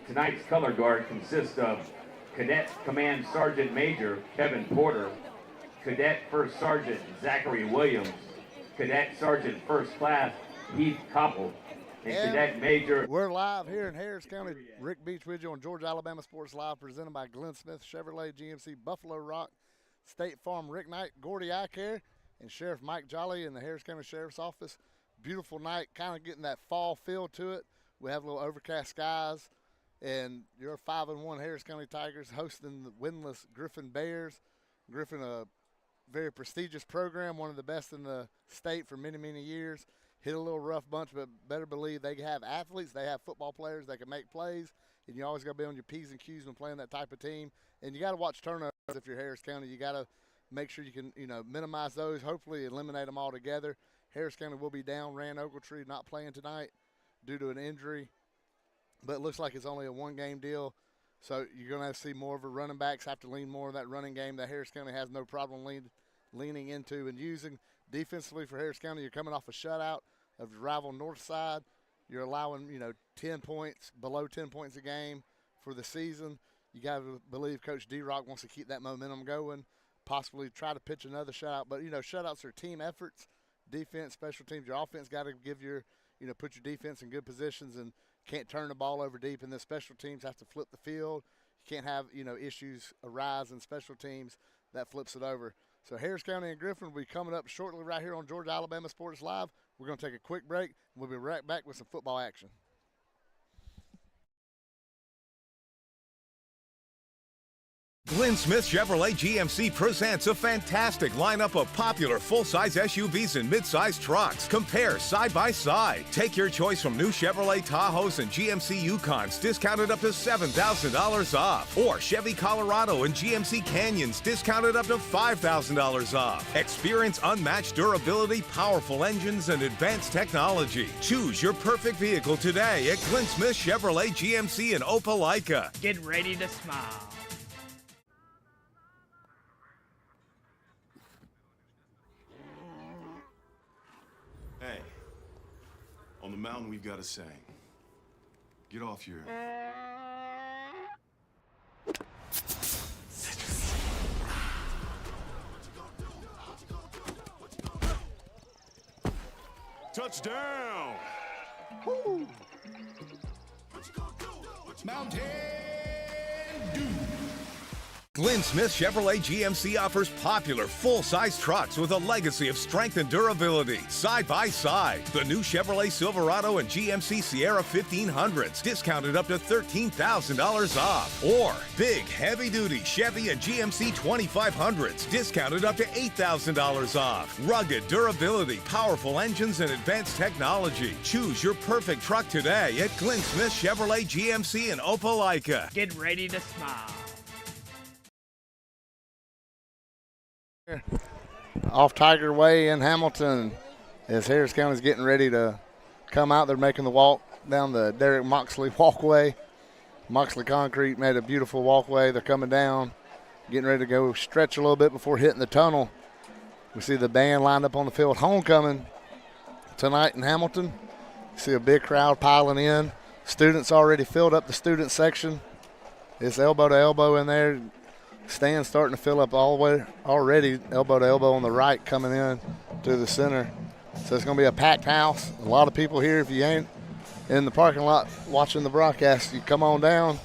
Tonight's color guard consists of Cadet Command Sergeant Major Kevin Porter, Cadet First Sergeant Zachary Williams, Cadet Sergeant First Class Heath Koppel, and Cadet Major. We're live here in Harris County. Rick Beach with you on Georgia Alabama Sports Live, presented by Glenn Smith Chevrolet GMC, Buffalo Rock, State Farm, Rick Knight, Gordy Eye Care, and Sheriff Mike Jolly in the Harris County Sheriff's Office. Beautiful night, kind of getting that fall feel to it. We have a little overcast skies. And your 5-1 Harris County Tigers hosting the winless Griffin Bears. Griffin, a very prestigious program, one of the best in the state for many, many years. Hit a little rough bunch, but better believe they have athletes, they have football players that can make plays, and you always got to be on your P's and Q's when playing that type of team. And you got to watch turnovers if you're Harris County. You got to make sure you can, minimize those, hopefully eliminate them altogether. Harris County will be down. Rand Ogletree not playing tonight due to an injury. But it looks like it's only a one-game deal, so you're going to see more of the running backs have to lean more of that running game that Harris County has no problem leaning into and using. Defensively for Harris County, you're coming off a shutout of the rival North Side. You're allowing, 10 points, below 10 points a game for the season. You got to believe Coach D-Rock wants to keep that momentum going, possibly try to pitch another shutout. But, shutouts are team efforts, defense, special teams. Your offense got to give your, put your defense in good positions and can't turn the ball over deep, and then special teams have to flip the field. You can't have, issues arise in special teams that flips it over. So Harris County and Griffin will be coming up shortly right here on Georgia Alabama Sports Live. We're going to take a quick break, and we'll be right back with some football action. Glenn Smith Chevrolet GMC presents a fantastic lineup of popular full-size SUVs and mid-size trucks. Compare side by side. Take your choice from new Chevrolet Tahoes and GMC Yukons, discounted up to $7,000 off. Or Chevy Colorado and GMC Canyons, discounted up to $5,000 off. Experience unmatched durability, powerful engines, and advanced technology. Choose your perfect vehicle today at Glenn Smith Chevrolet GMC in Opelika. Get ready to smile. Hey, on the mountain we've got a saying. Get off your... Touchdown! Woo! Mountain Dew! Glenn Smith Chevrolet GMC offers popular full-size trucks with a legacy of strength and durability. Side by side, the new Chevrolet Silverado and GMC Sierra 1500s, discounted up to $13,000 off. Or big, heavy-duty Chevy and GMC 2500s, discounted up to $8,000 off. Rugged durability, powerful engines, and advanced technology. Choose your perfect truck today at Glenn Smith Chevrolet GMC in Opelika. Get ready to smile. Off Tiger Way in Hamilton as Harris County's getting ready to come out. They're making the walk down the Derek Moxley walkway. Moxley Concrete made a beautiful walkway. They're coming down, getting ready to go stretch a little bit before hitting the tunnel. We see the band lined up on the field. Homecoming tonight in Hamilton. See a big crowd piling in. Students already filled up the student section It's elbow to elbow in there. Stands starting to fill up all the way already, elbow to elbow on the right coming in to the center. So it's going to be a packed house. A lot of people here. If you ain't in the parking lot watching the broadcast, you come on down,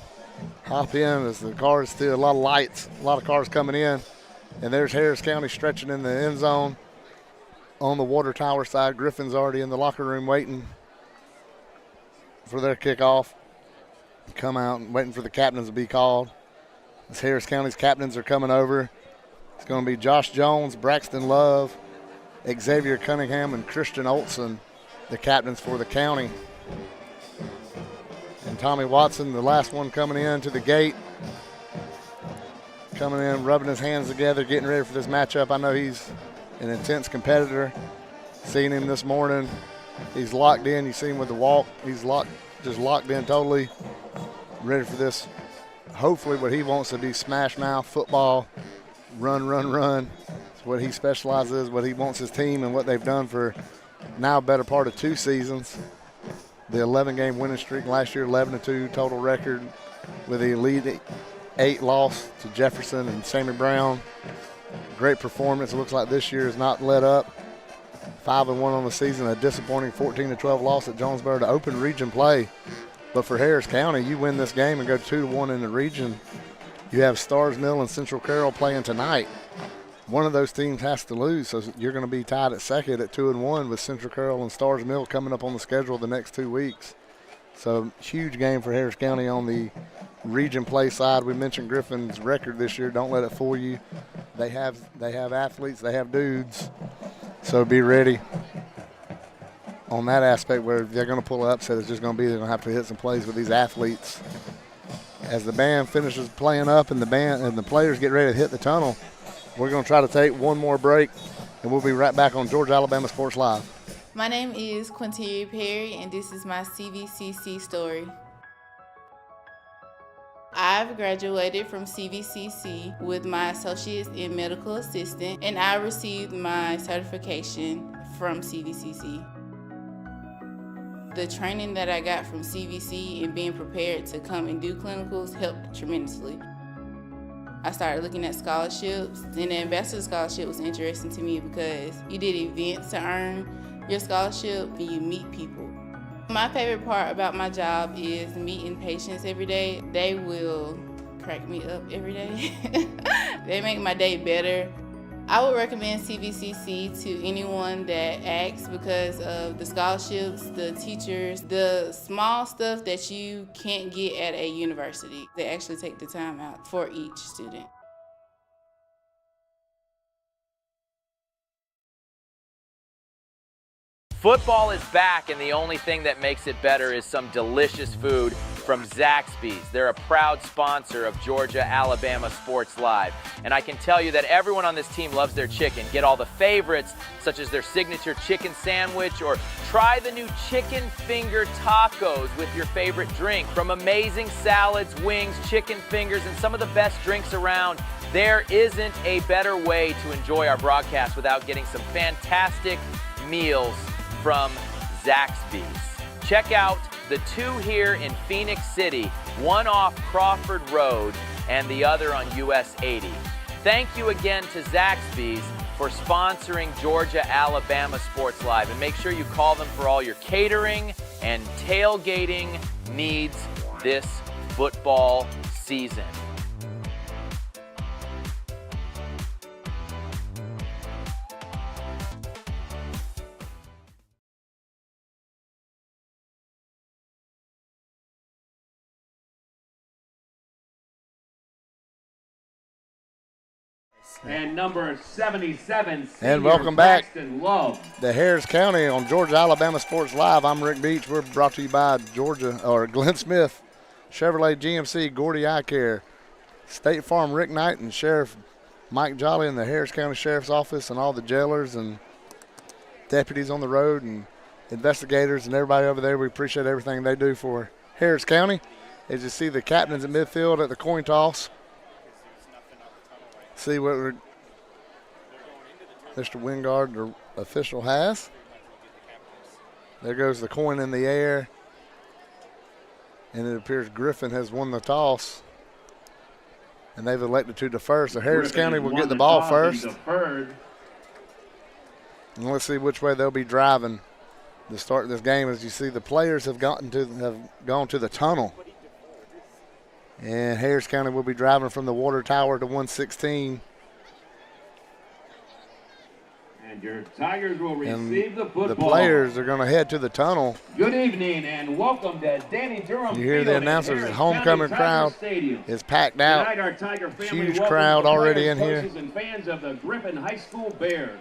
hop in as the cars still a lot of lights, a lot of cars coming in. And there's Harris County stretching in the end zone on the water tower side. Griffin's already in the locker room waiting for their kickoff. Come out and waiting for the captains to be called. As Harris County's captains are coming over. It's going to be Josh Jones, Braxton Love, Xavier Cunningham, and Christian Olson, the captains for the county. And Tommy Watson, the last one coming in to the gate. Coming in, rubbing his hands together, getting ready for this matchup. I know he's an intense competitor. Seeing him this morning. He's locked in. You see him with the walk. He's just locked in totally. Ready for this. Hopefully what he wants to be smash mouth football, run. It's what he specializes, what he wants his team and what they've done for now a better part of 2 seasons. The 11-game winning streak last year, 11-2 total record with the Elite 8 loss to Jefferson and Sammy Brown. Great performance. It looks like this year has not let up. 5-1 on the season, a disappointing 14-12 loss at Jonesboro to open region play. But for Harris County, you win this game and go 2-1 in the region. You have Stars Mill and Central Carroll playing tonight. One of those teams has to lose, so you're going to be tied at second at 2-1 with Central Carroll and Stars Mill coming up on the schedule the next 2 weeks. So huge game for Harris County on the region play side. We mentioned Griffin's record this year. Don't let it fool you. They have athletes, they have dudes. So be ready on that aspect where if they're going to pull an upset, it's just going to be they're going to have to hit some plays with these athletes. As the band finishes playing up and the players get ready to hit the tunnel, we're going to try to take one more break, and we'll be right back on Georgia Alabama Sports Live. My name is Quinteria Perry, and this is my CVCC story. I've graduated from CVCC with my associates in medical assistant, and I received my certification from CVCC. The training that I got from CVC and being prepared to come and do clinicals helped tremendously. I started looking at scholarships, and the Ambassador Scholarship was interesting to me because you did events to earn your scholarship and you meet people. My favorite part about my job is meeting patients every day. They will crack me up every day. They make my day better. I would recommend CVCC to anyone that asks because of the scholarships, the teachers, the small stuff that you can't get at a university. They actually take the time out for each student. Football is back, and the only thing that makes it better is some delicious food from Zaxby's. They're a proud sponsor of Georgia Alabama Sports Live. And I can tell you that everyone on this team loves their chicken. Get all the favorites, such as their signature chicken sandwich, or try the new chicken finger tacos with your favorite drink. From amazing salads, wings, chicken fingers, and some of the best drinks around, there isn't a better way to enjoy our broadcast without getting some fantastic meals from Zaxby's. Check out the 2 here in Phoenix City, one off Crawford Road and the other on US 80. Thank you again to Zaxby's for sponsoring Georgia Alabama Sports Live, and make sure you call them for all your catering and tailgating needs this football season. And number 77, And welcome back. Braxton Love. The Harris County on Georgia Alabama Sports Live. I'm Rick Beach. We're brought to you by Glenn Smith, Chevrolet GMC, Gordy Eye Care, State Farm Rick Knight, and Sheriff Mike Jolly in the Harris County Sheriff's Office, and all the jailers and deputies on the road and investigators and everybody over there. We appreciate everything they do for Harris County. As you see the captains at midfield at the coin toss. See what Mr. Wingard, the official, has. There goes the coin in the air. And it appears Griffin has won the toss. and they've elected to defer. So Harris Griffin County has will won get the ball toss first. and deferred. And let's see which way they'll be driving to start this game. As you see, the players have gone to the tunnel. And Harris County will be driving from the water tower to 116. And your Tigers will receive the football. The players are going to head to the tunnel. Good evening and welcome to Danny Durham. You hear the Field at announcers, Harris the homecoming County crowd Tiger Stadium. is packed out. Tonight, our Tiger family Huge welcomes crowd the already players, in here. coaches, and fans of the Griffin High School Bears.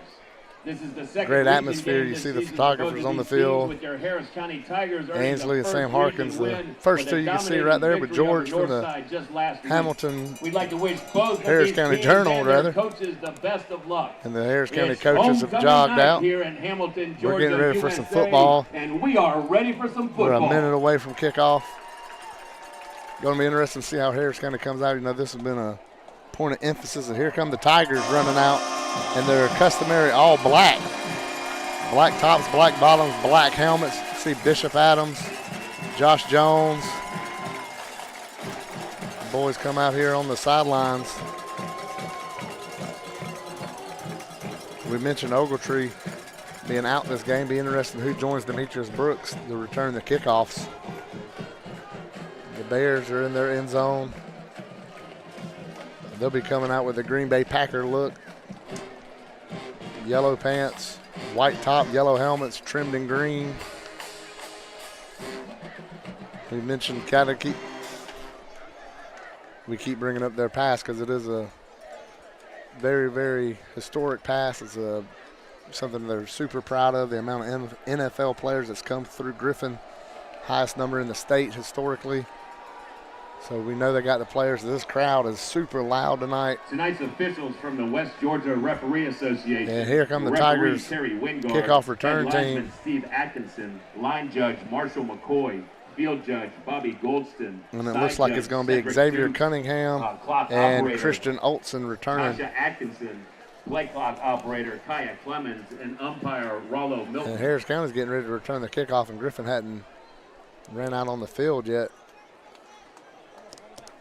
This is the second Great region atmosphere. game You this see the season photographers for on the both of these field. teams with their Harris County Tigers earning Ainsley the and Sam first Harkins, region the win first with two a you can see dominating right there, but victory over George from the Northside just last week. Hamilton We'd like to wish both of Harris these County teams Journal, and their rather. coaches the best of luck. And the Harris County It's coaches have homecoming jogged night out. here in Hamilton, We're Georgia, getting ready for some USA, football. and we are ready for some football. We're a minute away from kickoff. Going to be interesting to see how Harris County comes out. You know, this has been a point of emphasis. And here come the Tigers running out in their customary all black. Black tops, black bottoms, black helmets. See Bishop Adams, Josh Jones. The boys come out here on the sidelines. We mentioned Ogletree being out this game. Be interested in who joins Demetrius Brooks to return the kickoffs. The Bears are in their end zone. They'll be coming out with the Green Bay Packer look. Yellow pants, white top, yellow helmets, trimmed in green. We mentioned we keep bringing up their pass because it is a very, very historic pass. It's something they're super proud of, the amount of NFL players that's come through Griffin, highest number in the state historically. So we know they got the players. This crowd is super loud tonight. Tonight's officials from the West Georgia Referee Association. And here come the Referee Tigers Terry Wingard, kickoff return head linesman team. Steve Atkinson, line judge Marshall McCoy, field judge Bobby Goldston. And it side looks like judge it's going to be Cedric Xavier Duke, Cunningham clock and operator Christian Olson returning. Tasha Atkinson, play clock operator Kaya Clemens, and umpire Rollo Milton. And Harris County's getting ready to return the kickoff, and Griffin hadn't ran out on the field yet.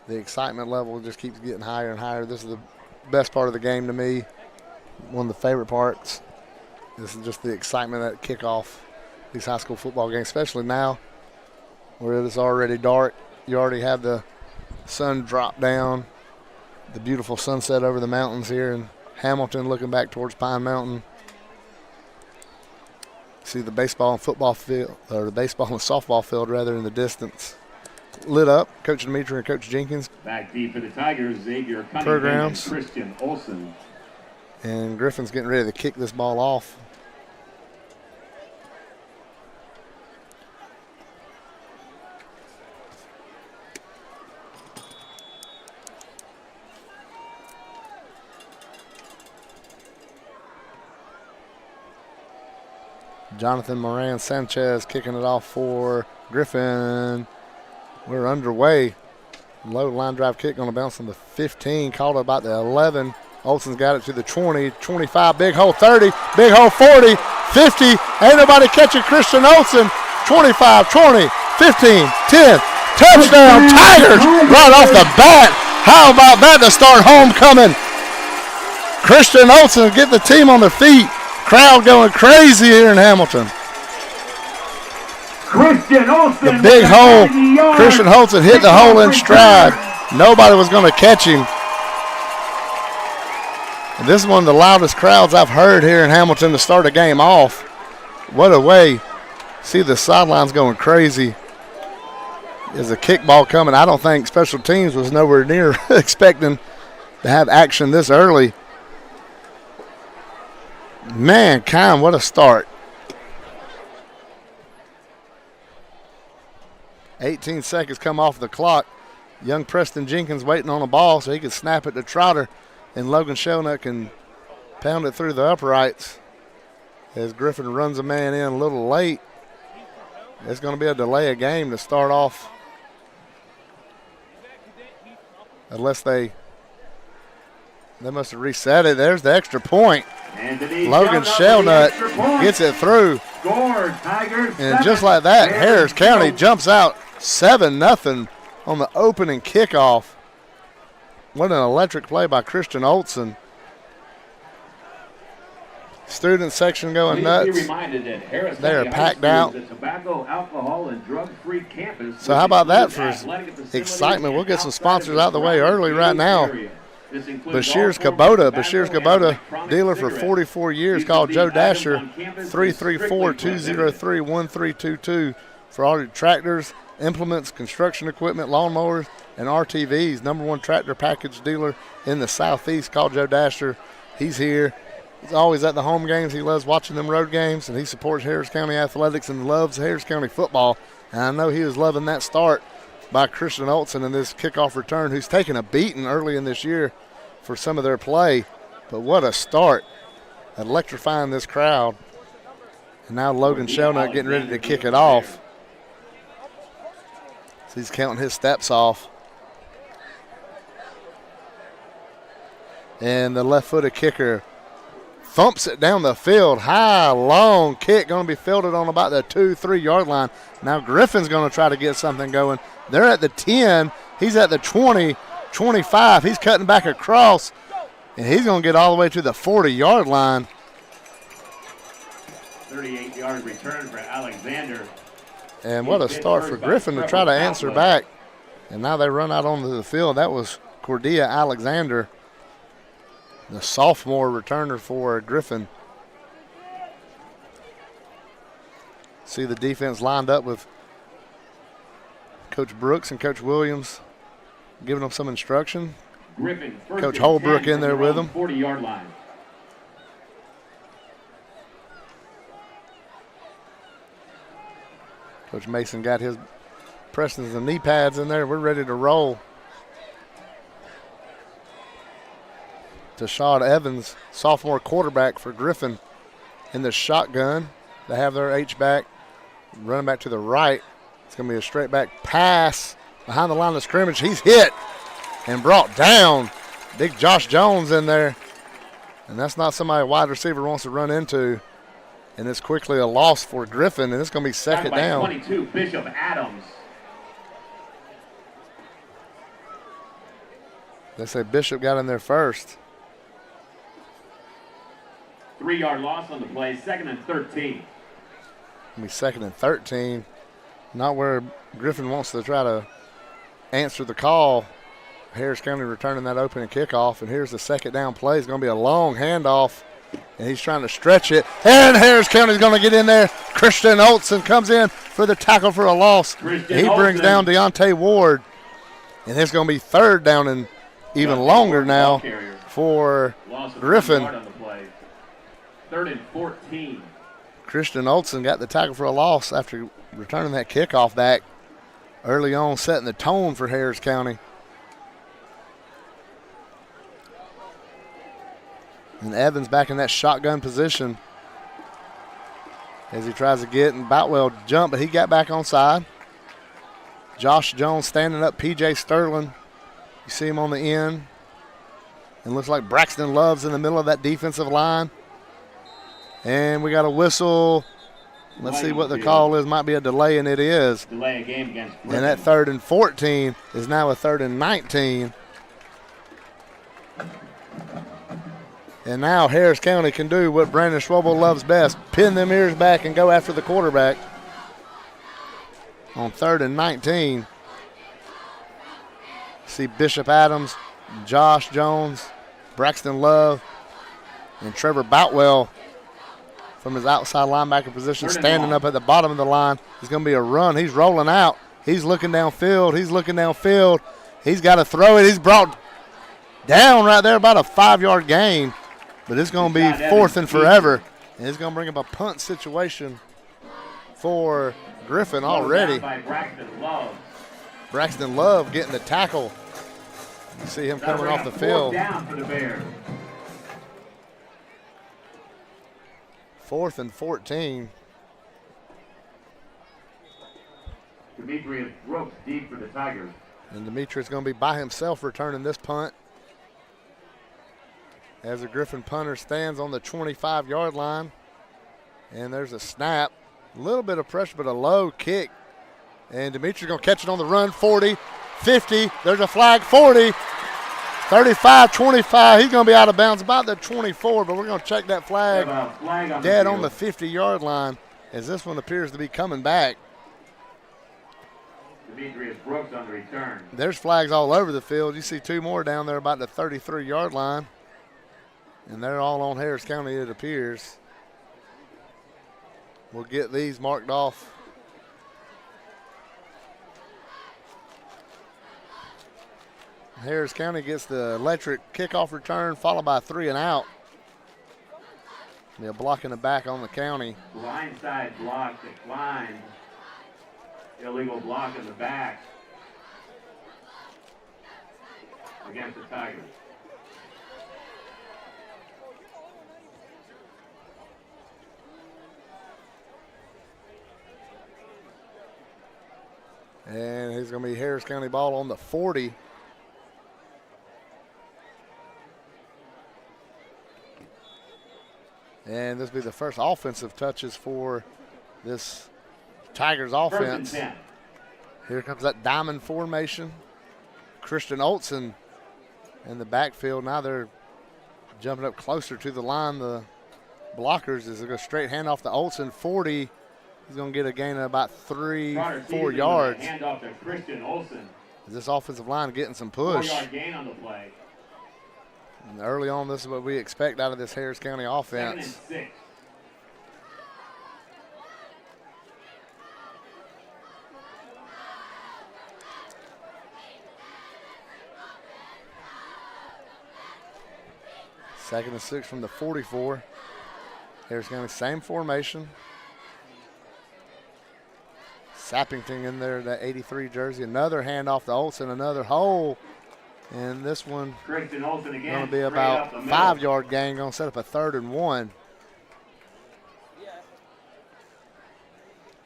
The excitement level just keeps getting higher and higher. This is the best part of the game to me. One of the favorite parts. This is just the excitement at kickoff, these high school football games, especially now where it is already dark. You already have the sun drop down, the beautiful sunset over the mountains here in Hamilton looking back towards Pine Mountain. See the baseball and football field, or the baseball and softball field rather, in the distance. Lit up. Coach Dimitri and Coach Jenkins. Back deep for the Tigers, Xavier Cunningham Programs. and Christian Olson. And Griffin's getting ready to kick this ball off. Jonathan Moran Sanchez kicking it off for Griffin. We're underway. Low line drive kick going to bounce on the 15, called about the 11. Olson's got it to the 20, 25, big hole 30, big hole 40, 50. Ain't nobody catching Christian Olson. 25, 20, 15, 10. Touchdown Tigers right off the bat. How about that to start homecoming? Christian Olson getting the team on their feet. Crowd going crazy here in Hamilton. Christian Olson. The big hole. Christian Olson hit the hole in stride. Nobody was going to catch him. And this is one of the loudest crowds I've heard here in Hamilton to start a game off. What a way. See the sidelines going crazy. There's a kickball coming. I don't think special teams was nowhere near expecting to have action this early. Mankind, what a start. 18 seconds come off the clock. Young Preston Jenkins waiting on the ball so he can snap it to Trotter, and Logan Shelnut can pound it through the uprights as Griffin runs a man in a little late. It's going to be a delay of game to start off, unless they must have reset it. There's the extra point. Logan Shelnut gets it through. And just like that, Harris County jumps out 7-0 on the opening kickoff. What an electric play by Christian Olson. Student section going Please nuts. be reminded that Harris They are County High packed School out. is a tobacco, alcohol, and drug-free campus. So how about that for excitement? We'll get some sponsors out of the way early right now. Bashir's Kubota, dealer for 44 years, called Joe Dasher, 334-203-1322 for all your tractors, implements, construction equipment, lawnmowers, and RTVs. #1 tractor package dealer in the Southeast, called Joe Dasher. He's here. He's always at the home games. He loves watching them road games, and he supports Harris County athletics and loves Harris County football. And I know he was loving that start by Christian Olson in this kickoff return, who's taken a beating early in this year for some of their play. But what a start, electrifying this crowd. And now Logan Shelnut getting ready to kick it off. So he's counting his steps off. And the left-footed kicker thumps it down the field. High, long kick, going to be fielded on about the 2-3 yard line. Now Griffin's going to try to get something going. They're at the 10. He's at the 20, 25. He's cutting back across, and he's going to get all the way to the 40-yard line. 38-yard return for Alexander. And what a start for Griffin to try to answer back. And now they run out onto the field. That was Cordia Alexander, the sophomore returner for Griffin. See the defense lined up with Coach Brooks and Coach Williams giving them some instruction. Griffin, Coach Holbrook in there with them. 40-yard line. Coach Mason got his pressing some knee pads in there. We're ready to roll. Tashad Evans, sophomore quarterback for Griffin, in the shotgun. They have their H-back running back to the right. It's going to be a straight back pass behind the line of scrimmage. He's hit and brought down. Big Josh Jones in there. And that's not somebody a wide receiver wants to run into. And it's quickly a loss for Griffin, and it's going to be second down. 22, Bishop Adams. They say Bishop got in there first. 3-yard loss on the play, 2nd and 13. It'll be 2nd and 13. Not where Griffin wants to try to answer the call. Harris County returning that opening kickoff, and here's the second down play. It's going to be a long handoff, and he's trying to stretch it. And Harris County's going to get in there. Christian Olson comes in for the tackle for a loss. He brings down Deontay Ward, and it's going to be 3rd down and even longer now for Griffin. 3rd and 14. Christian Olson got the tackle for a loss after returning that kickoff back early on, setting the tone for Harris County. And Evans back in that shotgun position as he tries to get, and Boutwell jumped, but he got back on side. Josh Jones standing up, P.J. Sterling. You see him on the end. And looks like Braxton Love's in the middle of that defensive line. And we got a whistle. Let's see what the call is. Might be a delay, and it is. Delay a game against Griffin. And that 3rd and 14 is now a 3rd and 19. And now Harris County can do what Brandon Schwabel loves best, pin them ears back and go after the quarterback on 3rd and 19. See Bishop Adams, Josh Jones, Braxton Love, and Trevor Boutwell from his outside linebacker position standing up at the bottom of the line. It's going to be a run. He's rolling out. He's looking downfield. He's got to throw it. He's brought down right there, about a 5-yard gain. But it's going to be 4th and forever. And it's going to bring up a punt situation for Griffin already. Braxton Love getting the tackle. You see him coming off the field. Down for the Bears. 4th and 14. Demetrius Brooks deep for the Tigers. And Demetrius going to be by himself returning this punt. As the Griffin punter stands on the 25-yard line. And there's a snap. A little bit of pressure, but a low kick. And Demetrius going to catch it on the run. 40, 50. There's a flag. 40. 35-25. He's going to be out of bounds about the 24, but we're going to check that flag dead on the 50-yard line as this one appears to be coming back. Demetrius Brooks on the return. There's flags all over the field. You see two more down there about the 33-yard line, and they're all on Harris County, it appears. We'll get these marked off. Harris County gets the electric kickoff return, followed by 3 and out. Be a block in the back on the county. Blindside block declined. Illegal block in the back against the Tigers. And he's going to be Harris County ball on the 40. And this will be the first offensive touches for this Tigers offense. Here comes that diamond formation. Christian Olsen in the backfield. Now they're jumping up closer to the line. The blockers is a straight hand off to Olsen. 40. He's going to get a gain of about 3-4 yards. Hand off to Christian Olsen. This offensive line getting some push. 4-yard gain on the play. And early on, this is what we expect out of this Harris County offense. 2nd and 6. Second and 6 from the 44. Harris County, same formation. Sappington in there, that 83 jersey. Another handoff to Olsen, another hole. And this one going to be about 5-yard gain. Going to set up a 3rd and 1.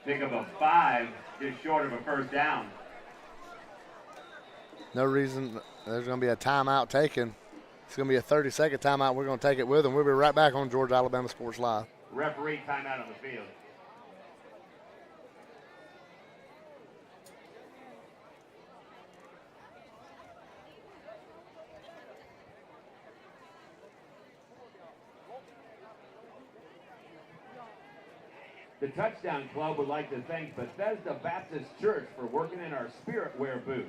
Pick up a 5, just short of a first down. No reason. There's going to be a timeout taken. It's going to be a 30-second timeout. We're going to take it with them. We'll be right back on Georgia Alabama Sports Live. Referee timeout on the field. The Touchdown Club would like to thank Bethesda Baptist Church for working in our Spirit Wear booth.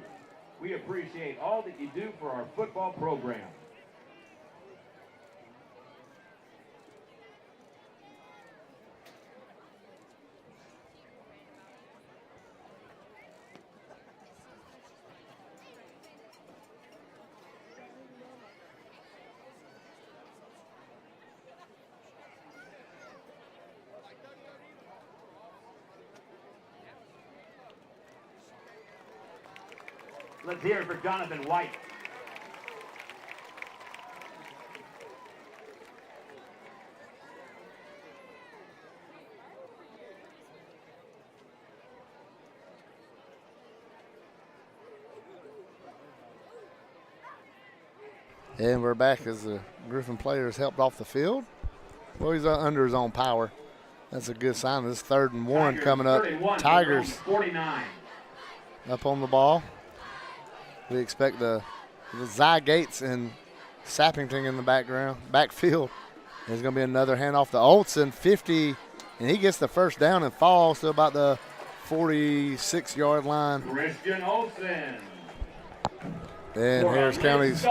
We appreciate all that you do for our football program. Let's hear it for Jonathan White. And we're back as the Griffin player is helped off the field. Well, he's under his own power. That's a good sign. This 3rd and 1 coming up. Tigers 49. Up on the ball. We expect the Zy Gates and Sappington in the backfield. There's going to be another handoff to Olsen, 50, and he gets the first down and falls to about the 46-yard line. Christian Olsen. And Harris County's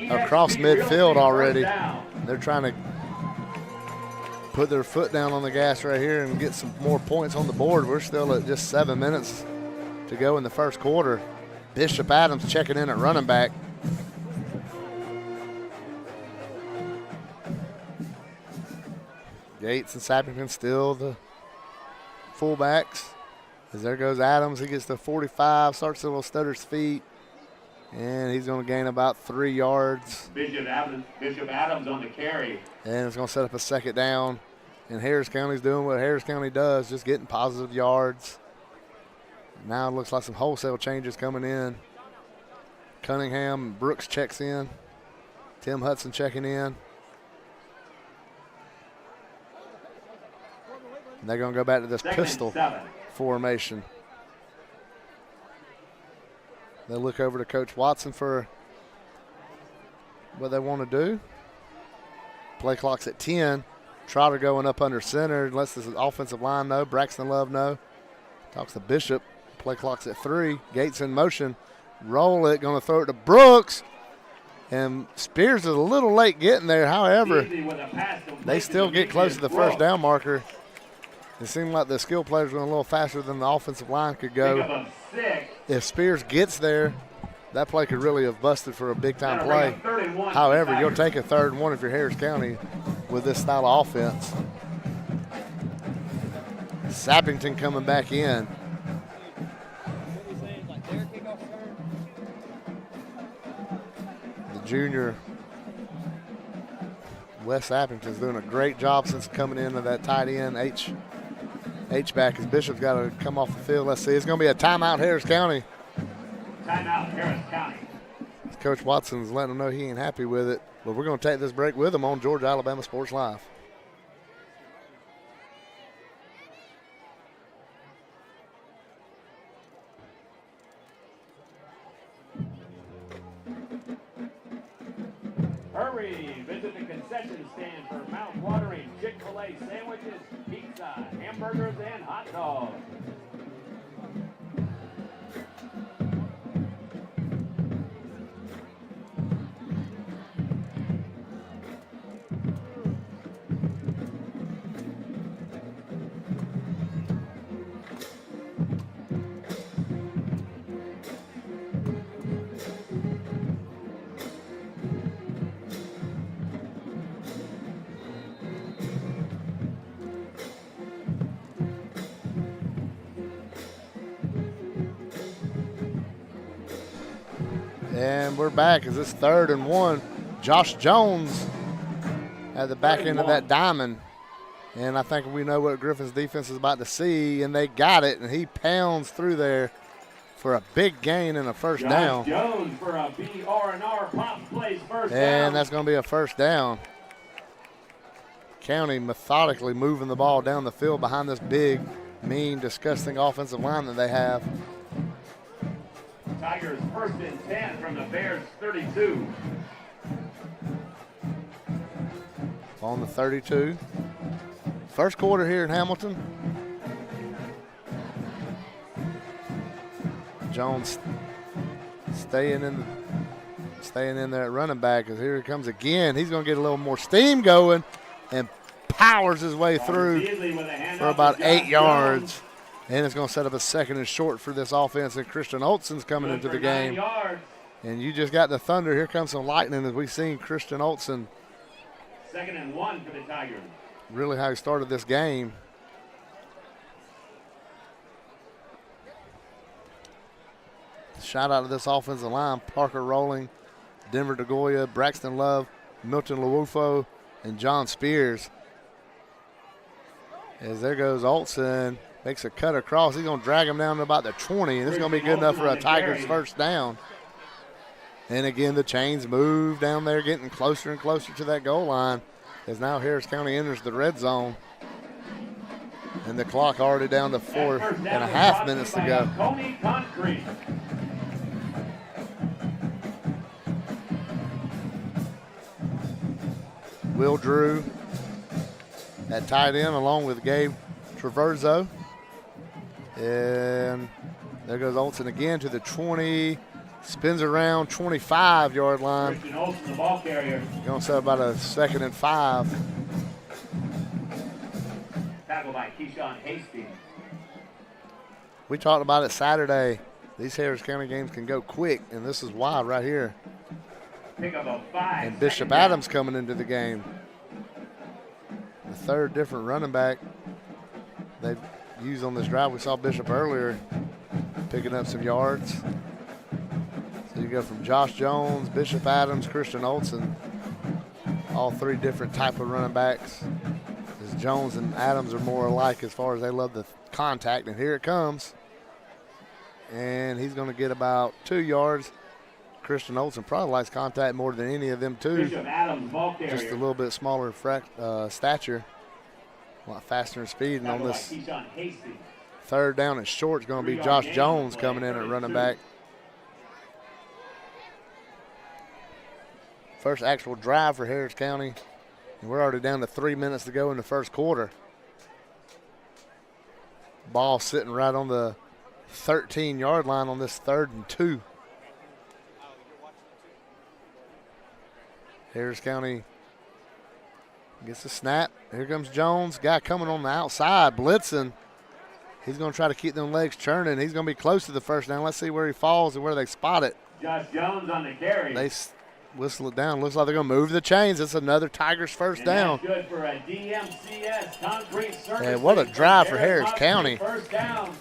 across midfield already. They're trying to put their foot down on the gas right here and get some more points on the board. We're still at just 7 minutes to go in the first quarter. Bishop Adams checking in at running back. Gates and Sappington still the fullbacks. As there goes Adams, he gets to 45, starts a little stutter's feet, and he's going to gain about 3 yards. Bishop Adams on the carry. And it's going to set up a 2nd down. And Harris County's doing what Harris County does, just getting positive yards. Now it looks like some wholesale changes coming in. Cunningham, Brooks checks in. Tim Hudson checking in. And they're going to go back to this pistol formation. They look over to Coach Watson for what they want to do. Play clock's at 10. Trotter going up under center. Lets the offensive line know. Braxton Love know. Talks to Bishop. Play clock's at 3. Gates in motion. Roll it. Going to throw it to Brooks. And Spears is a little late getting there. However, they still get close to the first down marker. It seemed like the skill players went a little faster than the offensive line could go. If Spears gets there, that play could really have busted for a big-time play. However, you'll take a 3rd and 1 if you're Harris County with this style of offense. Sappington coming back in. The junior, Wes Sappington's doing a great job since coming into that tight end H-back as Bishop's got to come off the field. Let's see. It's going to be a timeout, Harris County. Timeout, Harris County. Coach Watson's letting them know he ain't happy with it, but we're going to take this break with him on Georgia Alabama Sports Live. Hurry! Visit the concession stand for mouth-watering Chick-fil-A sandwiches, pizza, hamburgers, and hot dogs. And we're back as it's 3rd and 1. Josh Jones at the back end of that diamond. And I think we know what Griffin's defense is about to see, and they got it, and he pounds through there for a big gain and a first down. Jones for a BR&R pop plays first down. And that's going to be a first down. County methodically moving the ball down the field behind this big, mean, disgusting offensive line that they have. Tigers 1st and 10 from the Bears 32. On the 32. First quarter here in Hamilton. Jones staying in there at running back, because here he comes again. He's going to get a little more steam going and powers his way through for about 8 yards. And it's going to set up a 2nd and short for this offense, and Christian Olson's coming into the game. And you just got the thunder. Here comes some lightning as we've seen Christian Olson. 2nd and 1 for the Tigers. Really how he started this game. Shout out to this offensive line. Parker Rowling, Denver DeGoya, Braxton Love, Milton Lewufo, and John Spears. As there goes Olson. Makes a cut across. He's going to drag him down to about the 20, and it's going to be good enough for a Tigers first down. And again, the chains move down there, getting closer and closer to that goal line, as now Harris County enters the red zone. And the clock already down to 4.5 minutes to go. Will Drew at tight end along with Gabe Traverso. And there goes Olson again to the 20. Spins around 25-yard line. Christian Olson, the ball carrier. Going to set about a 2nd and 5. Tackled by Keyshawn Hastings. We talked about it Saturday. These Harris County games can go quick, and this is why right here. Pick up a 5. And Bishop Adams coming into the game. The 3rd different running back they've used on this drive. We saw Bishop earlier picking up some yards. So you go from Josh Jones, Bishop Adams, Christian Olson, all 3 different type of running backs. As Jones and Adams are more alike as far as they love the contact. And here it comes. And he's going to get about 2 yards. Christian Olson probably likes contact more than any of them two. Bishop Adams, ball carrier. Just a little bit smaller stature. A lot faster in speed. And on this 3rd down and short, it's going to be Josh Jones coming in at running back. First actual drive for Harris County. And we're already down to 3 minutes to go in the first quarter. Ball sitting right on the 13-yard line on this 3rd and 2. Harris County gets the snap. Here comes Jones. Guy coming on the outside, blitzing. He's going to try to keep them legs churning. He's going to be close to the first down. Let's see where he falls and where they spot it. Josh Jones on the carry. They whistle it down. Looks like they're going to move the chains. It's another Tigers first down. That's good for a DMCS concrete surface. And what a drive for Harris County. First down.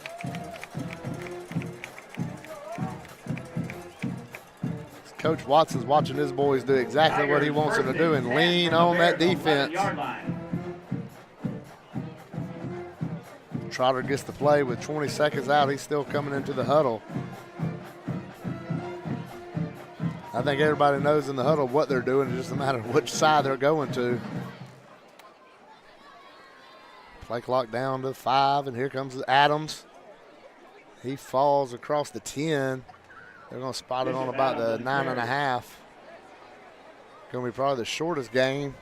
Coach Watson's watching his boys do exactly what he wants them to do and lean on that defense. Trotter gets the play with 20 seconds out. He's still coming into the huddle. I think everybody knows in the huddle what they're doing. It's just a matter of which side they're going to. Play clock down to 5, and here comes Adams. He falls across the 10. They're going to spot it on about the 9.5. Going to be probably the shortest gain.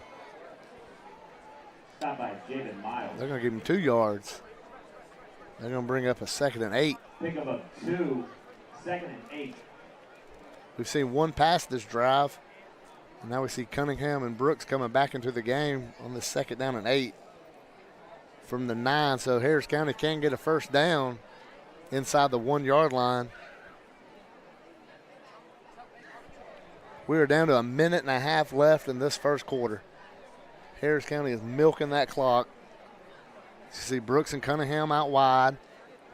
They're going to give him 2 yards. They're going to bring up a 2nd and 8. Pick up a 2, 2nd and 8. We've seen one pass this drive. And now we see Cunningham and Brooks coming back into the game on the 2nd down and 8 from the 9. So Harris County can get a first down inside the 1-yard line. We are down to a 1.5 minutes left in this first quarter. Harris County is milking that clock. You see Brooks and Cunningham out wide.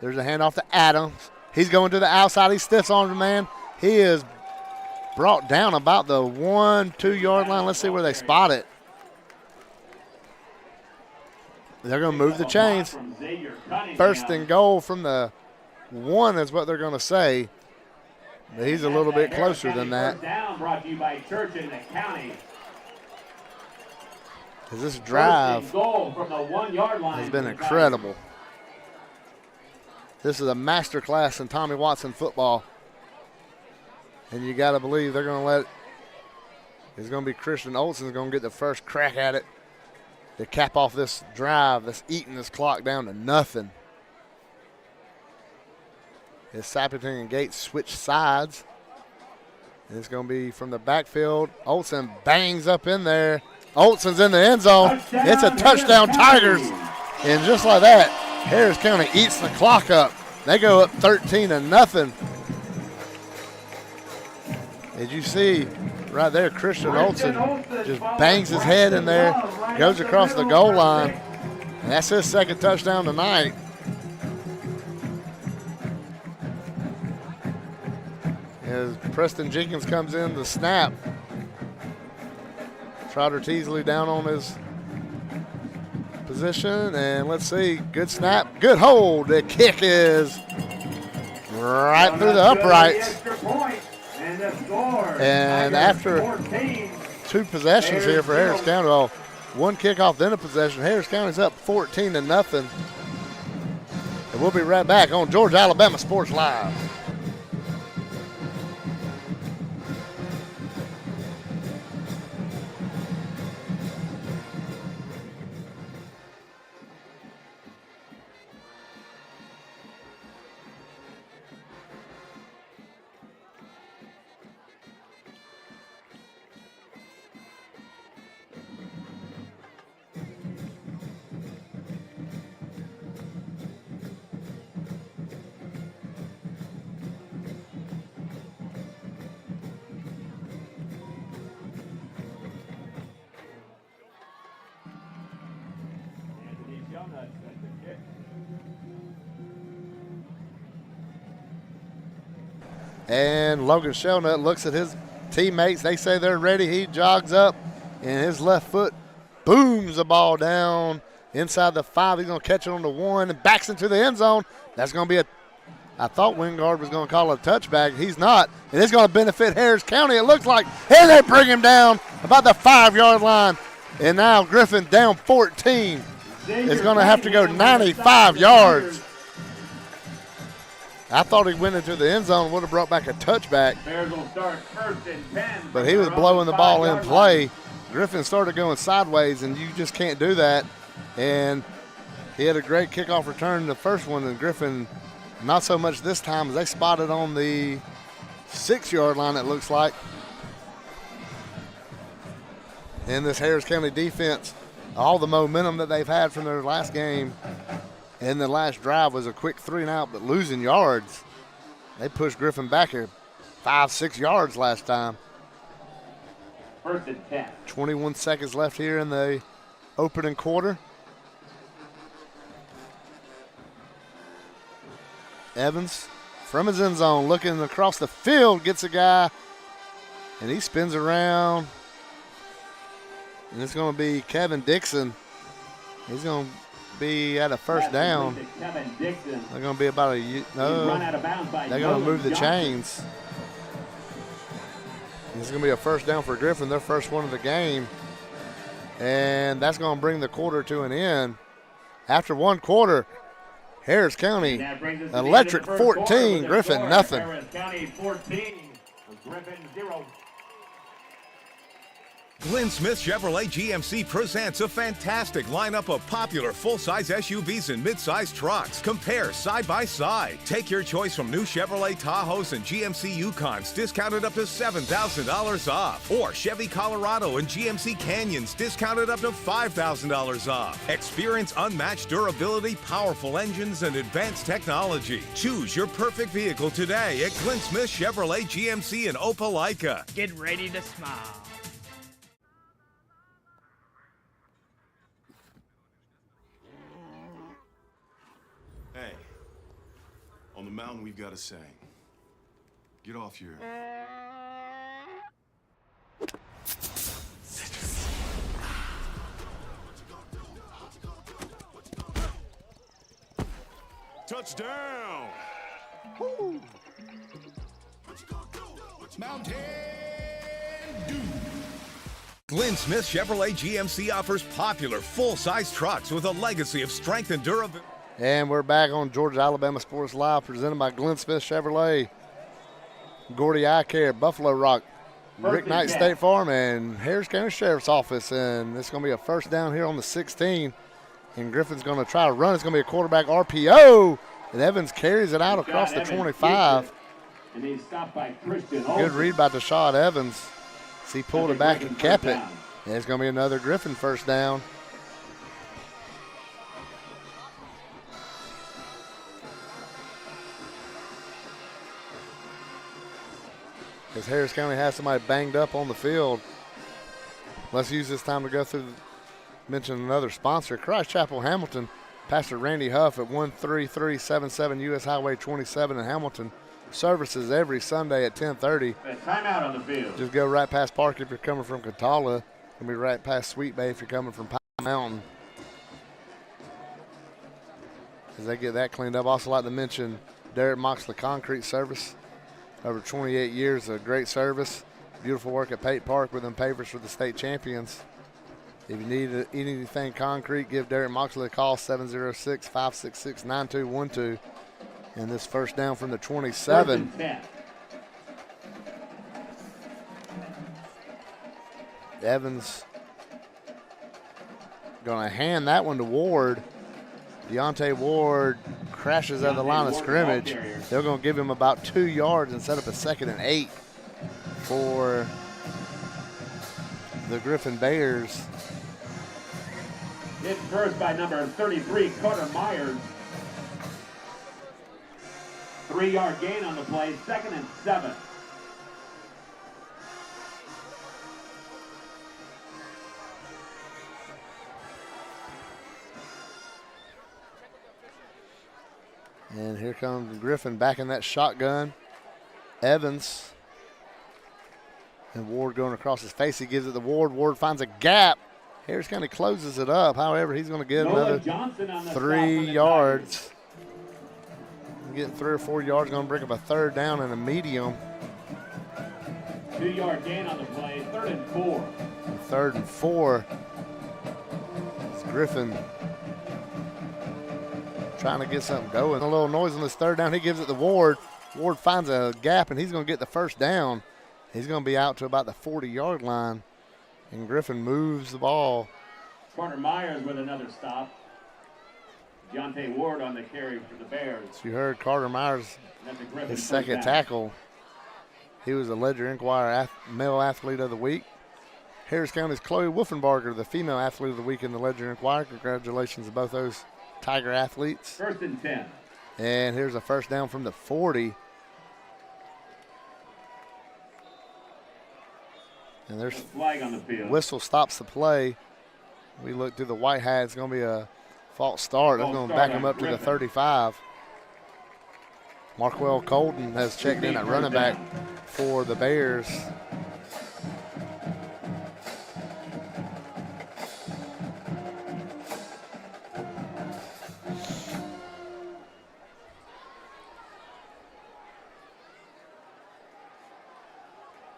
There's a handoff to Adams. He's going to the outside. He stiffs on the man. He is brought down about the 1-2 yard line. Let's see where they spot it. They're going to move the chains. First and goal from the 1 is what they're going to say. But he's a little bit closer than that. Down brought to you by Church in the County. This drive goal from the 1-yard line has been incredible. This is a masterclass in Tommy Watson football. And you got to believe they're going to let it. It's going to be Christian Olsen's going to get the first crack at it to cap off this drive that's eating this clock down to nothing. As Sappington and Gates switch sides. And it's going to be from the backfield. Olsen bangs up in there. Olsen's in the end zone. It's a touchdown, Tigers. And just like that, Harris County eats the clock up. They go up 13-0. As you see right there, Christian Olsen just bangs his head in there, goes across the goal line, and that's his 2nd touchdown tonight. As Preston Jenkins comes in the snap, Trotter Teasley down on his position, and let's see, good snap, good hold. The kick is right through the uprights. And after 2 possessions here for Harris County, well, 1 kickoff, then a possession, Harris County's up 14-0. And we'll be right back on Georgia Alabama Sports Live. And Logan Shelnut looks at his teammates. They say they're ready. He jogs up, and his left foot booms the ball down inside the 5. He's going to catch it on the 1 and backs into the end zone. That's going to be I thought Wingard was going to call it a touchback. He's not. And it's going to benefit Harris County, it looks like. And they bring him down about the 5-yard line. And now Griffin down 14. Is going to have to go 95 yards. I thought he went into the end zone, would have brought back a touchback. Bears will start 1st and 10. But he was blowing the ball in play. Griffin started going sideways, and you just can't do that. And he had a great kickoff return in the first one, and Griffin, not so much this time, as they spotted on the 6-yard line, it looks like. And this Harris County defense, all the momentum that they've had from their last game and the last drive was a quick 3-and-out, but losing yards. They pushed Griffin back here 5-6 yards last time. 1st and 10. 21 seconds left here in the opening quarter. Evans from his end zone looking across the field, gets a guy, and he spins around. And it's going to be Kevin Dixon. He's going to be at a first down. They're going to be about they're going to move the chains. This is going to be a first down for Griffin, their first one of the game. And that's going to bring the quarter to an end. After one quarter, Harris County electric 14, Griffin nothing. Harris County 14, Griffin 0. Glenn Smith Chevrolet GMC presents a fantastic lineup of popular full-size SUVs and mid-size trucks. Compare side by side. Take your choice from new Chevrolet Tahoes and GMC Yukons, discounted up to $7,000 off. Or Chevy Colorado and GMC Canyons, discounted up to $5,000 off. Experience unmatched durability, powerful engines, and advanced technology. Choose your perfect vehicle today at Glenn Smith Chevrolet GMC in Opelika. Get ready to smile. Hey, on the mountain we've got a saying. Get off your... Touchdown! Woo! Mountain Dew! Glenn Smith Chevrolet GMC offers popular full-size trucks with a legacy of strength and durability. And we're back on Georgia Alabama Sports Live, presented by Glenn Smith Chevrolet, Gordy Eye Care, Buffalo Rock, Rick Knight State Farm, and Harris County Sheriff's Office. And it's going to be a first down here on the 16. And Griffin's going to try to run. It's going to be a quarterback RPO. And Evans carries it out across the 25. And he's stopped by Christian. Good read by Tashad Evans. He pulled it back and kept it. And it's going to be another Griffin first down. Because Harris County has somebody banged up on the field. Let's use this time to go through, mention another sponsor, Christ Chapel Hamilton. Pastor Randy Huff at 13377 U.S. Highway 27 in Hamilton. Services every Sunday at 10:30. Timeout on the field. Just go right past Park if you're coming from Catala. And be right past Sweet Bay if you're coming from Pine Mountain. As they get that cleaned up, also like to mention Derek Moxley Concrete Service. Over 28 years of great service. Beautiful work at Pate Park with them pavers for the state champions. If you need anything concrete, give Derek Moxley a call, 706-566-9212. And this first down from the 27. Evans going to hand that one to Ward. Deontay Ward crashes at the line of scrimmage. They're going to give him about 2 yards and set up a 2nd and 8 for the Griffin Bears. Hit first by number 33, Carter Myers. 3-yard gain on the play, 2nd and 7. And here comes Griffin back in that shotgun. Evans. And Ward going across his face. He gives it to Ward. Ward finds a gap. Harris County closes it up. However, he's going to get another 3 yards. Getting 3 or 4 yards, going to bring up a 3rd down and a medium. 2-yard gain on the play, 3rd and 4. 3rd and 4. It's Griffin trying to get something going. A little noise on this third down. He gives it to Ward. Ward finds a gap, and he's going to get the first down. He's going to be out to about the 40-yard line, and Griffin moves the ball. Carter Myers with another stop. Deontay Ward on the carry for the Bears. So you heard Carter Myers, his second tackle. He was a Ledger Enquirer Male Athlete of the Week. Harris County's Chloe Wolfenbarger, the Female Athlete of the Week in the Ledger Enquirer. Congratulations to both those Tiger athletes. 1st and 10. And here's a first down from the 40. And there's flag on the field. Whistle stops the play. We look through the white hat. It's going to be a false start. That's going to back him up to the 35. Marquell Colton has checked in at running back for the Bears.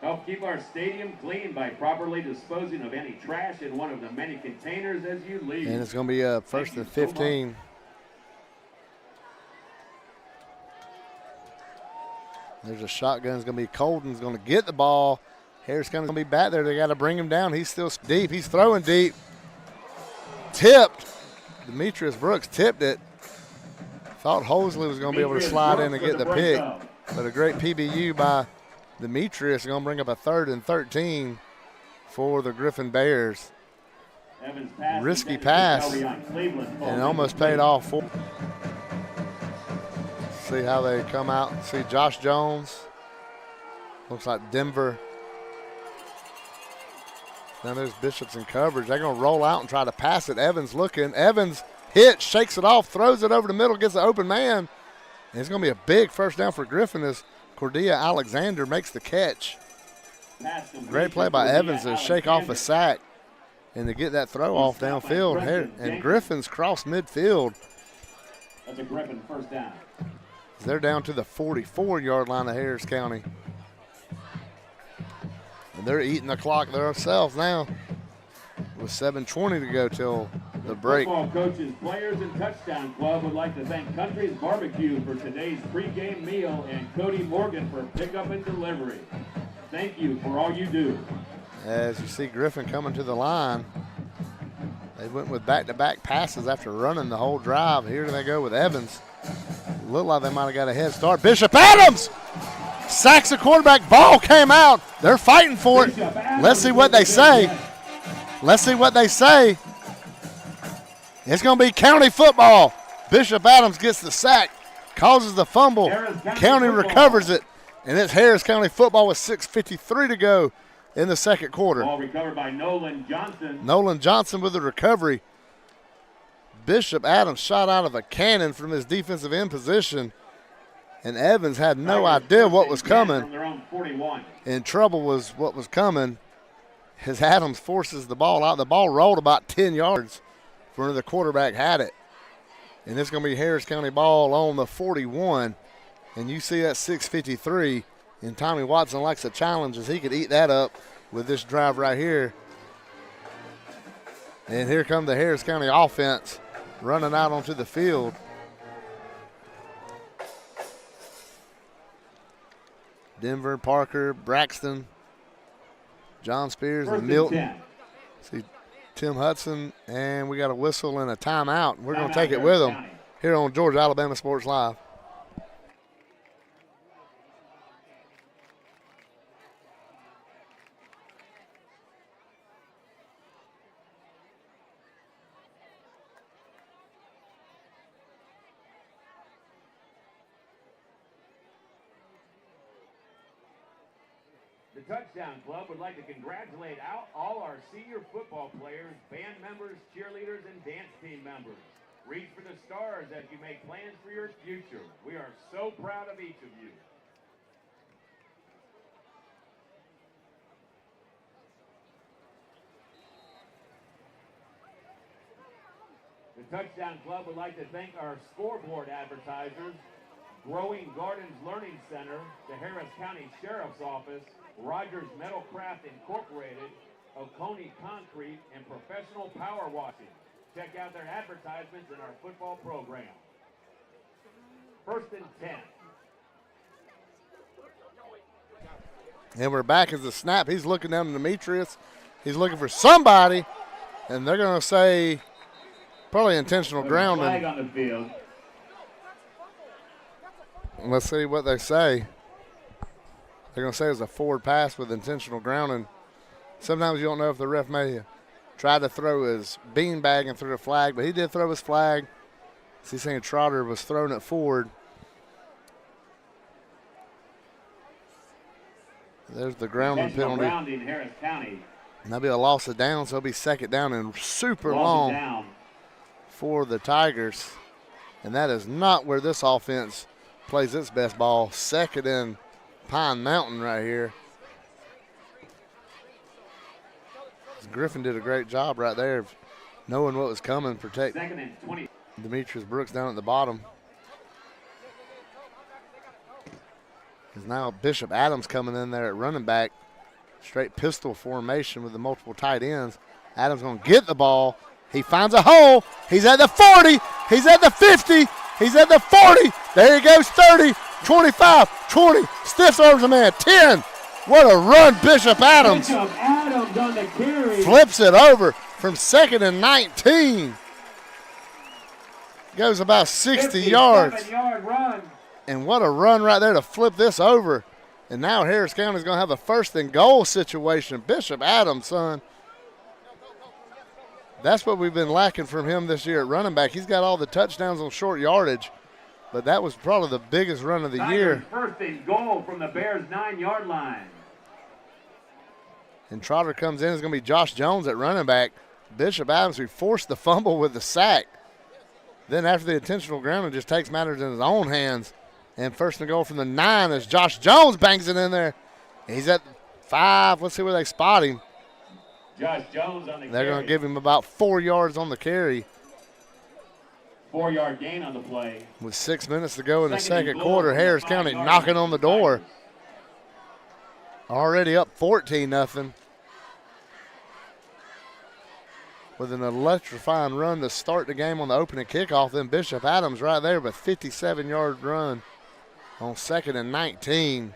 Help keep our stadium clean by properly disposing of any trash in one of the many containers as you leave. And it's going to be a 1st and 15. There's a shotgun. It's going to be Colton's going to get the ball. Harris County's going to be back there. They got to bring him down. He's still deep. He's throwing deep. Tipped. Demetrius Brooks tipped it. Thought Hosley was going to be able to slide in and get the pick. But a great PBU by Demetrius is going to bring up a 3rd and 13 for the Griffin Bears. Risky pass, and almost paid off. See how they come out. See Josh Jones. Looks like Denver. Now there's Bishops in coverage. They're going to roll out and try to pass it. Evans looking. Evans hits, shakes it off, throws it over the middle, gets an open man. And it's going to be a big first down for Griffin as Cordia Alexander makes the catch. Great play by Evans to shake off a sack and to get that throw off downfield. And Griffin's crossed midfield. That's a Griffin first down. They're down to the 44-yard line of Harris County. And they're eating the clock themselves now with 7:20 to go till the break. Football coaches, players, and touchdown club would like to thank Country's Barbecue for today's pregame meal and Cody Morgan for pickup and delivery. Thank you for all you do. As you see Griffin coming to the line, they went with back-to-back passes after running the whole drive. Here they go with Evans. Looked like they might have got a head start. Bishop Adams sacks the quarterback. Ball came out. They're fighting for it. Let's see what they say. Let's see what they say. It's going to be county football. Bishop Adams gets the sack, causes the fumble. County recovers it, and it's Harris County football with 6:53 to go in the second quarter. Ball recovered by Nolan Johnson. Nolan Johnson with the recovery. Bishop Adams shot out of a cannon from his defensive end position, and Evans had no idea what was coming. And trouble was what was coming. As Adams forces the ball out, the ball rolled about 10 yards from where the quarterback had it. And it's going to be Harris County ball on the 41. And you see that 6:53, and Tommy Watson likes a challenge as he could eat that up with this drive right here. And here come the Harris County offense running out onto the field. Denver, Parker, Braxton, John Spears, and Milton. See Tim Hudson, and we got a whistle and a timeout. We're going to take it with them here on Georgia Alabama Sports Live. The Touchdown Club would like to congratulate all our senior football players, band members, cheerleaders, and dance team members. Reach for the stars as you make plans for your future. We are so proud of each of you. The Touchdown Club would like to thank our scoreboard advertisers, Growing Gardens Learning Center, the Harris County Sheriff's Office, Rogers Metalcraft Incorporated, Oconee Concrete, and Professional Power Washing. Check out their advertisements in our football program. First and 10. And we're back as the snap. He's looking down to Demetrius. He's looking for somebody, and they're going to say probably intentional grounding. Flag on the field. Let's see what they say. They're going to say it's a forward pass with intentional grounding. Sometimes you don't know if the ref may try to throw his beanbag and threw a flag, but he did throw his flag. So he's saying Trotter was throwing it forward. There's the grounding penalty. Grounding, Harris County. And that'll be a loss of down, so it'll be second down and super long Down. for the Tigers. And that is not where this offense plays its best ball. Second and Pine Mountain right here. Griffin did a great job right there of knowing what was coming, protect Second and 20. Demetrius Brooks down at the bottom. Because now Bishop Adams coming in there at running back. Straight pistol formation with the multiple tight ends. Adams going to get the ball. He finds a hole. He's at the 40. He's at the 50. He's at the 40. There he goes, 30, 25, 20. Stiff arms a man, 10. What a run, Bishop Adams. Bishop Adams on the carry. Flips it over from second and 19. Goes about 60 yards. 57-yard run. And what a run right there to flip this over. And now Harris County is going to have a first and goal situation. Bishop Adams, son. That's what we've been lacking from him this year at running back. He's got all the touchdowns on short yardage, but that was probably the biggest run of the year. First and goal from the Bears' 9-yard line. And Trotter comes in. It's going to be Josh Jones at running back. Bishop Adams, who forced the fumble with the sack. Then after the intentional grounding, just takes matters in his own hands. And first and goal from the 9 as Josh Jones bangs it in there. He's at 5. Let's see where they spot him. Josh Jones on the They're carry. going to give him about 4 yards on the carry. 4-yard gain on the play. With 6 minutes to go in the Second and second goal quarter, from the Harris County 5-yard knocking line on the for the door. Tigers. Already up 14-0. With an electrifying run to start the game on the opening kickoff. Then Bishop Adams right there with a 57-yard run on second and 19.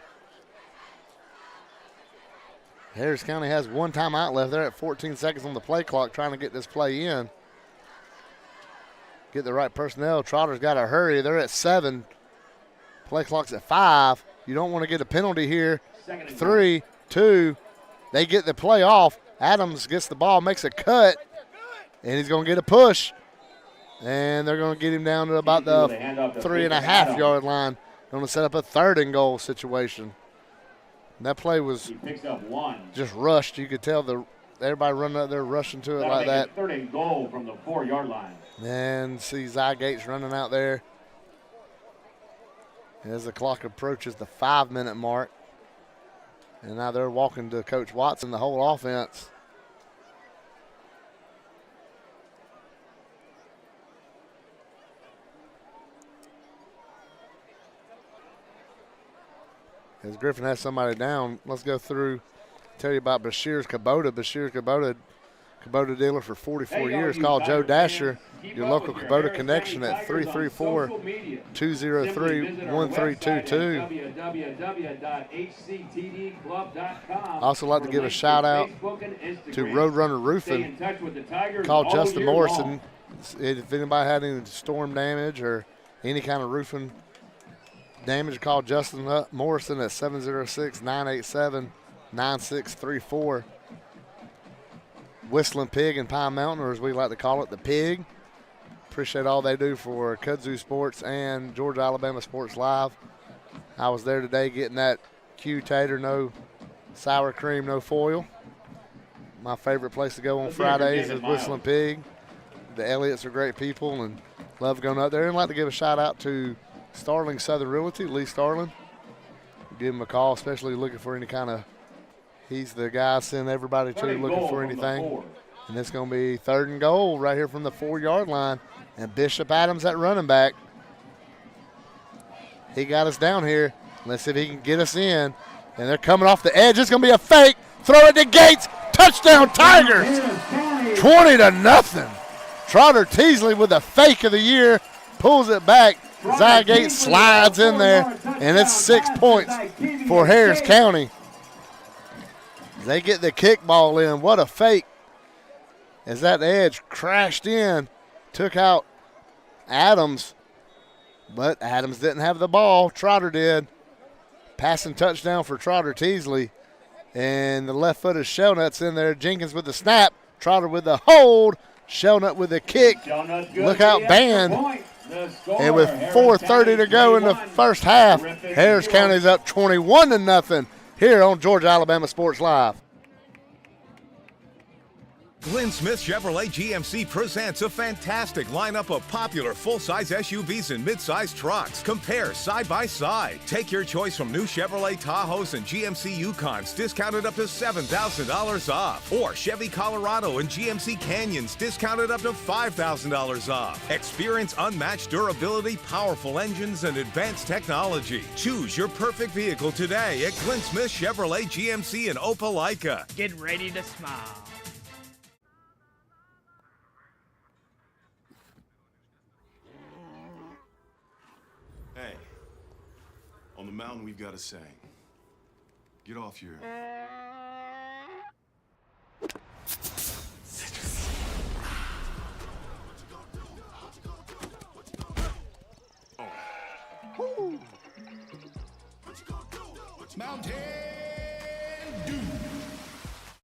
Harris County has one timeout left. They're at 14 seconds on the play clock trying to get this play in. Get the right personnel. Trotter's got to hurry. They're at 7. Play clock's at 5. You don't want to get a penalty here. 3, 2. They get the play off. Adams gets the ball, makes a cut, and he's going to get a push. And they're going to get him down to about the 3.5-yard line. Going to set up a third and goal situation. And that play was He picks up 1. just rushed. You could tell everybody running up there rushing to it like that. Third and goal from the 4-yard line. And see Zygates running out there as the clock approaches the 5-minute mark. And now they're walking to Coach Watson, the whole offense. As Griffin has somebody down, let's go through, tell you about Bashir's Kubota. Bashir's Kubota dealer for 44 years. Call Joe Dasher, your local Kubota connection at 334-203-1322. Also like to give a shout out to Roadrunner Roofing. Call Justin Morrison if anybody had any storm damage or any kind of roofing damage. Call Justin Morrison at 706-987-9634. Whistling Pig in Pine Mountain, or as we like to call it, the Pig. Appreciate all they do for Kudzu Sports and Georgia Alabama Sports Live. I was there today getting that Q tater, no sour cream, no foil. My favorite place to go on Fridays is Whistling Pig. The Elliots are great people and love going up there. And I'd like to give a shout out to Starling Southern Realty, Lee Starling. Give him a call, especially looking for any kind of, he's the guy I send everybody to looking for anything. And it's going to be third and goal right here from the 4-yard line. And Bishop Adams at running back. He got us down here. Let's see if he can get us in. And they're coming off the edge. It's going to be a fake. Throw it to Gates. Touchdown Tigers. 20-0. Trotter Teasley with the fake of the year. Pulls it back. Zygate slides in there, and it's 6 points for Harris County. They get the kickball in. What a fake. As that edge crashed in, took out Adams, but Adams didn't have the ball. Trotter did. Passing touchdown for Trotter Teasley. And the left-footed Shellnut's in there. Jenkins with the snap. Trotter with the hold. Shellnut with the kick. Look out, band. And with 4:30 to go in the first half, Harris County's up 21-0 here on Georgia Alabama Sports Live. Glenn Smith Chevrolet GMC presents a fantastic lineup of popular full-size SUVs and mid-size trucks. Compare side by side. Take your choice from new Chevrolet Tahoes and GMC Yukons, discounted up to $7,000 off. Or Chevy Colorado and GMC Canyons, discounted up to $5,000 off. Experience unmatched durability, powerful engines, and advanced technology. Choose your perfect vehicle today at Glenn Smith Chevrolet GMC in Opelika. Get ready to smile. Hey, on the mountain we've got a saying. Get off your... Mountain Dew.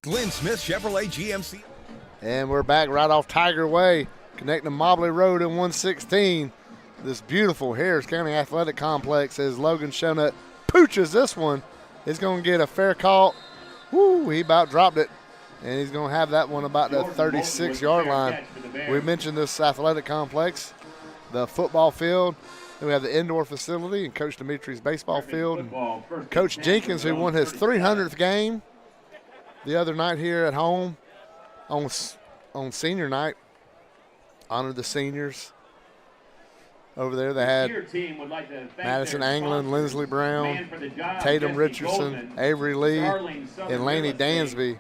Glenn Smith Chevrolet GMC. And we're back right off Tiger Way, connecting to Mobley Road in 116. This beautiful Harris County Athletic Complex as Logan Shellnut pooches this one. He's going to get a fair call. Woo, he about dropped it. And he's going to have that one about the 36-yard line. We mentioned this athletic complex, the football field. Then we have the indoor facility and Coach Dimitri's baseball field. And Coach Jenkins, who won his 300th game the other night here at home on senior night, honored the seniors. Over there they had Madison Anglin, Lindsley Brown, Tatum Richardson, Avery Lee, and Laney Dansby.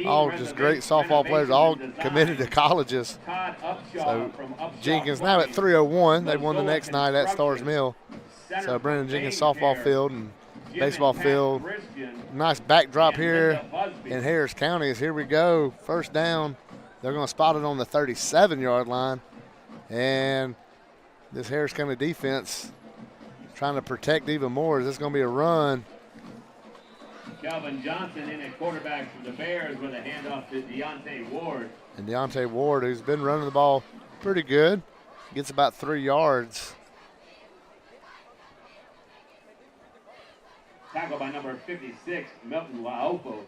All just great softball players, all committed to colleges. So Jenkins now at 301. They won the next night at Stars Mill. So Brendan Jenkins softball field and baseball field. Nice backdrop here in Harris County as here we go. First down. They're going to spot it on the 37-yard line. And this Harris County defense trying to protect even more. Is this going to be a run? Calvin Johnson in at quarterback for the Bears with a handoff to Deontay Ward. And Deontay Ward, who's been running the ball pretty good, gets about 3 yards. Tackle by number 56, Milton Waopo.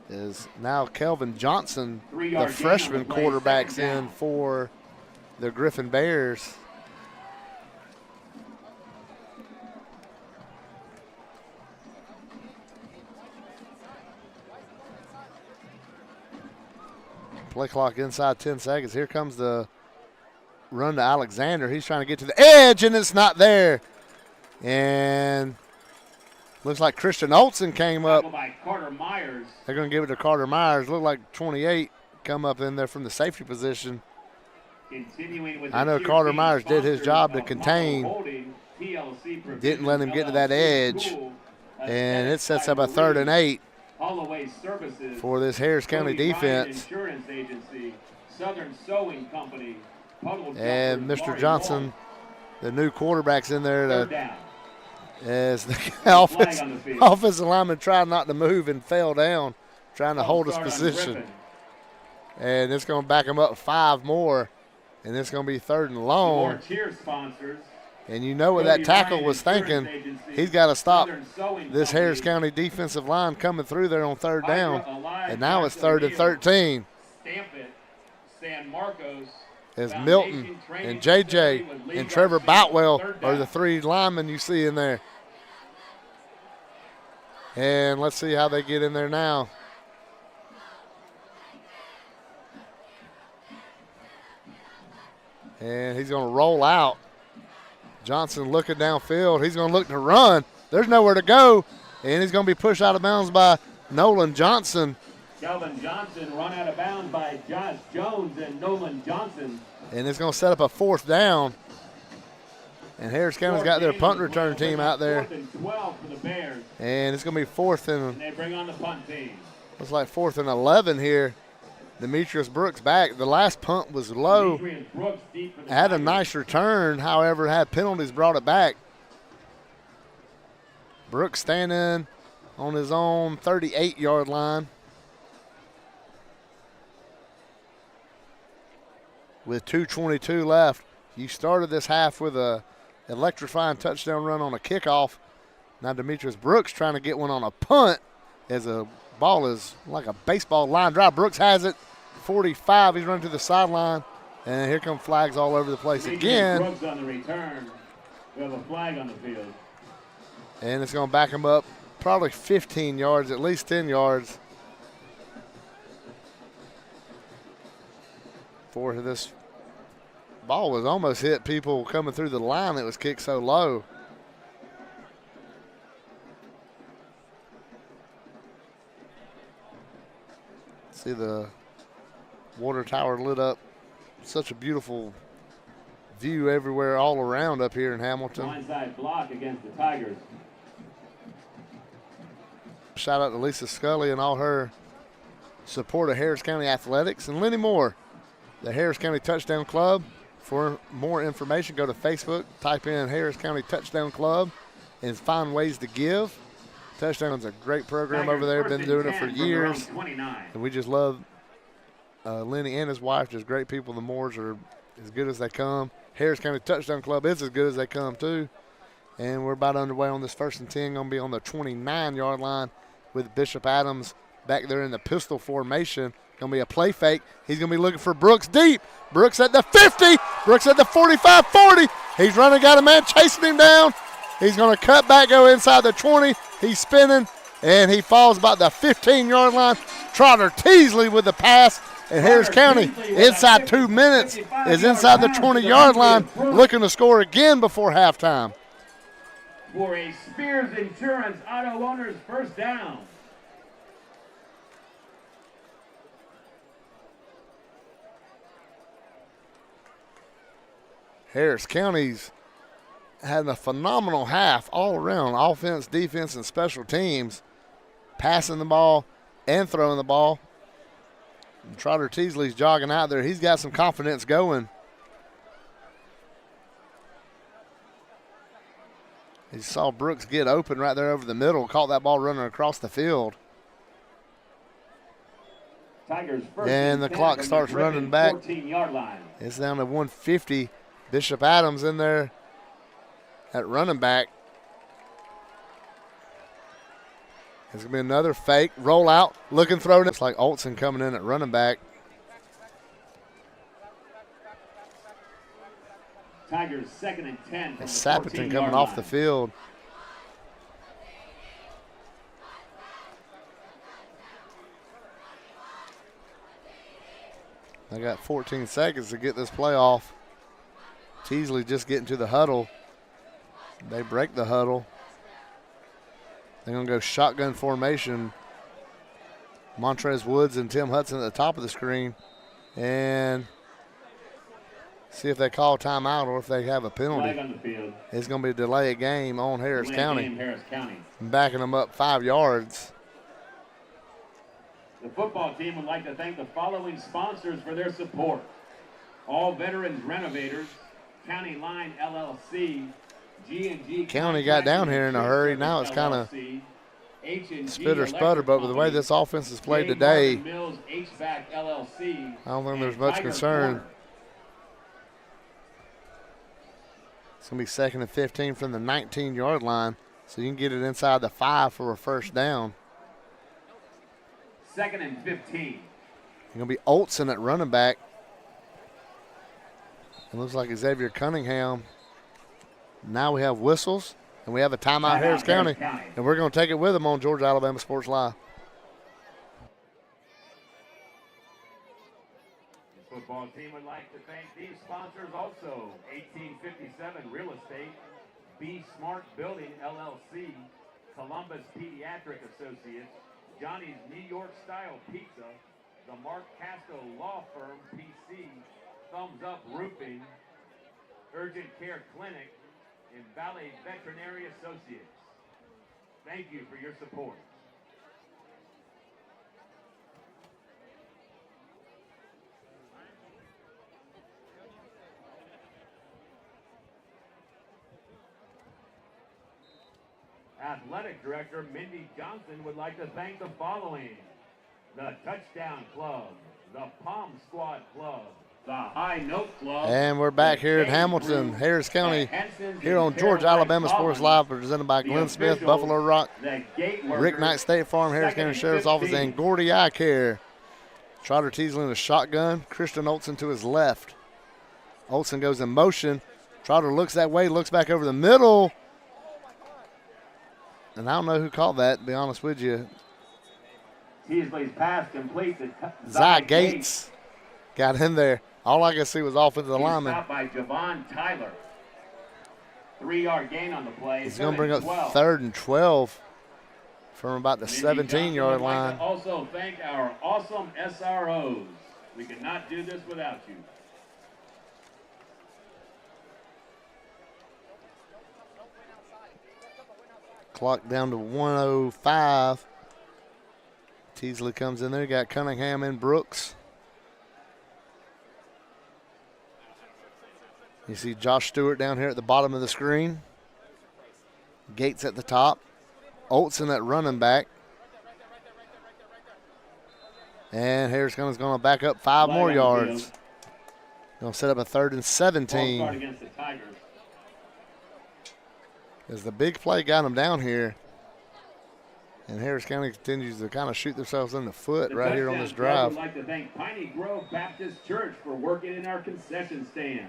Is now Kelvin Johnson, the freshman quarterback's in for the Griffin Bears. Play clock inside 10 seconds. Here comes the run to Alexander. He's trying to get to the edge, and it's not there. And looks like Christian Olsen came up. By Carter Myers. They're going to give it to Carter Myers. Looked like 28 come up in there from the safety position. I know Carter Myers did his job to contain. Didn't let him get to that edge. And it sets up a 3rd and 8 for this Harris County defense. And Mr. Johnson, the new quarterback's in there to, as the offensive lineman tried not to move and fell down, trying to hold his position. And it's going to back him up 5 more. And it's going to be 3rd and long. And you know what that tackle was thinking. He's got to stop this Harris County defensive line coming through there on 3rd down. And now it's 3rd and 13. As Milton and JJ and Trevor Boutwell are the 3 linemen you see in there. And let's see how they get in there now. And he's going to roll out. Johnson looking downfield. He's going to look to run. There's nowhere to go. And he's going to be pushed out of bounds by Nolan Johnson. Calvin Johnson run out of bounds by Josh Jones and Nolan Johnson. And it's going to set up a 4th down. And Harris County's got their punt return team out there. 4th and 12 for the Bears. And it's going to be 4th And and they bring on the punt team. looks like 4th and 11 here. Demetrius Brooks back. The last punt was low. Demetrius Brooks deep for the Had a Tigers. nice return, however, had penalties brought it back. Brooks standing on his own 38-yard line with 2:22 left. You started this half with a electrifying touchdown run on a kickoff. Now Demetrius Brooks trying to get one on a punt as a ball is like a baseball line drive. Brooks has it, 45. He's running to the sideline, and here come flags all over the place again. Brooks on the return. We have a flag on the field. And it's going to back him up probably 15 yards, at least 10 yards for this ball was almost hit people coming through the line that was kicked so low. See the water tower lit up. Such a beautiful view everywhere all around up here in Hamilton. Blindside block against the Tigers. Shout out to Lisa Scully and all her support of Harris County Athletics. And Lenny Moore, the Harris County Touchdown Club. For more information, go to Facebook, type in Harris County Touchdown Club, and find ways to give. Touchdown's a great program over there. Been doing it for years. And we just love Lenny and his wife, just great people. The Moores are as good as they come. Harris County Touchdown Club is as good as they come, too. And we're about underway on this 1st and 10. Going to be on the 29-yard line with Bishop Adams back there in the pistol formation. Going to be a play fake. He's going to be looking for Brooks deep. Brooks at the 50. Brooks at the 45, 40. He's running, got a man chasing him down. He's going to cut back, go inside the 20. He's spinning, and he falls about the 15-yard line. Trotter Teasley with the pass. And Harris County, inside 2 minutes, is inside the 20-yard line, looking to score again before halftime. For a Spears Insurance Auto Owners first down. Harris County's had a phenomenal half all around, offense, defense, and special teams, passing the ball and throwing the ball. And Trotter Teasley's jogging out there. He's got some confidence going. He saw Brooks get open right there over the middle, caught that ball running across the field. Tigers first And the 10 clock from starts the Griffin running back. 14-yard line. It's down to 150. Bishop Adams in there at running back. There's going to be another fake rollout, looking thrown. It's like Olson coming in at running back. Tigers 2nd and 10 from the Saperton 14-yard coming off line. the field. They got 14 seconds to get this play off. Teasley just getting to the huddle. They break the huddle. They're going to go shotgun formation. Montrez Woods and Tim Hudson at the top of the screen. And see if they call timeout or if they have a penalty. Flag on the field. It's going to be a delay of game on Harris Delay County. game, Harris County. Backing them up 5 yards. The football team would like to thank the following sponsors for their support. All Veterans Renovators, County Line LLC, G&G County got down here in a hurry. Now it's kind of spit or sputter, but with the way this offense is played today, Mills, HVAC LLC, I don't think there's and much Tiger concern. Corner. It's going to be 2nd and 15 from the 19-yard line, so you can get it inside the 5 for a first down. 2nd and 15. It's going to be Olson at running back. It looks like Xavier Cunningham. Now we have whistles, and we have a timeout, Harris County, and we're going to take it with them on Georgia Alabama Sports Live. The football team would like to thank these sponsors also. 1857 Real Estate, B Smart Building LLC, Columbus Pediatric Associates, Johnny's New York Style Pizza, the Mark Casco Law Firm PC, Thumbs Up Roofing, Urgent Care Clinic, and Valley Veterinary Associates. Thank you for your support. Athletic Director Mindy Johnson would like to thank the following: the Touchdown Club, the Palm Squad Club, the High Note Club. And we're back here in Hamilton, Harris County, here on Georgia Alabama Sports Live, presented by Glenn Smith, Buffalo Rock, Rick Knight State Farm, Harris County Sheriff's Office, and Gordy Eye Care. Trotter Teasley in a shotgun, Christian Olson to his left. Olson goes in motion. Trotter looks that way, looks back over the middle. And I don't know who called that, to be honest with you. Teasley's pass complete to Zy Gates got in there. All I could see was offensive lineman. Stopped by Javon Tyler. 3-yard gain on the play. He's going to bring up 3rd and 12 from about the 17-yard line. Also thank our awesome SROs. We could not do this without you. Clock down to 1:05. Teasley comes in there. Got Cunningham and Brooks. You see Josh Stewart down here at the bottom of the screen. Gates at the top. Olson at running back. And Harris County's going to back up 5 more yards. Going to set up a 3rd and 17. Against the Tigers. As the big play got them down here. And Harris County continues to kind of shoot themselves in the foot right here on this drive. We'd like to thank Piney Grove Baptist Church for working in our concession stand.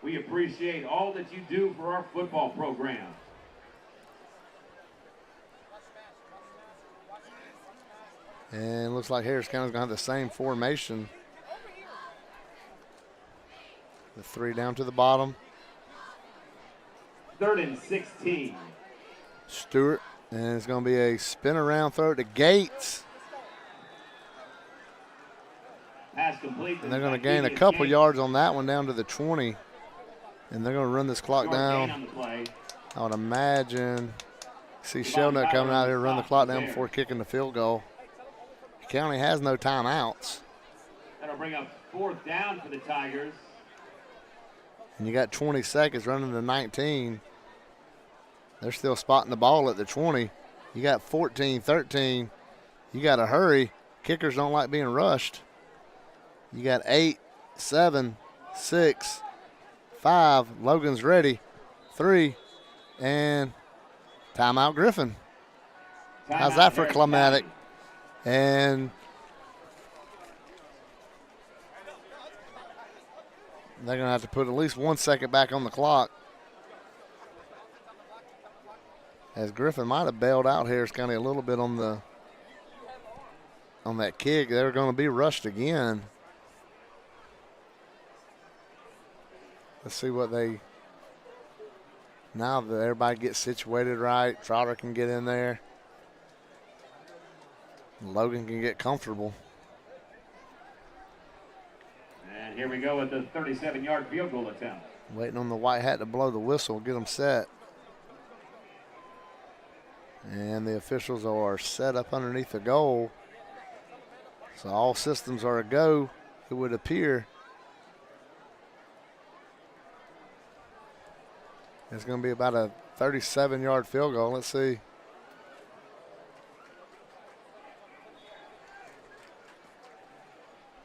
We appreciate all that you do for our football program. And looks like Harris County's going to have the same formation. The 3 down to the bottom. 3rd and 16. Stewart, and it's going to be a spin around throw to Gates. Pass complete. And they're going to gain a couple yards on that one down to the 20. And they're going to run this clock down. I would imagine. See Shelnut coming out here, run the clock down before kicking the field goal. County has no timeouts. That'll bring up 4th down for the Tigers. And you got 20 seconds running to 19. They're still spotting the ball at the 20. You got 14, 13. You got to hurry. Kickers don't like being rushed. You got 8, 7, 6, 5. Logan's ready. 3. And timeout Griffin. How's that for climatic? And they're going to have to put at least 1 second back on the clock. As Griffin might have bailed out Harris County a little bit on that kick. They're going to be rushed again. Let's see what they, now that everybody gets situated right, Trotter can get in there. Logan can get comfortable. And here we go with the 37-yard field goal attempt. Waiting on the white hat to blow the whistle, get them set. And the officials are set up underneath the goal. So all systems are a go, it would appear. It's going to be about a 37-yard field goal. Let's see.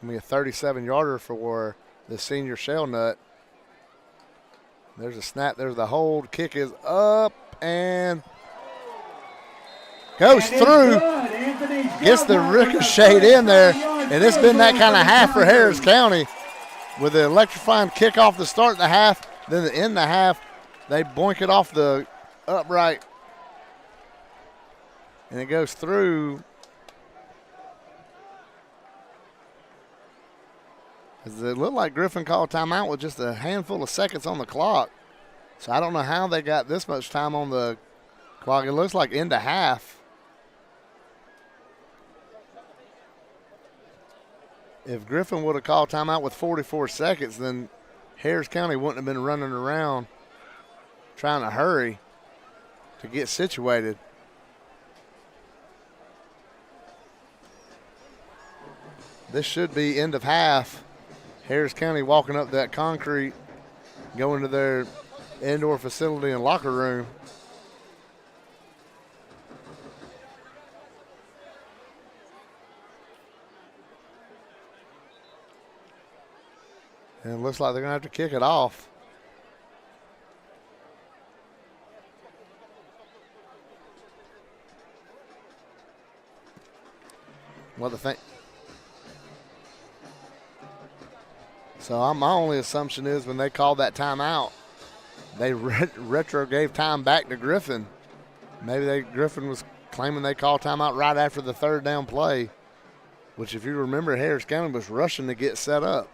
Going to be a 37-yarder for the senior Shelnut. There's a snap. There's the hold. Kick is up and goes through. Gets the ricochet in there. And it's been that kind of half for Harris County with the electrifying kickoff to start the half. Then to end the half, they boink it off the upright. And it goes through. It looked like Griffin called timeout with just a handful of seconds on the clock. So I don't know how they got this much time on the clock. It looks like into half. If Griffin would have called timeout with 44 seconds, then Harris County wouldn't have been running around trying to hurry to get situated. This should be end of half. Harris County walking up that concrete, going to their indoor facility and locker room. And it looks like they're going to have to kick it off. What the thing? So my only assumption is when they called that timeout, they retro gave time back to Griffin. Maybe Griffin was claiming they called timeout right after the third down play, which if you remember, Harris County was rushing to get set up.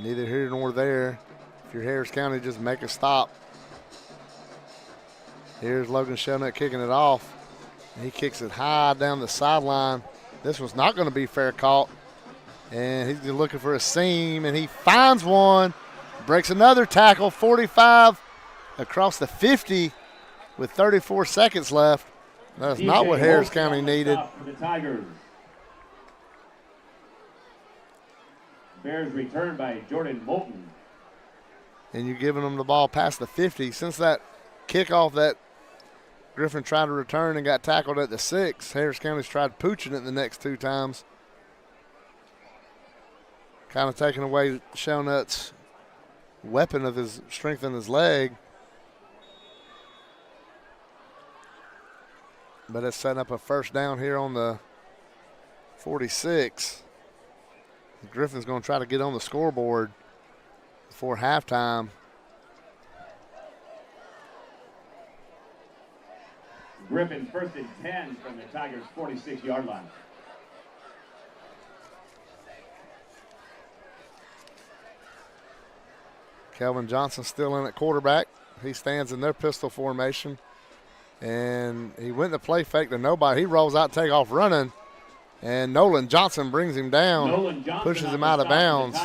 Neither here nor there. If you're Harris County, just make a stop. Here's Logan Shelnut kicking it off. He kicks it high down the sideline. This one's not going to be fair caught. And he's looking for a seam, and he finds one. Breaks another tackle, 45 across the 50 with 34 seconds left. That's not what Harris County needed. For the Tigers. Bears returned by Jordan Moulton. And you're giving them the ball past the 50. Since that kickoff that Griffin tried to return and got tackled at the 6, Harris County's tried pooching it the next 2 times. Kind of taking away Shelnut's weapon of his strength in his leg. But it's setting up a first down here on the 46. Griffin's going to try to get on the scoreboard before halftime. Griffin first and 10 from the Tigers' 46-yard line. Kelvin Johnson still in at quarterback. He stands in their pistol formation. And he went to play fake to nobody. He rolls out, take off running. And Nolan Johnson brings him down, pushes him out of bounds.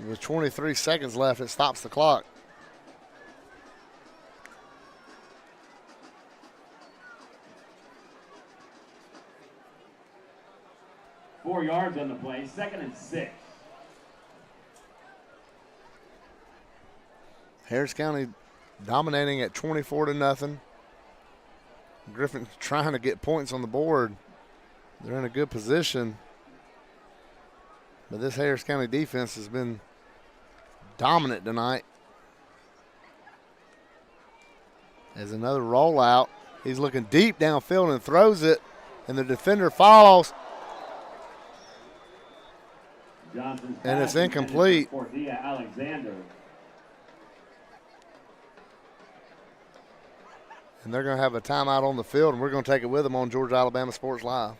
With 23 seconds left, it stops the clock. Four yards on the play, 2nd and 6. Harris County dominating at 24-0. Griffin trying to get points on the board. They're in a good position. But this Harris County defense has been dominant tonight. As another rollout. He's looking deep downfield and throws it, and the defender falls. And it's incomplete. Alexander. And they're going to have a timeout on the field, and we're going to take it with them on Georgia Alabama Sports Live.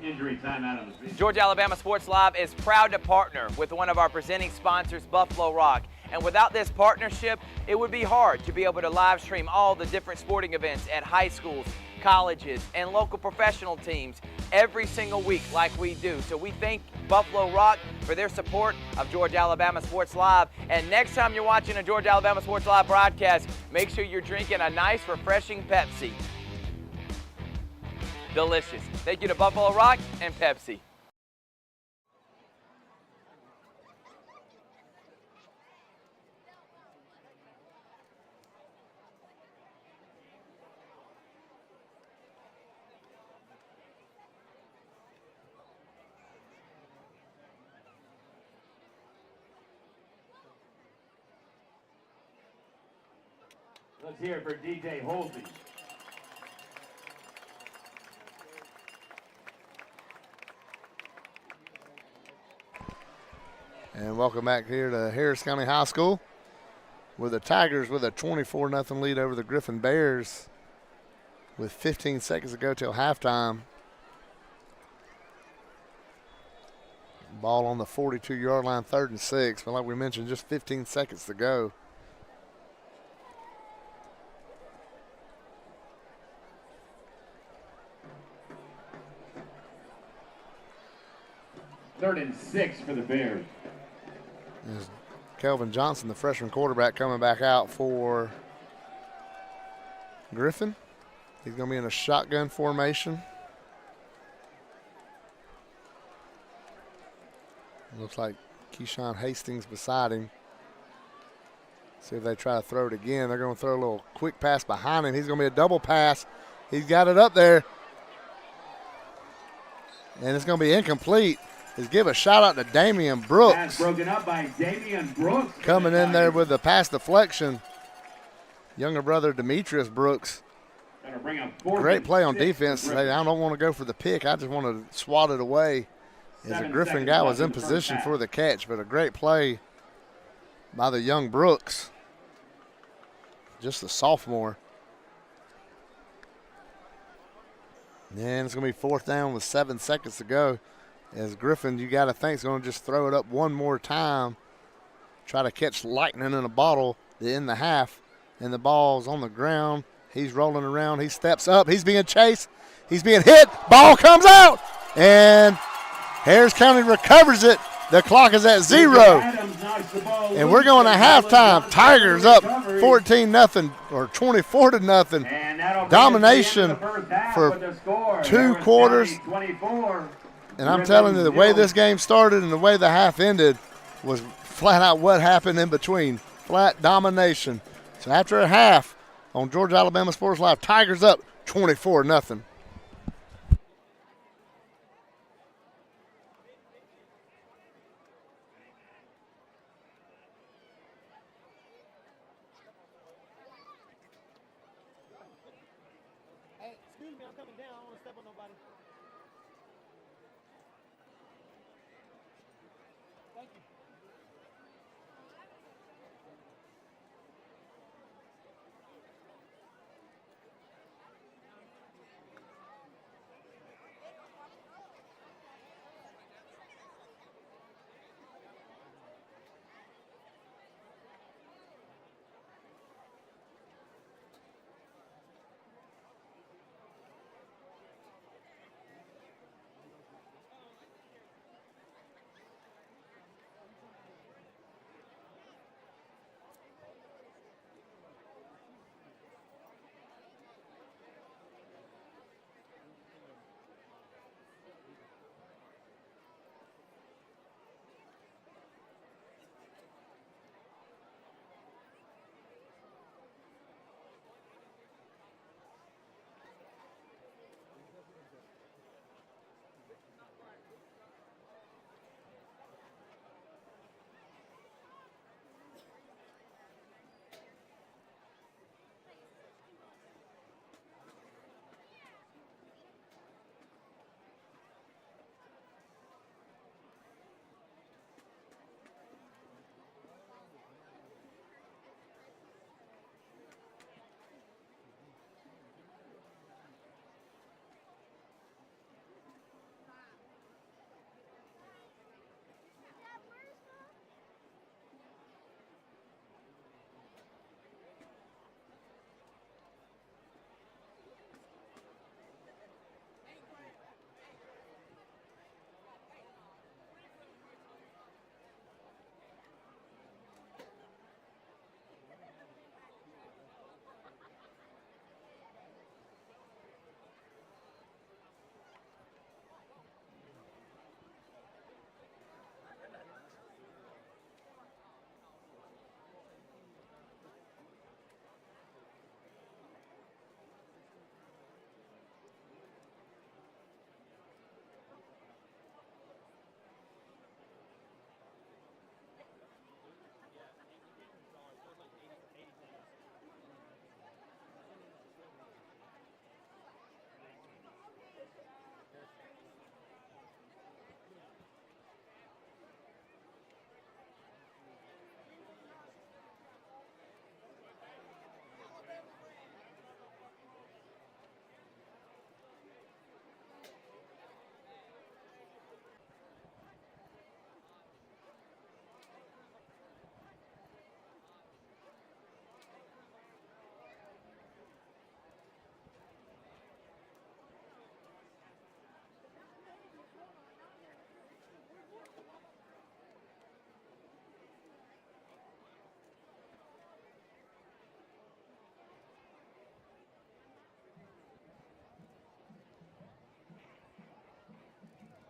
Injury timeout on the field. Georgia Alabama Sports Live is proud to partner with one of our presenting sponsors, Buffalo Rock. And without this partnership, it would be hard to be able to live stream all the different sporting events at high schools, colleges, and local professional teams every single week like we do. So we thank Buffalo Rock for their support of Georgia Alabama Sports Live. And next time you're watching a Georgia Alabama Sports Live broadcast, make sure you're drinking a nice, refreshing Pepsi. Delicious. Thank you to Buffalo Rock and Pepsi. Let's hear it for DJ Holsey. And welcome back here to Harris County High School, where the Tigers with a 24-0 lead over the Griffin Bears with 15 seconds to go till halftime. Ball on the 42-yard line, 3rd and 6. But like we mentioned, just 15 seconds to go. Third and 6 for the Bears. There's Kelvin Johnson, the freshman quarterback, coming back out for Griffin. He's going to be in a shotgun formation. Looks like Keyshawn Hastings beside him. See if they try to throw it again. They're going to throw a little quick pass behind him. He's going to be a double pass. He's got it up there. And it's going to be incomplete. Let's give a shout out to Damian Brooks. Pass broken up by Damian Brooks. Coming in there with the pass deflection. Younger brother Demetrius Brooks. Great play on defense. I don't want to go for the pick. I just want to swat it away. As a Griffin guy was in position for the catch, but a great play by the young Brooks. Just a sophomore. And it's going to be 4th down with 7 seconds to go. As Griffin, you got to think, is going to just throw it up one more time. Try to catch lightning in a bottle to end the half. And the ball's on the ground. He's rolling around. He steps up. He's being chased. He's being hit. Ball comes out. And Harris County recovers it. The clock is at 0. And we're going to halftime. Tigers up 14-0 or 24-0. Domination for 2 quarters. And I'm telling you, the way this game started and the way the half ended was flat out what happened in between. Flat domination. So after a half on Georgia Alabama Sports Live, Tigers up 24-0.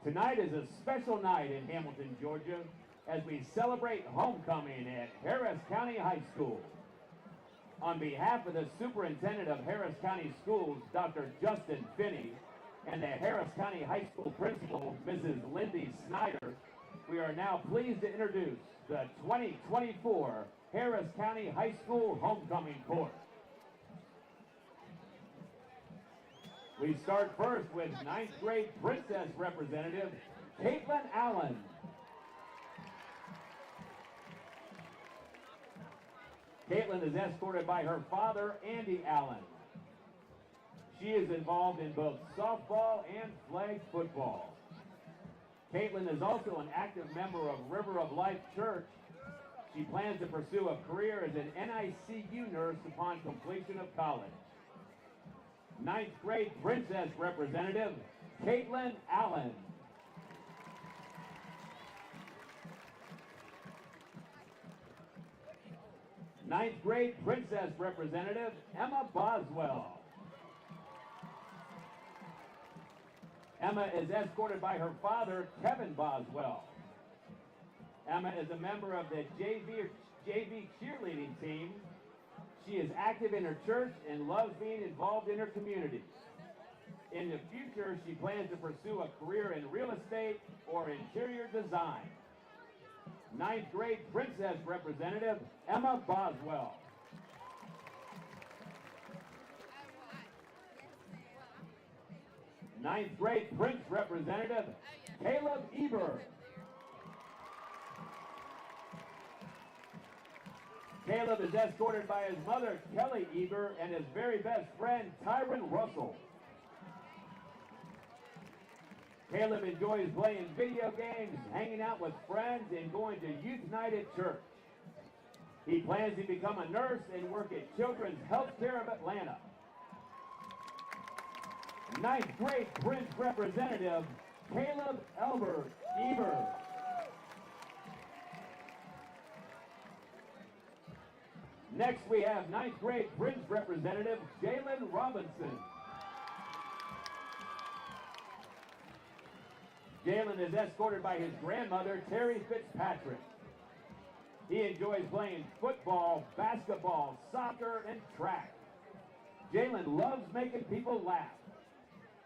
Tonight is a special night in Hamilton, Georgia, as we celebrate homecoming at Harris County High School. On behalf of the Superintendent of Harris County Schools, Dr. Justin Finney, and the Harris County High School Principal, Mrs. Lindy Snyder, we are now pleased to introduce the 2024 Harris County High School Homecoming Court. We start first with 9th grade Princess representative, Caitlin Allen. Caitlin is escorted by her father, Andy Allen. She is involved in both softball and flag football. Caitlin is also an active member of River of Life Church. She plans to pursue a career as an NICU nurse upon completion of college. 9th grade Princess representative, Caitlin Allen. Ninth grade Princess representative, Emma Boswell. Emma is escorted by her father, Kevin Boswell. Emma is a member of the JV cheerleading team. She is active in her church and loves being involved in her community. In the future, she plans to pursue a career in real estate or interior design. 9th grade Princess representative, Emma Boswell. Ninth grade Prince representative, Caleb Eber. Caleb is escorted by his mother, Kelly Eber, and his very best friend, Tyron Russell. Caleb enjoys playing video games, hanging out with friends, and going to youth night at church. He plans to become a nurse and work at Children's Healthcare of Atlanta. 9th grade Prince representative, Caleb Albert Eber. Next we have 9th grade Prince representative, Jalen Robinson. Jalen is escorted by his grandmother, Terry Fitzpatrick. He enjoys playing football, basketball, soccer, and track. Jalen loves making people laugh.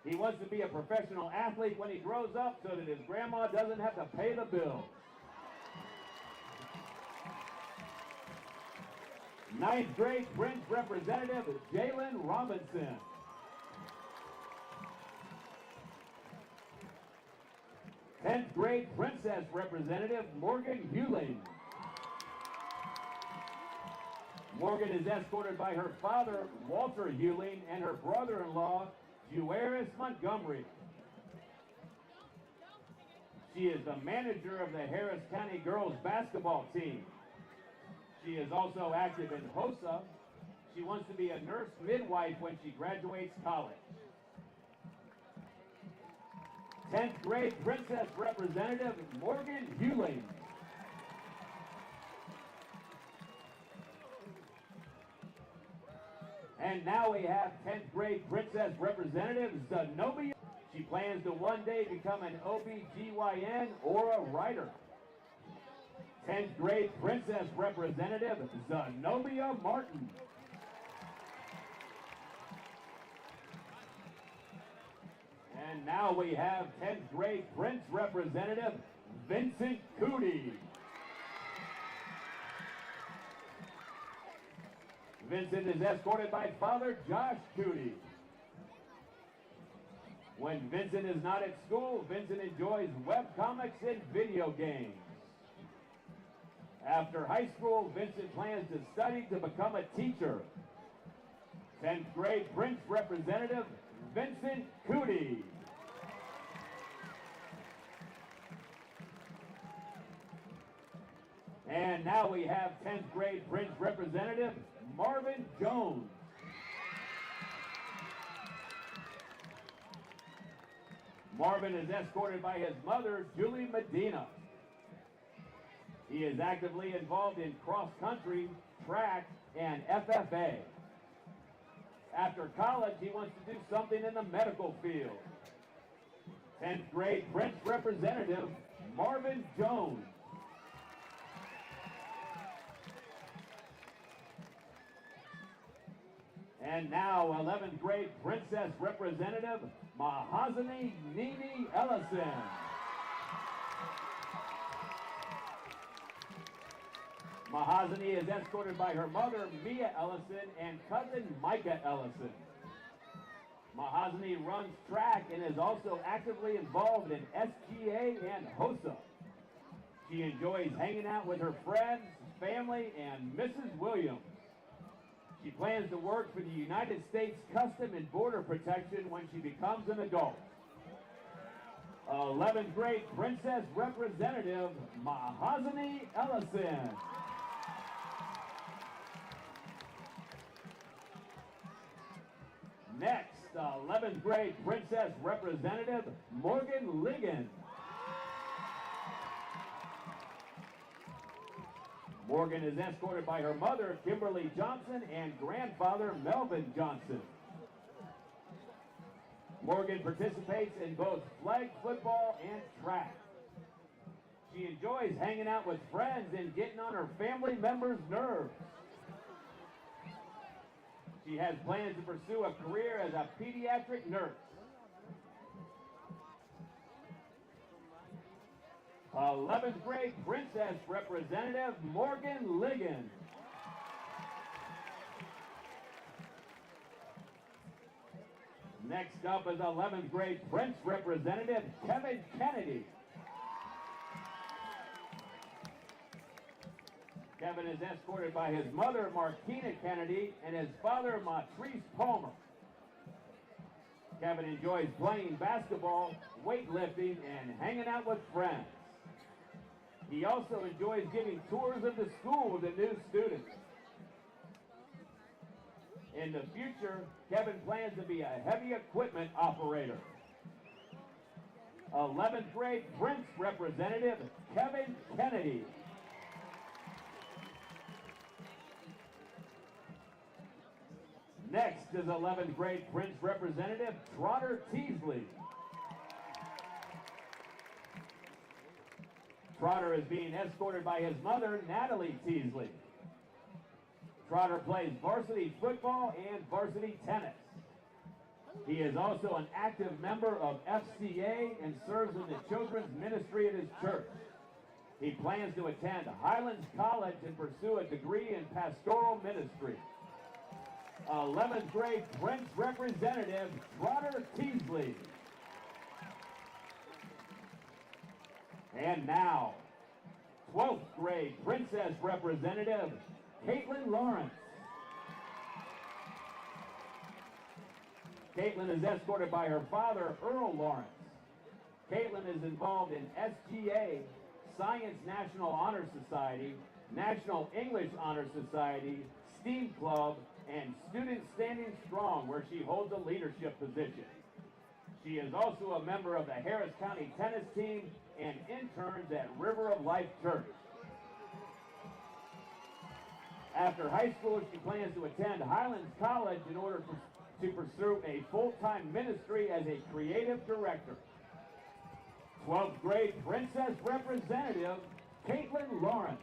He wants to be a professional athlete when he grows up so that his grandma doesn't have to pay the bills. 9th grade Prince representative, Jalen Robinson. 10th grade Princess representative, Morgan Hewling. Morgan is escorted by her father, Walter Hewling, and her brother-in-law, Juarez Montgomery. She is the manager of the Harris County girls basketball team. She is also active in HOSA. She wants to be a nurse midwife when she graduates college. 10th grade Princess representative, Morgan Hewling. And now we have 10th grade Princess representative, Zenobia. She plans to one day become an OBGYN or a writer. 10th grade Princess representative, Zenobia Martin. And now we have 10th grade Prince representative, Vincent Cootie. Vincent is escorted by father, Josh Cootie. When Vincent is not at school, Vincent enjoys webcomics and video games. After high school, Vincent plans to study to become a teacher. 10th grade Prince representative, Vincent Cootie. And now we have 10th grade Prince representative, Marvin Jones. Marvin is escorted by his mother, Julie Medina. He is actively involved in cross-country, track, and FFA. After college, he wants to do something in the medical field. 10th grade Prince representative, Marvin Jones. And now 11th grade Princess representative, Mahazani Nini Ellison. Mahazani is escorted by her mother, Mia Ellison, and cousin, Micah Ellison. Mahazani runs track and is also actively involved in SGA and HOSA. She enjoys hanging out with her friends, family, and Mrs. Williams. She plans to work for the United States Custom and Border Protection when she becomes an adult. 11th grade Princess representative, Mahazani Ellison. Next, 11th grade Princess representative, Morgan Ligon. Morgan is escorted by her mother, Kimberly Johnson, and grandfather, Melvin Johnson. Morgan participates in both flag football and track. She enjoys hanging out with friends and getting on her family members' nerves. She has plans to pursue a career as a pediatric nurse. 11th grade Princess representative, Morgan Ligon. Next up is 11th grade Prince representative, Kevin Kennedy. Kevin is escorted by his mother, Marquina Kennedy, and his father, Matrice Palmer. Kevin enjoys playing basketball, weightlifting, and hanging out with friends. He also enjoys giving tours of the school to new students. In the future, Kevin plans to be a heavy equipment operator. 11th grade Prince representative, Kevin Kennedy. Next is 11th grade Prince representative, Trotter Teasley. Trotter is being escorted by his mother, Natalie Teasley. Trotter plays varsity football and varsity tennis. He is also an active member of FCA and serves in the children's ministry at his church. He plans to attend Highlands College and pursue a degree in pastoral ministry. 11th grade Prince representative, Trotter Teasley. And now, 12th grade Princess representative, Caitlin Lawrence. Caitlin is escorted by her father, Earl Lawrence. Caitlin is involved in SGA, Science National Honor Society, National English Honor Society, STEAM Club, and Student Standing Strong, where she holds a leadership position. She is also a member of the Harris County tennis team and interns at River of Life Church. After high school, she plans to attend Highlands College in order to pursue a full-time ministry as a creative director. 12th grade Princess representative, Caitlin Lawrence.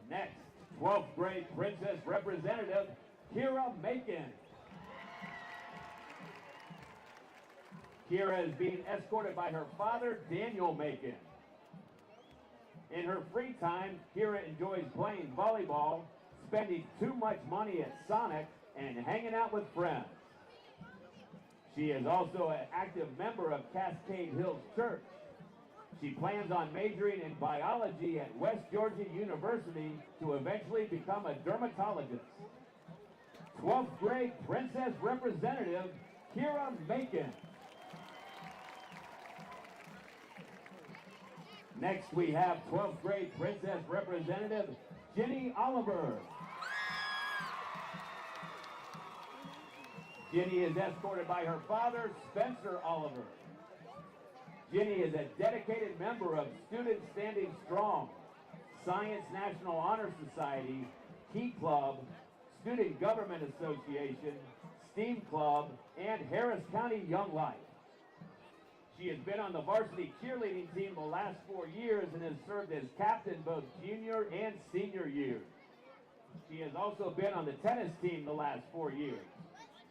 Next, 12th grade Princess representative, Kira Macon. Kira is being escorted by her father, Daniel Macon. In her free time, Kira enjoys playing volleyball, spending too much money at Sonic, and hanging out with friends. She is also an active member of Cascade Hills Church. She plans on majoring in biology at West Georgia University to eventually become a dermatologist. 12th grade Princess representative, Kira Macon. Next, we have 12th grade Princess representative, Jenny Oliver. Jenny is escorted by her father, Spencer Oliver. Jenny is a dedicated member of Student Standing Strong, Science National Honor Society, Key Club, Student Government Association, STEAM Club, and Harris County Young Life. She has been on the varsity cheerleading team the last 4 years and has served as captain both junior and senior years. She has also been on the tennis team the last 4 years.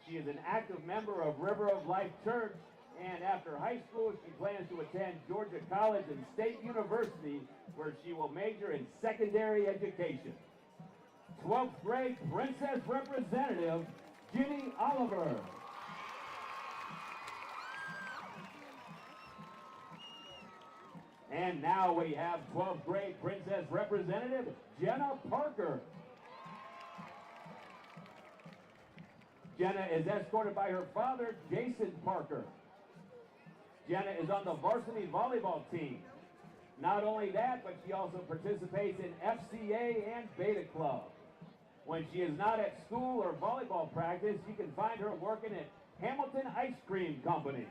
She is an active member of River of Life Church, and after high school, she plans to attend Georgia College and State University, where she will major in secondary education. 12th grade Princess Representative, Ginny Oliver. And now we have 12th grade Princess Representative, Jenna Parker. Jenna is escorted by her father, Jason Parker. Jenna is on the varsity volleyball team. Not only that, but she also participates in FCA and Beta Club. When she is not at school or volleyball practice, you can find her working at Hamilton Ice Cream Company.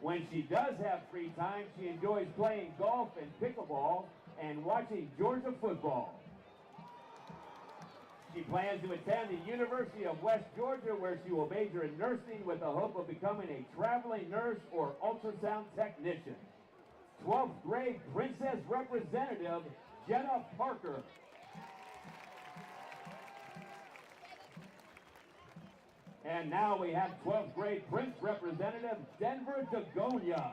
When she does have free time, she enjoys playing golf and pickleball and watching Georgia football. She plans to attend the University of West Georgia, where she will major in nursing with the hope of becoming a traveling nurse or ultrasound technician. 12th grade Princess Representative, Jenna Parker. And now we have 12th grade Prince Representative, Denver Dagonia.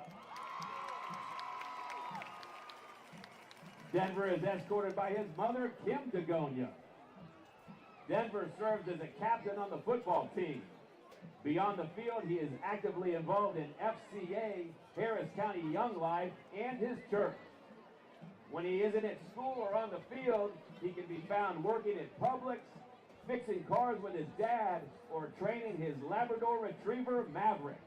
Denver is escorted by his mother, Kim Dagonia. Denver serves as a captain on the football team. Beyond the field, he is actively involved in FCA, Harris County Young Life, and his church. When he isn't at school or on the field, he can be found working at Publix, fixing cars with his dad, or training his Labrador Retriever, Maverick.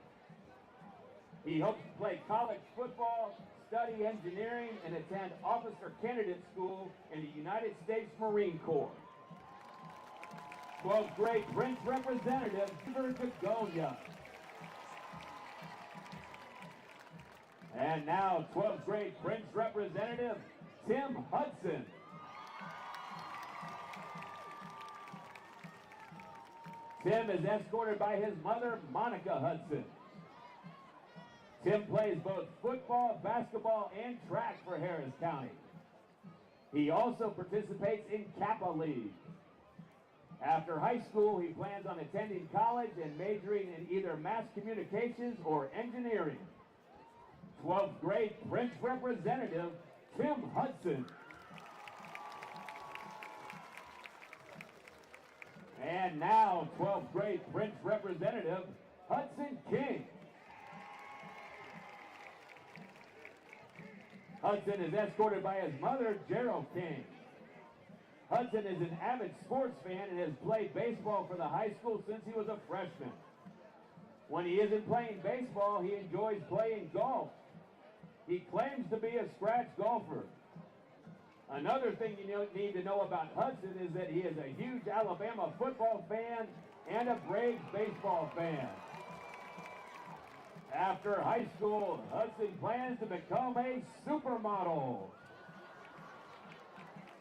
He hopes to play college football, study engineering, and attend officer candidate school in the United States Marine Corps. 12th grade Prince Representative, Denver Dagonia. And now 12th grade Prince Representative, Tim Hudson. Tim is escorted by his mother, Monica Hudson. Tim plays both football, basketball, and track for Harris County. He also participates in Kappa League. After high school, he plans on attending college and majoring in either mass communications or engineering. 12th grade Prince Representative, Tim Hudson. And now 12th grade Prince Representative, Hudson King. Hudson is escorted by his mother, Gerald King. Hudson is an avid sports fan and has played baseball for the high school since he was a freshman. When he isn't playing baseball, he enjoys playing golf. He claims to be a scratch golfer. Another thing you need to know about Hudson is that he is a huge Alabama football fan and a Braves baseball fan. After high school, Hudson plans to become a supermodel.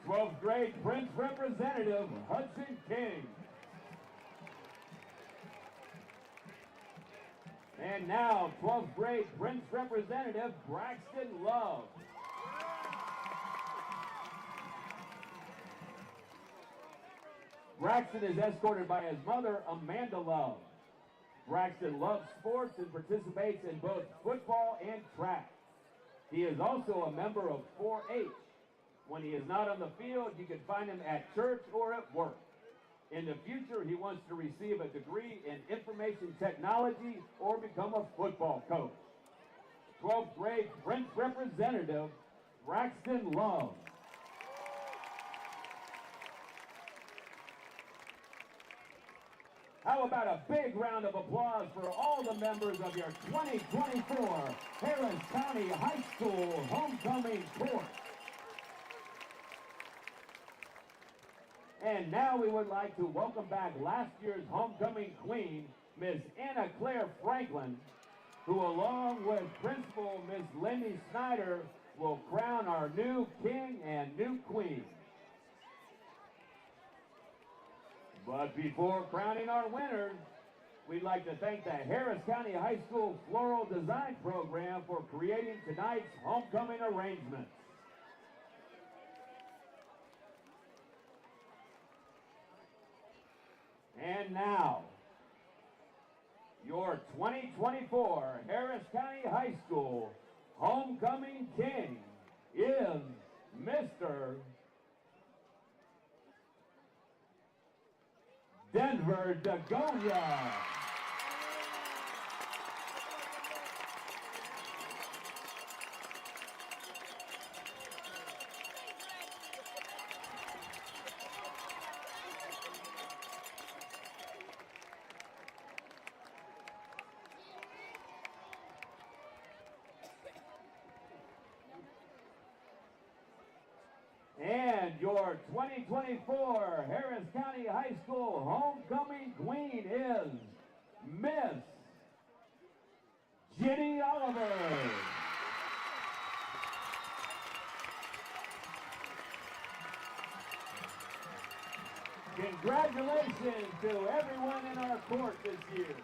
12th grade Prince Representative, Hudson King. And now 12th grade Prince Representative, Braxton Love. Braxton is escorted by his mother, Amanda Love. Braxton loves sports and participates in both football and track. He is also a member of 4-H. When he is not on the field, you can find him at church or at work. In the future, he wants to receive a degree in information technology or become a football coach. 12th grade Prince Representative, Braxton Love. How about a big round of applause for all the members of your 2024 Harris County High School Homecoming Court. And now we would like to welcome back last year's homecoming queen, Miss Anna Claire Franklin, who along with Principal Miss Lindy Snyder will crown our new king and new queen. But before crowning our winners, we'd like to thank the Harris County High School Floral Design Program for creating tonight's homecoming arrangements. And now, your 2024 Harris County High School Homecoming King is Mr. Denver Dagonia. And your 2024 Harris County High School Homecoming Queen is Miss Jenny Oliver. Congratulations to everyone in our court this year.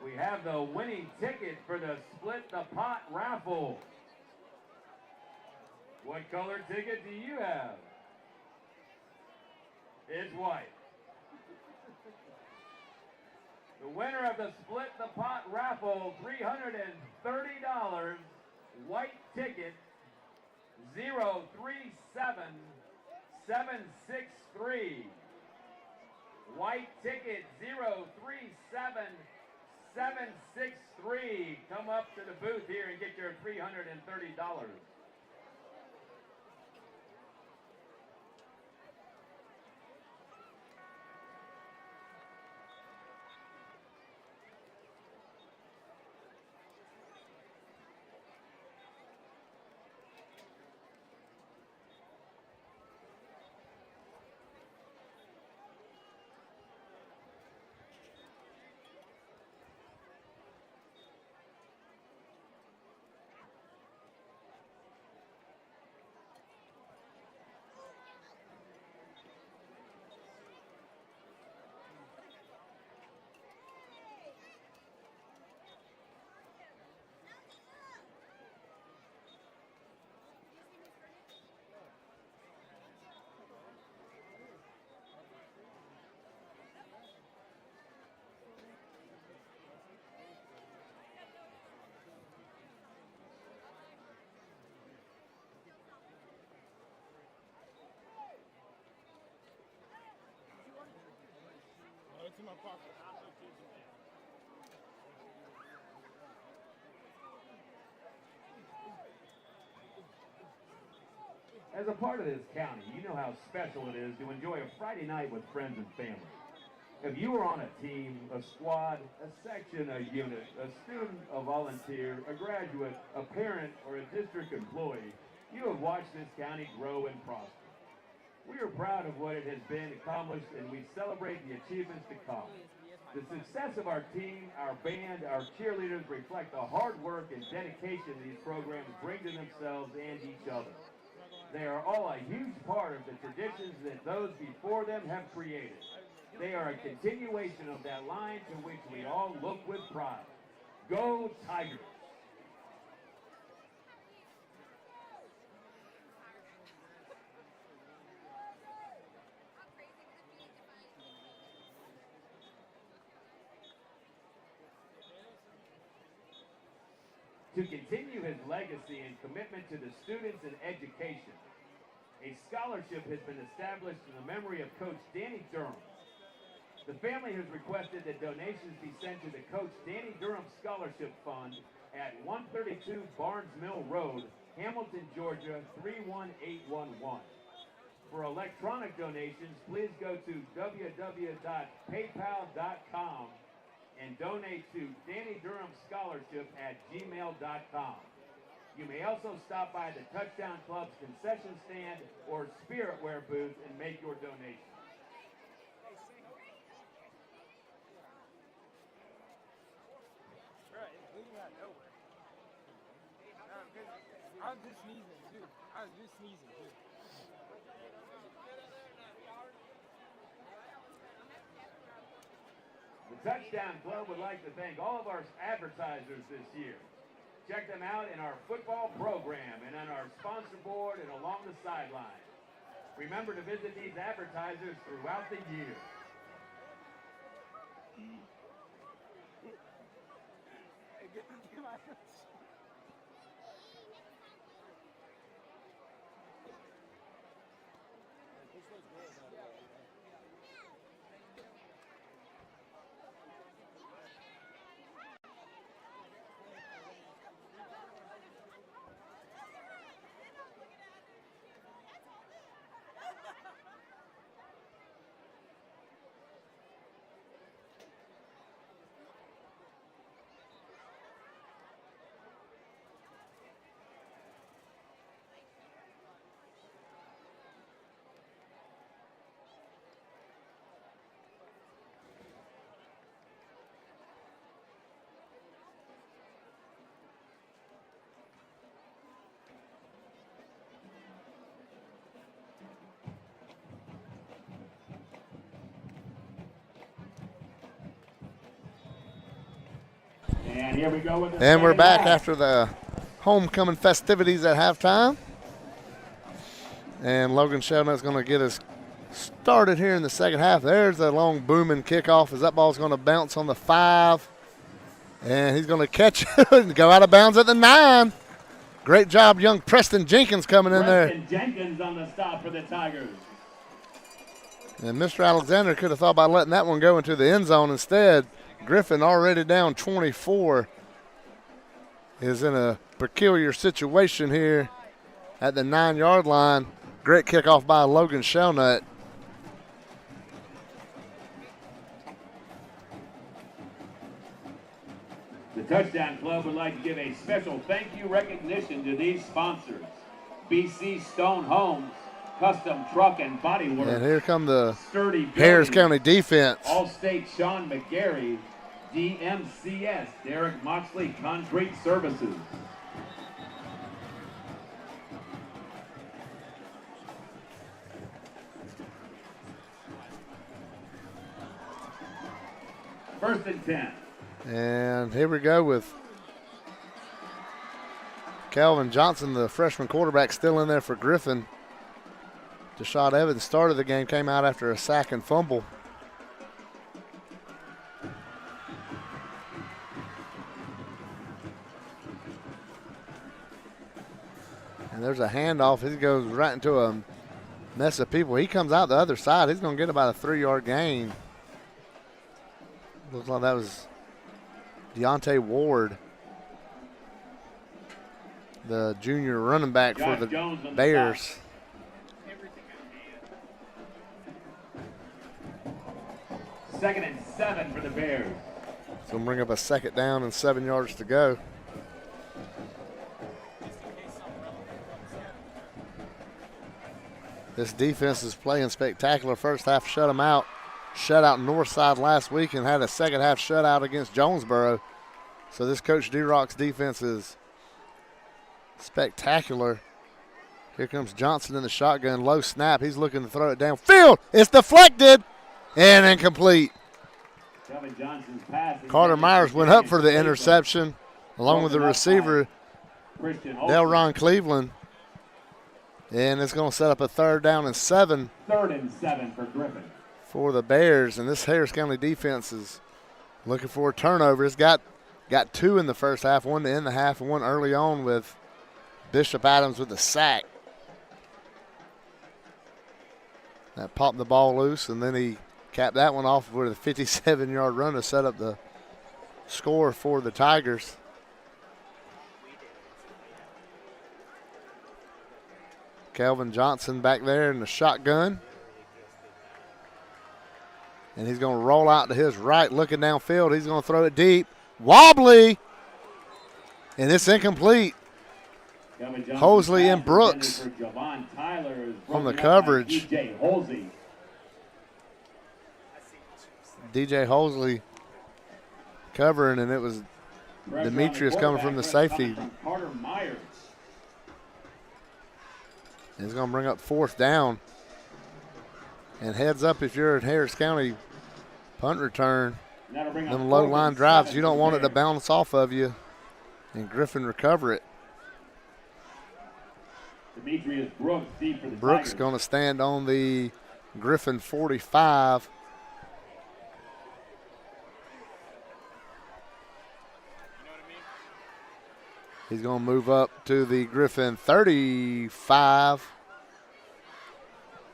We have the winning ticket for the Split the Pot raffle. What color ticket do you have? It's white. The winner of the Split the Pot raffle, $330, white ticket, 037763. White ticket 037763. Come up to the booth here and get your $330. It's in my pocket. As a part of this county, you know how special it is to enjoy a Friday night with friends and family. If you are on a team, a squad, a section, a unit, a student, a volunteer, a graduate, a parent, or a district employee, you have watched this county grow and prosper. We are proud of what it has been accomplished, and we celebrate the achievements to come. The success of our team, our band, our cheerleaders reflect the hard work and dedication these programs bring to themselves and each other. They are all a huge part of the traditions that those before them have created. They are a continuation of that line to which we all look with pride. Go Tigers! To continue his legacy and commitment to the students and education, a scholarship has been established in the memory of Coach Danny Durham. The family has requested that donations be sent to the Coach Danny Durham Scholarship Fund at 132 Barnes Mill Road, Hamilton, Georgia 31811. For electronic donations, please go to www.paypal.com and donate to Danny Durham Scholarship at gmail.com. You may also stop by the Touchdown Club's concession stand or Spiritware booth and make your donation. I'm just sneezing too. I was just sneezing too. The Touchdown Club would like to thank all of our advertisers this year. Check them out in our football program and on our sponsor board and along the sideline. Remember to visit these advertisers throughout the year. And here we go with the And we're back half. after the homecoming festivities at halftime. And Logan Sheldon's going to get us started here in the second half. There's a long booming kickoff as that ball's going to bounce on the 5. And he's going to catch it and go out of bounds at the 9. Great job, young Preston Jenkins coming in there. Preston Jenkins on the stop for the Tigers. And Mr. Alexander could have thought about letting that one go into the end zone instead. Griffin, already down 24, is in a peculiar situation here at the 9-yard line. Great kickoff by Logan Shelnut. The Touchdown Club would like to give a special thank you recognition to these sponsors. BC Stone Homes, Custom Truck and Body Work. And here come the Sturdy Harris Building, County defense. Allstate Sean McGarry, DMCS, Derek Moxley Concrete Services. First and 10. And here we go with Calvin Johnson, the freshman quarterback, still in there for Griffin. Deshaun Evans started the game, came out after a sack and fumble. And there's a handoff. He goes right into a mess of people. He comes out the other side. He's going to get about a 3-yard gain. Looks like that was Deontay Ward, the junior running back for the Bears. Second and 7 for the Bears. So we'll bring up a second down and 7 yards to go. This defense is playing spectacular. First half shut them out. Shut out Northside last week and had a second half shutout against Jonesboro. So this Coach D-Rock's defense is spectacular. Here comes Johnson in the shotgun. Low snap. He's looking to throw it downfield. It's deflected and incomplete. Carter Myers went up for the interception along with the receiver, Delron Cleveland. And it's going to set up a 3rd down and 7. 3rd and 7 for Griffin. For the Bears. And this Harris County defense is looking for a turnover. It's got got 2 in the first half, 1 to end the half and 1 early on with Bishop Adams with the sack. That popped the ball loose, and then he capped that one off with a 57-yard run to set up the score for the Tigers. Kelvin Johnson back there in the shotgun. And he's going to roll out to his right, looking downfield. He's going to throw it deep. Wobbly. And it's incomplete. Hosley and Brooks on the coverage. DJ Hosley covering, and it was Demetrius coming from the safety. And he's going to bring up 4th down. And heads up if you're at Harris County punt return, them low line drives, you don't want it to bounce off of you and Griffin recover it. Demetrius Brooks deep for the Brooks going to stand on the Griffin 45. He's going to move up to the Griffin 35.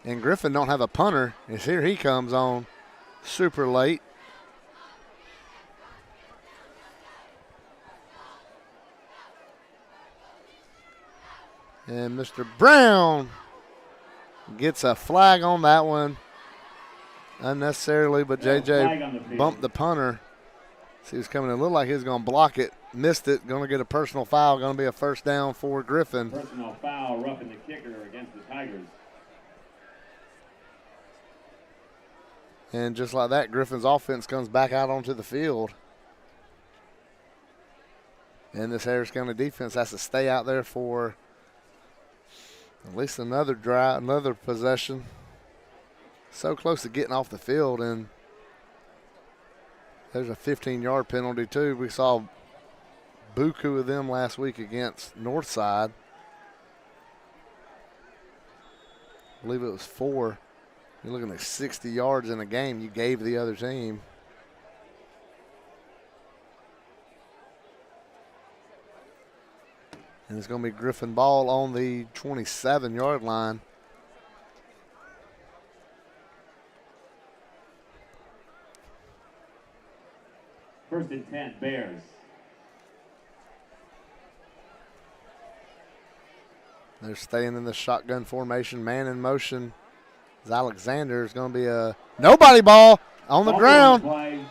And Griffin don't have a punter. As here he comes on super late. And Mr. Brown gets a flag on that one. Unnecessarily, but JJ bumped the punter. So he was coming in. It looked like he was going to block it. Missed it. Going to get a personal foul. Going to be a first down for Griffin. Personal foul, roughing the kicker against the Tigers. And just like that, Griffin's offense comes back out onto the field. And this Harris County defense has to stay out there for at least another drive, another possession. So close to getting off the field, and there's a 15-yard penalty too. We saw buku of them last week against Northside. I believe it was 4. You're looking at 60 yards in a game you gave the other team. And it's going to be Griffin ball on the 27-yard line. First and 10, Bears. They're staying in the shotgun formation, man in motion. Alexander is going to be a nobody ball on the ground.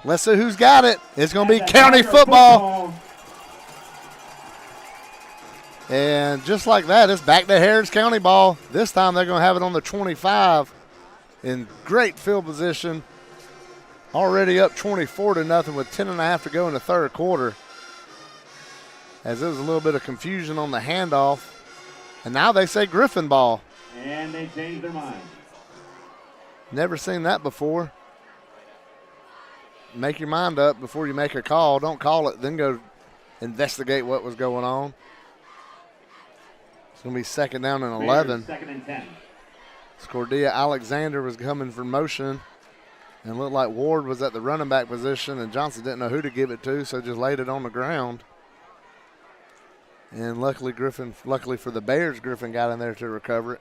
Let's see who's got it. It's going to be County football. And just like that, it's back to Harris County ball. This time they're going to have it on the 25 in great field position. Already up 24-0 with 10.5 to go in the third quarter. As there was a little bit of confusion on the handoff. And now they say Griffin ball. And they changed their mind. Never seen that before. Make your mind up before you make a call. Don't call it, then go investigate what was going on. It's going to be second down and 11. Second and 10. Scordia Alexander was coming for motion and looked like Ward was at the running back position, and Johnson didn't know who to give it to, so just laid it on the ground. And luckily for the Bears, Griffin got in there to recover it.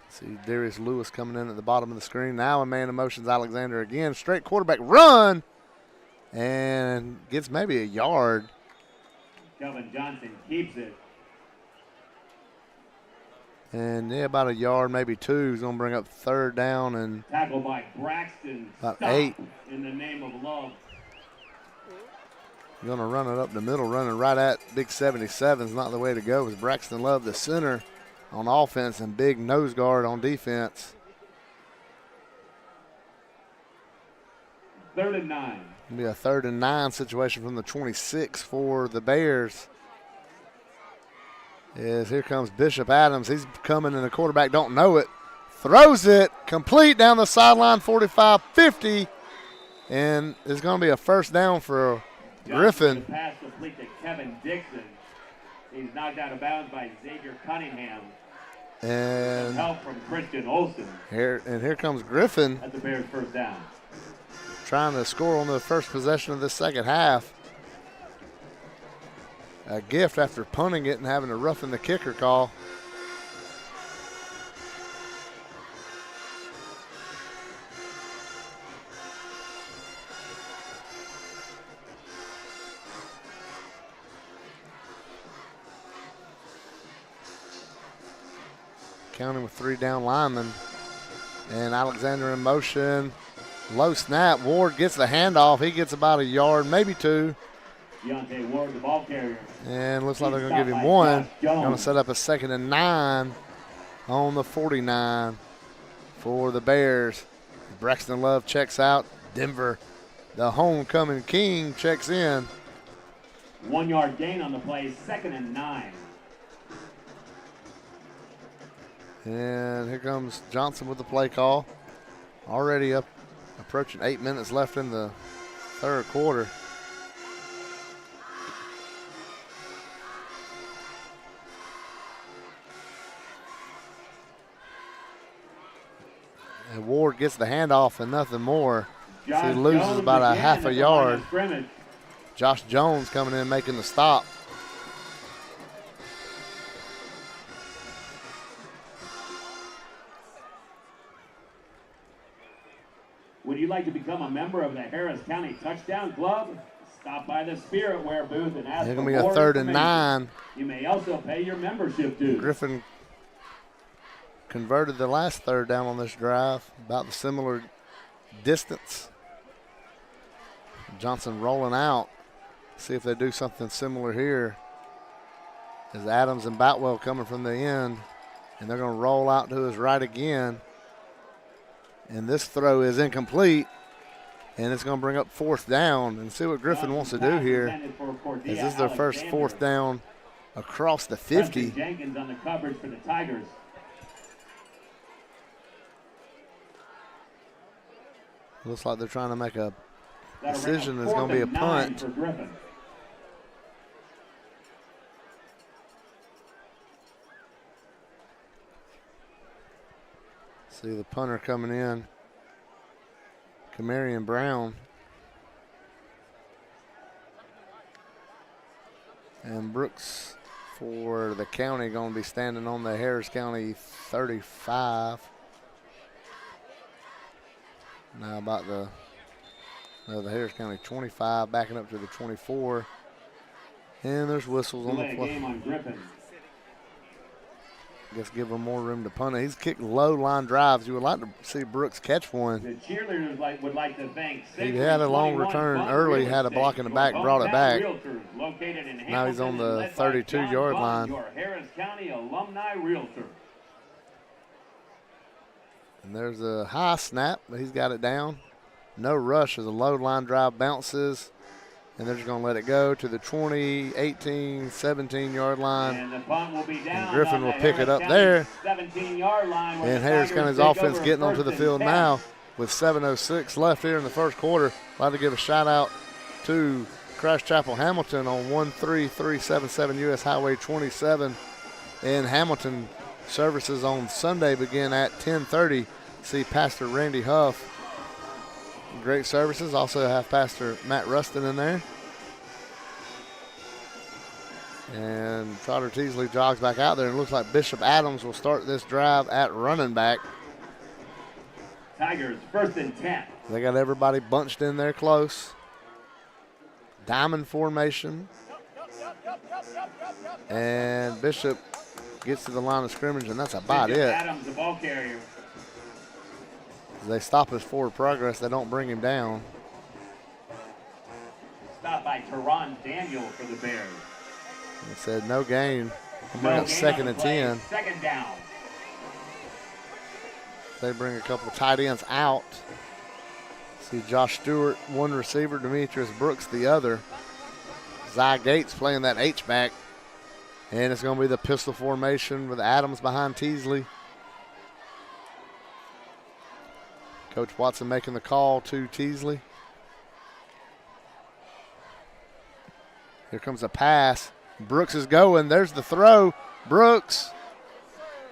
See Darius Lewis coming in at the bottom of the screen. Now a man in motion's Alexander again. Straight quarterback run. And gets maybe a yard. Kelvin Johnson keeps it. And yeah, about a yard, maybe 2. He's going to bring up third down and tackle by Braxton. About 8. In the name of love. Going to run it up the middle, running right at Big 77 is not the way to go. It's Braxton Love, the center on offense, and big nose guard on defense. 3rd and 9. It'll be a 3rd and 9 situation from the 26 for the Bears. As here comes Bishop Adams. He's coming, and the quarterback don't know it. Throws it complete down the sideline, 45-50, and it's going to be a first down for Griffin. Pass complete to Kevin Dixon. He's knocked out of bounds by Xavier Cunningham. And help from Christian Olsen. Here comes Griffin At the Bears' first down. trying to score on the first possession of this second half. A gift after punting it and having to roughen the kicker call. Counting with 3 down linemen. And Alexander in motion. Low snap. Ward gets the handoff. He gets about a yard, maybe 2. Deontay Ward, the ball carrier. And looks like they're going to give him 1. Going to set up a 2nd and 9 on the 49 for the Bears. Braxton Love checks out. Denver, the homecoming king, checks in. 1 yard gain on the play, 2nd and 9. And here comes Johnson with the play call. Already up, approaching 8 minutes left in the third quarter. And Ward gets the handoff and nothing more. So he loses about a half a yard. Josh Jones coming in making the stop. Would you like to become a member of the Harris County Touchdown Club? Stop by the Spirit Wear booth and ask It's for going to be a more 3rd and information. 9. You may also pay your membership dues. Griffin converted the last 3rd down on this drive, about the similar distance. Johnson rolling out. See if they do something similar here. As Adams and Boutwell coming from the end, and they're going to roll out to his right again. And this throw is incomplete, and it's going to bring up 4th down. And see what Griffin wants to do here. As this is their first 4th down across the 50. Preston Jenkins on the coverage for the Tigers. Looks like they're trying to make a That'll decision. bring It's up going to be a 4th and 9 punt. for Griffin. See the punter coming in, Camarion Brown. And Brooks for the county going to be standing on the Harris County 35. Now about the Harris County 25, backing up to the 24. And there's whistles on the play. Game on Griffin. Guess give him more room to punt it. He's kicked low line drives. You would like to see Brooks catch one. The cheerleaders would like to thank. He had a long return early, had a block in the back, brought it back. Now he's on the 32-yard line. Your Harris County alumni realtor. And there's a high snap, but he's got it down. No rush as a low line drive bounces. And they're just going to let it go to the 20, 18, 17-yard line. And the punt will be down. And Griffin will pick it up there. 17-yard line. And Harris County's offense getting onto the field now with 7:06 left here in the first quarter. I'd like to give a shout out to Christ Chapel Hamilton on 13377 US Highway 27 in Hamilton. Services on Sunday begin at 10:30. See Pastor Randy Huff. Great services. Also have Pastor Matt Rustin in there. And Trotter Teasley jogs back out there, and it looks like Bishop Adams will start this drive at running back. Tigers 1st and 10. They got everybody bunched in there close. Diamond formation. And Bishop gets to the line of scrimmage, and that's about it. Adams, the ball carrier. They stop his forward progress. They don't bring him down. Stopped by Teron Daniel for the Bears. They said no gain. I'm bring up 2nd and 10. 2nd down. They bring a couple of tight ends out. See Josh Stewart, one receiver, Demetrius Brooks, the other. Zy Gates playing that H-back. And it's going to be the pistol formation with Adams behind Teasley. Coach Watson making the call to Teasley. Here comes a pass. Brooks is going. There's the throw. Brooks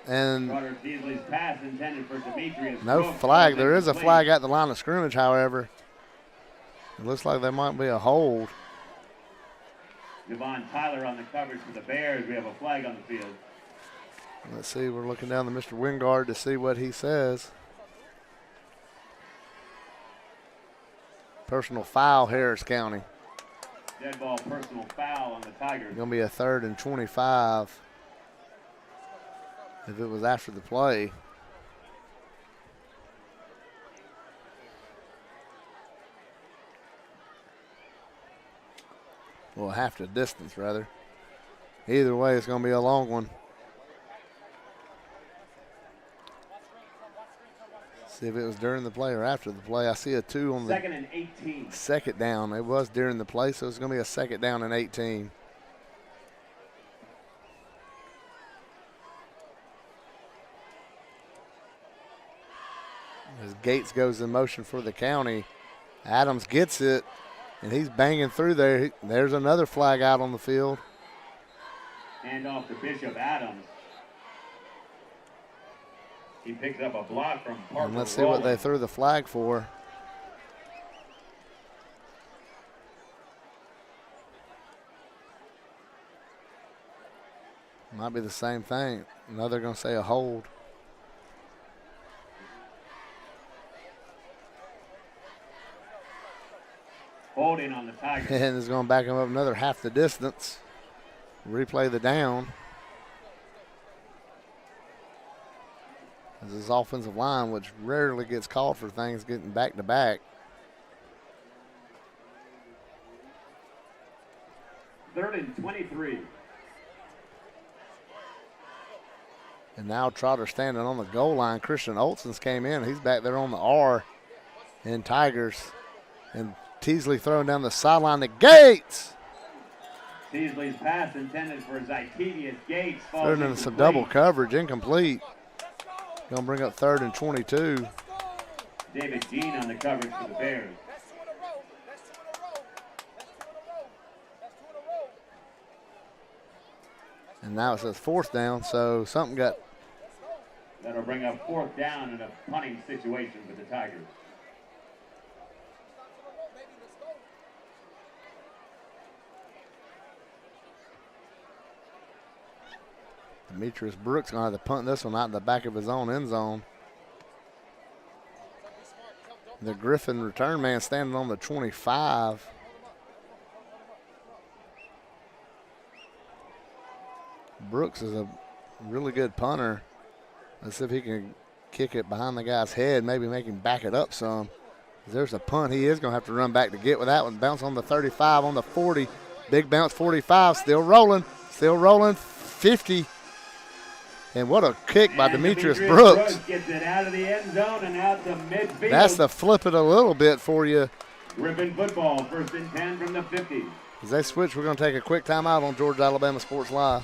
And Carter Beasley's pass intended for Demetrius no Brooks. flag. There is a Incomplete. flag at the line of scrimmage, however. It looks like there might be a hold. Devon Tyler on the coverage for the Bears. We have a flag on the field. Let's see. We're looking down to Mr. Wingard to see what he says. Personal foul, Harris County. Dead ball personal foul on the Tigers. Going to be a 3rd and 25 if it was after the play. Well, half the distance, rather. Either way, it's going to be a long one. See if it was during the play or after the play. I see a 2 on the 2nd and 18. second down. It was during the play, so it's going to be a 2nd down and 18. As Gates goes in motion for the county, Adams gets it, and he's banging through there. There's another flag out on the field. Hand off to Bishop Adams. He picks up a block from Parker. And let's see what they threw the flag for. Might be the same thing. Now they're going to say a hold. Holding on the Tigers. And it's going to back him up another half the distance. Replay the down. As his offensive line, which rarely gets called for things, getting back to back. Third and 23. And now Trotter standing on the goal line. Christian Olson's came in. He's back there on the R in Tigers. And Teasley throwing down the sideline to Gates. Teasley's pass intended for Zykevius Gates. Throwing into some double coverage, incomplete. Going to bring up 3rd and 22. David Dean on the coverage for the Bears. And now it says 4th down, so something got. That'll bring up 4th down in a punting situation for the Tigers. Demetrius Brooks going to have to punt this one out in the back of his own end zone. The Griffin return man standing on the 25. Brooks is a really good punter. Let's see if he can kick it behind the guy's head, maybe make him back it up some. There's a punt. He is going to have to run back to get with that one. Bounce on the 35, on the 40. Big bounce, 45. Still rolling. 50. And what a kick by Demetrius Brooks. Gets it out of the end zone and out to midfield. That's the flip it a little bit for you. Griffin football, 1st and 10 from the 50. As they switch, we're going to take a quick timeout on Georgia Alabama Sports Live.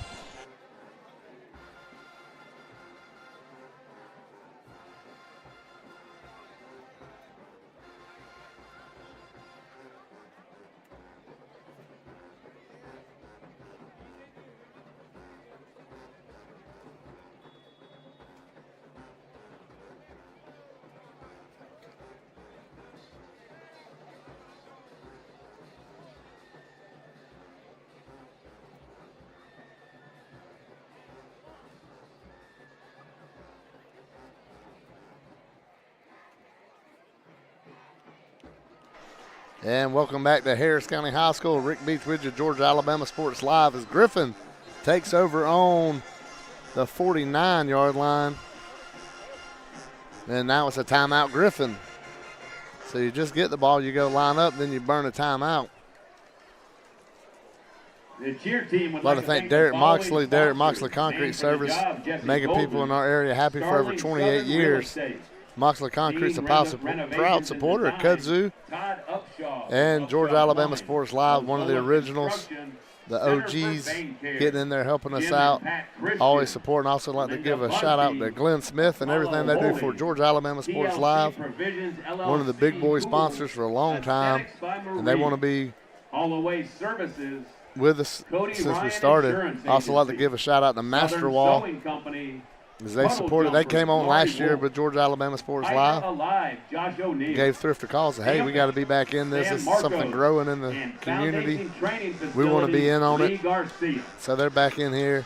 And welcome back to Harris County High School. Rick Beach with you, Georgia Alabama Sports Live, as Griffin takes over on the 49-yard line. And now it's a timeout, Griffin. So you just get the ball, you go line up, then you burn a timeout. The cheer team would I'd like like to thank the Derek following Moxley, Derek sponsors. Moxley Concrete Named for the Service, job, Jesse making Goldman, people in our area happy for over Starling 28 Southern years. Real Estate, Moxley Concrete's a Dean proud Renovations supporter of and Kudzu Todd Upshaw, and Georgia Upshaw Alabama Plumbing, Sports Live, one of the Upshaw originals, Construction, the Center for OGs, Vein Care, getting in there helping us Jim out, and Pat Christian, always supporting. Also like to Linda give a shout out to Bunsey, Glenn Smith and everything they do for Holdings, Georgia Alabama Sports TLC Live, Provisions, one of the big boy LLC, sponsors for a long time, Aesthetics by and they want to Marie, be All the Way Services, with us Cody since we Ryan started. Insurance Also like to Agency, give a shout out to Master Southern Wall, Sewing Company, as they supported. They came on last year with Georgia Alabama Sports Live. Josh O'Neal. Gave Thrift a call, said, hey, we got to be back in this. This is something growing in the community. We want to be in on it. So they're back in here.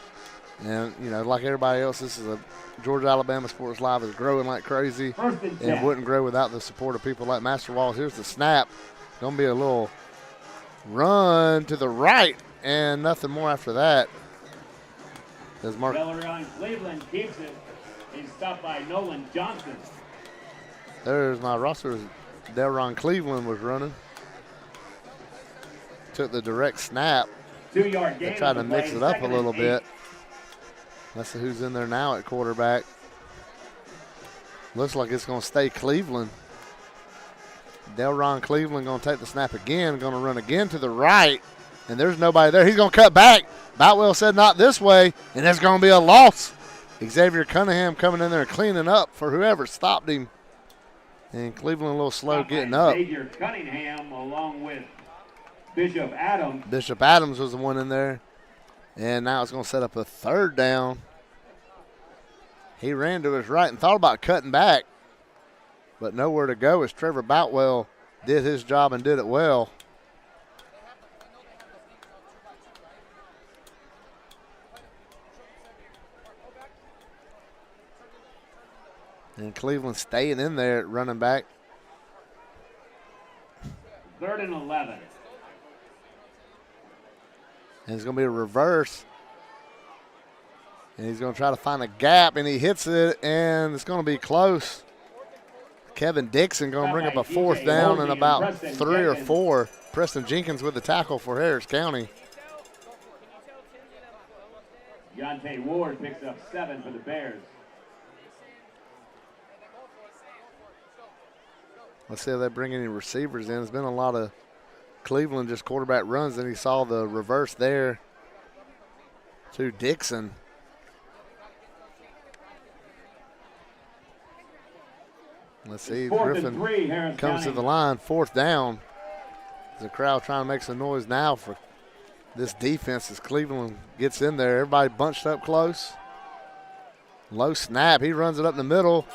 And, you know, like everybody else, this is a Georgia Alabama Sports Live is growing like crazy. And wouldn't grow without the support of people like Master Walls. Here's the snap. Going to be a little run to the right and nothing more after that. As Delron Cleveland keeps it. He's stopped by Nolan Johnson. There's my roster. Delron Cleveland was running. Took the direct snap. 2-yard gain. They tried to mix it up a little bit. Let's see who's in there now at quarterback. Looks like it's going to stay Cleveland. Delron Cleveland going to take the snap again. Going to run again to the right. And there's nobody there. He's going to cut back. Boutwell said not this way, and there's going to be a loss. Xavier Cunningham coming in there and cleaning up for whoever stopped him. And Cleveland a little slow getting up. Xavier Cunningham along with Bishop Adams. Bishop Adams was the one in there. And now it's going to set up a third down. He ran to his right and thought about cutting back, but nowhere to go as Trevor Boutwell did his job and did it well. And Cleveland staying in there at running back. 3rd and 11. And it's going to be a reverse. And he's going to try to find a gap, and he hits it, and it's going to be close. Kevin Dixon going to bring up a 4th down and about 3 or 4. Preston Jenkins with the tackle for Harris County. Deontay Ward picks up 7 for the Bears. Let's see if they bring any receivers in. There's been a lot of Cleveland just quarterback runs, and he saw the reverse there to Dixon. Let's see, Griffin comes to the line, 4th down. The crowd trying to make some noise now for this defense as Cleveland gets in there. Everybody bunched up close. Low snap, he runs it up the middle.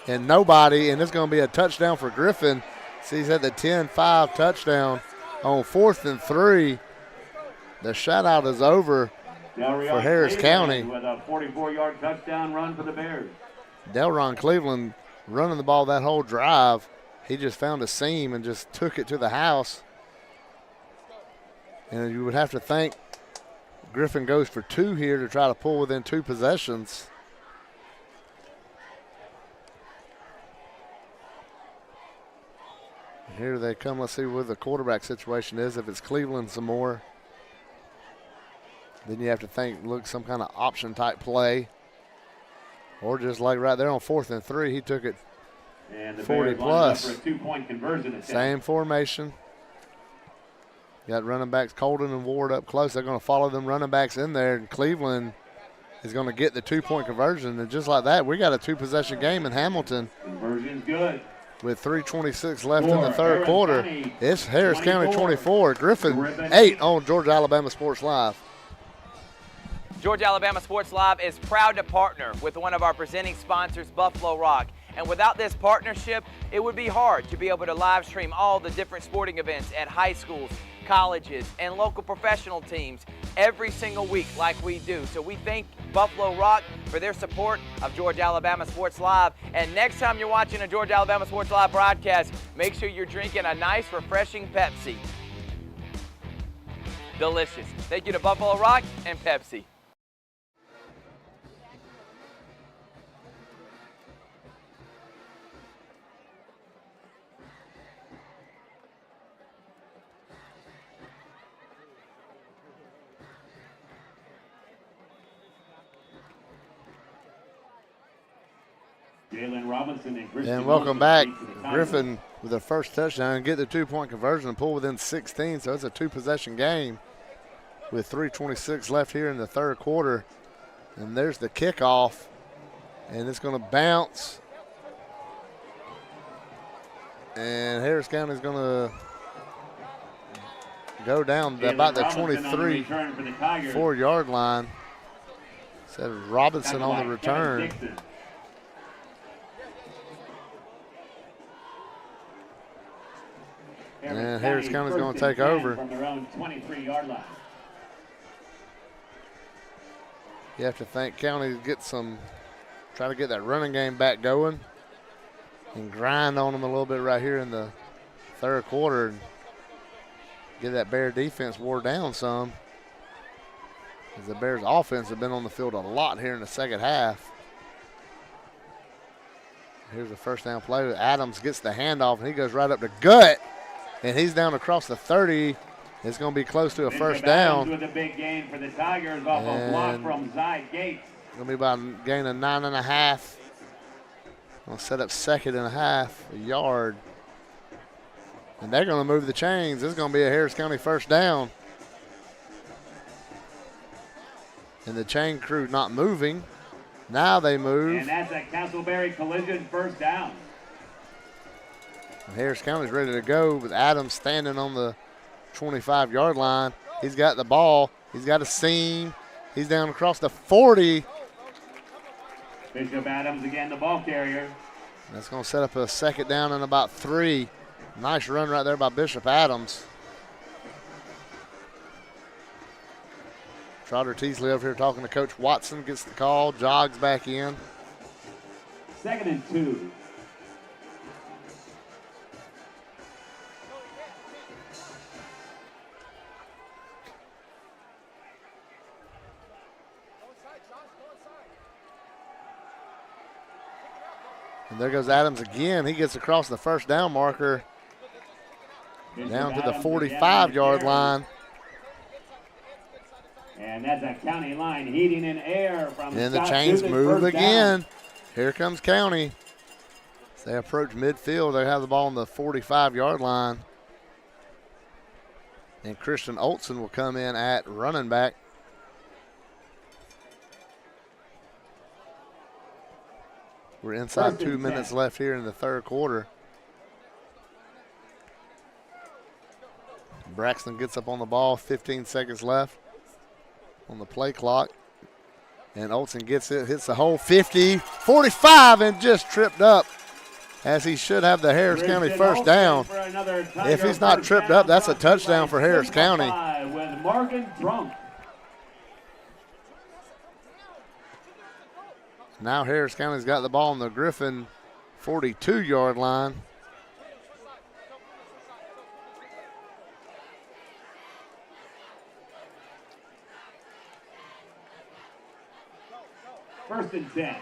And nobody, and it's going to be a touchdown for Griffin. See, he's at the 10-5 touchdown on 4th and 3. The shutout is over for Harris County. With a 44-yard touchdown run for the Bears. Delron Cleveland running the ball that whole drive. He just found a seam and just took it to the house. And you would have to think Griffin goes for 2 here to try to pull within 2 possessions. Here they come. Let's see what the quarterback situation is. If it's Cleveland some more, then you have to think, look, some kind of option type play. Or just like right there on 4th and 3, he took it and the 40 Bears plus. For a 2-point conversion attempt. Same formation. Got running backs Colden and Ward up close. They're going to follow them running backs in there. And Cleveland is going to get the 2-point conversion. And just like that, we got a 2-possession game in Hamilton. Conversion's good. With 3:26 left in the 3rd quarter. It's Harris County 24, Griffin 8 on Georgia Alabama Sports Live. Georgia Alabama Sports Live is proud to partner with one of our presenting sponsors, Buffalo Rock. And without this partnership, it would be hard to be able to live stream all the different sporting events at high schools, colleges, and local professional teams every single week like we do. So we thank Buffalo Rock for their support of Georgia Alabama Sports Live. And next time you're watching a Georgia Alabama Sports Live broadcast, make sure you're drinking a nice, refreshing Pepsi. Delicious. Thank you to Buffalo Rock and Pepsi. Jalen Robinson and Christian And welcome back. Griffin Tigers. with the first touchdown and get the 2-point conversion and pull within 16. So it's a 2-possession game with 3:26 left here in the 3rd quarter. And there's the kickoff. And it's going to bounce. And Harris County is going to go down about the 23-4-yard line. Said Robinson on the return. And Harris County's going to take over. From their own 23-yard line. You have to think County try to get that running game back going and grind on them a little bit right here in the third quarter and get that Bear defense wore down some. As the Bears offense have been on the field a lot here in the second half. Here's the first down play. Adams gets the handoff and he goes right up the gut. And he's down across the 30. It's going to be close to a first down. With a big gain for the Tigers off a block from Zy Gates. Going to be about a gain of 9.5. Going to set up 2nd and a half, a yard. And they're going to move the chains. This is going to be a Harris County first down. And the chain crew not moving. Now they move. And that's a Castleberry collision first down. And Harris County's ready to go with Adams standing on the 25-yard line. He's got the ball. He's got a seam. He's down across the 40. Bishop Adams again, the ball carrier. That's going to set up a second down and about 3. Nice run right there by Bishop Adams. Trotter Teasley over here talking to Coach Watson. Gets the call. Jogs back in. 2nd and 2. And there goes Adams again. He gets across the first down marker down to the 45-yard line. And that's a County line heating in air from And the Scott chains Dugan, move first again. down. Here comes County. As they approach midfield, they have the ball on the 45-yard line. And Christian Olson will come in at running back. We're inside 2 minutes left here in the third quarter. Braxton gets up on the ball, 15 seconds left on the play clock. And Olson gets it, hits the hole, 50, 45, and just tripped up as he should have the Harris County first down. If he's not tripped up, that's a touchdown for Harris County. With Morgan Drunk. Now Harris County's got the ball on the Griffin 42-yard line. First and 10.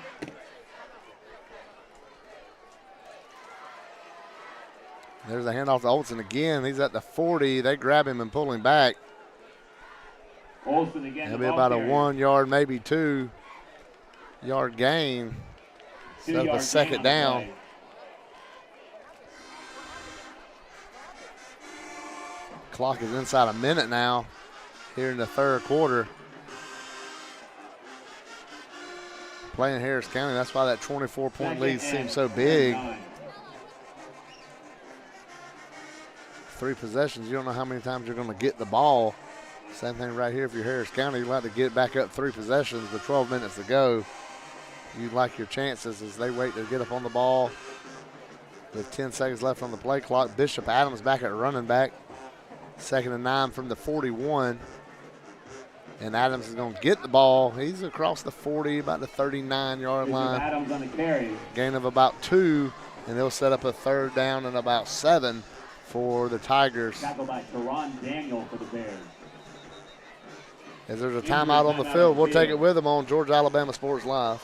There's a handoff to Olson again. He's at the 40. They grab him and pull him back. Olson again. It'll be about a 1 yard, maybe 2 yard gain. So the second down. Clock is inside a minute now here in the third quarter. Playing Harris County, that's why that 24-point lead seems so big. 3 possessions, you don't know how many times you're going to get the ball. Same thing right here if you're Harris County. You'd like to get back up 3 possessions with 12 minutes to go. You like your chances as they wait to get up on the ball. With 10 seconds left on the play clock, Bishop Adams back at running back. 2nd and 9 from the 41. And Adams is going to get the ball. He's across the 40, about the 39-yard line. Adams on the carry. Gain of about 2, and they'll set up a third down and about 7 for the Tigers. Tackled by Teron Daniel for the Bears. As there's a timeout on the field, we'll take it with them on Georgia Alabama Sports Live.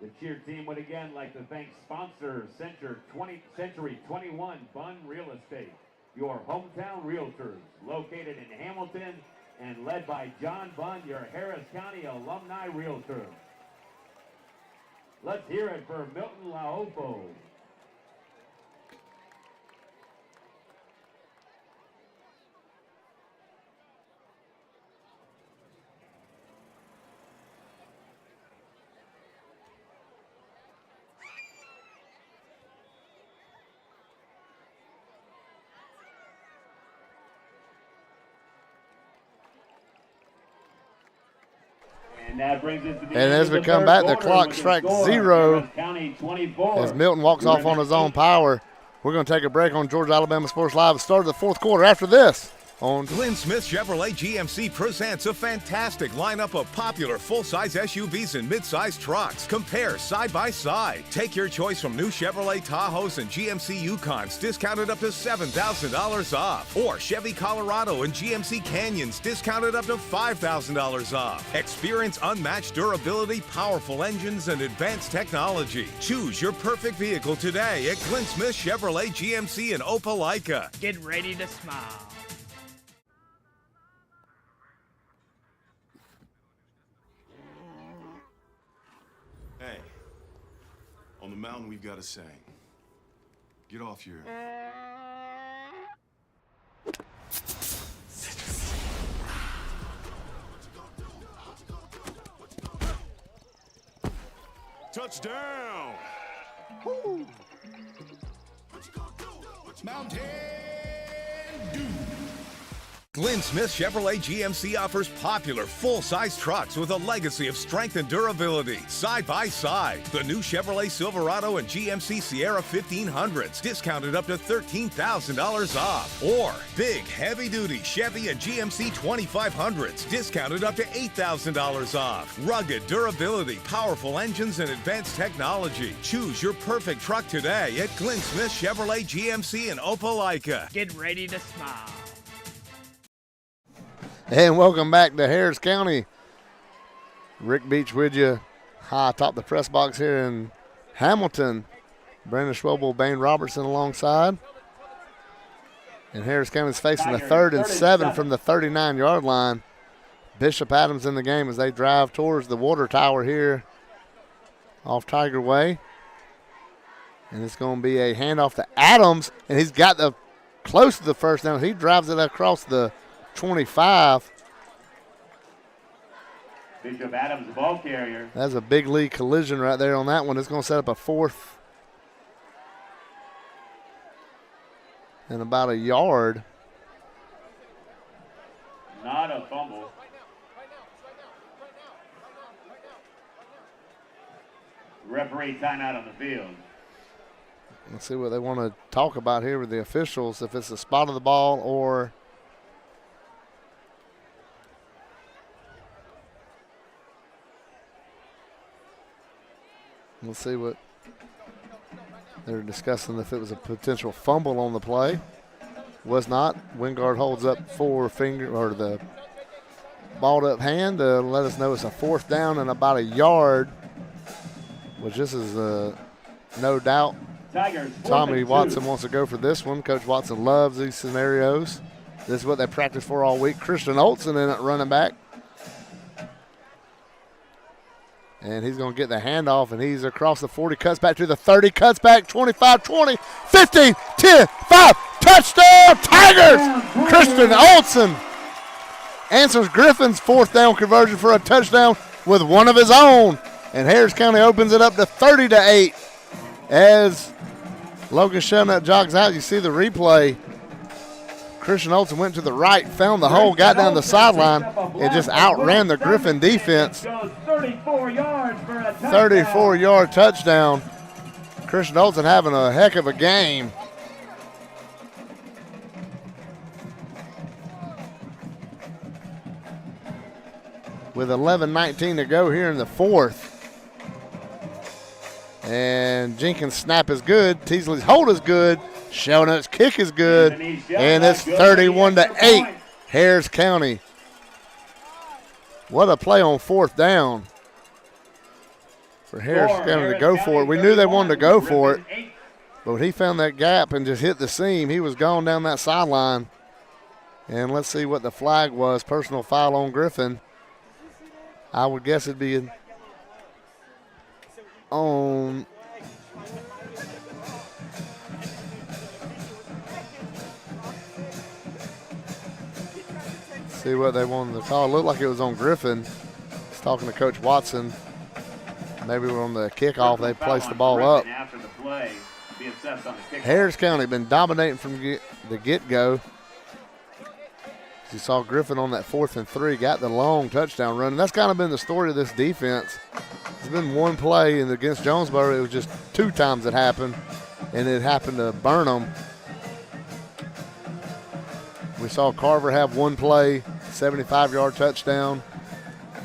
The cheer team would again like to thank sponsor Century 21 Bunn Real Estate, your hometown realtors, located in Hamilton and led by John Bunn, your Harris County alumni realtor. Let's hear it for Milton Laopo. that brings us to the And as we come back, the clock strikes 0 County 24. as Milton walks off on his own power. We're going to take a break on Georgia Alabama Sports Live. The start of the fourth quarter after this. On Glenn Smith Chevrolet GMC presents a fantastic lineup of popular full-size SUVs and mid-size trucks. Compare side by side. Take your choice from new Chevrolet Tahoes and GMC Yukons, discounted up to $7,000 off. Or Chevy Colorado and GMC Canyons, discounted up to $5,000 off. Experience unmatched durability, powerful engines, and advanced technology. Choose your perfect vehicle today at Glenn Smith Chevrolet GMC in Opelika. Get ready to smile. Hey, on the mountain we've got a saying. Get off your... Touchdown! Woo! Mountain Dew! Glenn Smith Chevrolet GMC offers popular full-size trucks with a legacy of strength and durability. Side by side, the new Chevrolet Silverado and GMC Sierra 1500s, discounted up to $13,000 off. Or big, heavy-duty Chevy and GMC 2500s, discounted up to $8,000 off. Rugged durability, powerful engines, and advanced technology. Choose your perfect truck today at Glenn Smith Chevrolet GMC in Opelika. Get ready to smile. And welcome back to Harris County. Rick Beach with you high atop the press box here in Hamilton. Brandon Schwebel, Bane Robertson alongside. And Harris County's facing the 3rd and 7 from the 39-yard line. Bishop Adams in the game as they drive towards the water tower here off Tiger Way. And it's going to be a handoff to Adams, and he's got the close to the first down. He drives it across the 25. Bishop Adams, the ball carrier. That's a big league collision right there on that one. It's going to set up a 4th and about a yard. Not a fumble. Referee timeout on the field. Let's see what they want to talk about here with the officials, if it's the spot of the ball or we'll see what they're discussing, if it was a potential fumble on the play. Was not. Wingard holds up the balled up hand to let us know it's a 4th down and about a yard, which this is no doubt. Tigers, Tommy Watson wants to go for this one. Coach Watson loves these scenarios. This is what they practice for all week. Christian Olsen in at running back. And he's going to get the handoff, and he's across the 40, cuts back to the 30, cuts back 25, 20, 15, 10, 5, touchdown, Tigers! Christian Olsen answers Griffin's 4th down conversion for a touchdown with one of his own. And Harris County opens it up to 30-8 as Logan Shellnut jogs out. You see the replay. Christian Olsen went to the right, found the hole, got down the sideline, and just outran the Griffin defense. 34-yard touchdown. Christian Olsen having a heck of a game. With 11:19 to go here in the 4th. And Jenkins' snap is good. Teasley's hold is good. Shellnut's kick is good. And it's 31-8, Harris County. What a play on 4th down for Harris County to go for it. We knew they wanted to go for it, but when he found that gap and just hit the seam, he was gone down that sideline. And let's see what the flag was. Personal foul on Griffin. I would guess it'd be on see what they wanted to call. It looked like it was on Griffin. He's talking to Coach Watson. Maybe on the kickoff they placed the ball up. Harris County been dominating from the get-go. You saw Griffin on that 4th and 3, got the long touchdown run. And that's kind of been the story of this defense. It's been one play, and against Jonesboro, it was just 2 times it happened, and it happened to burn them. We saw Carver have one play, 75-yard touchdown.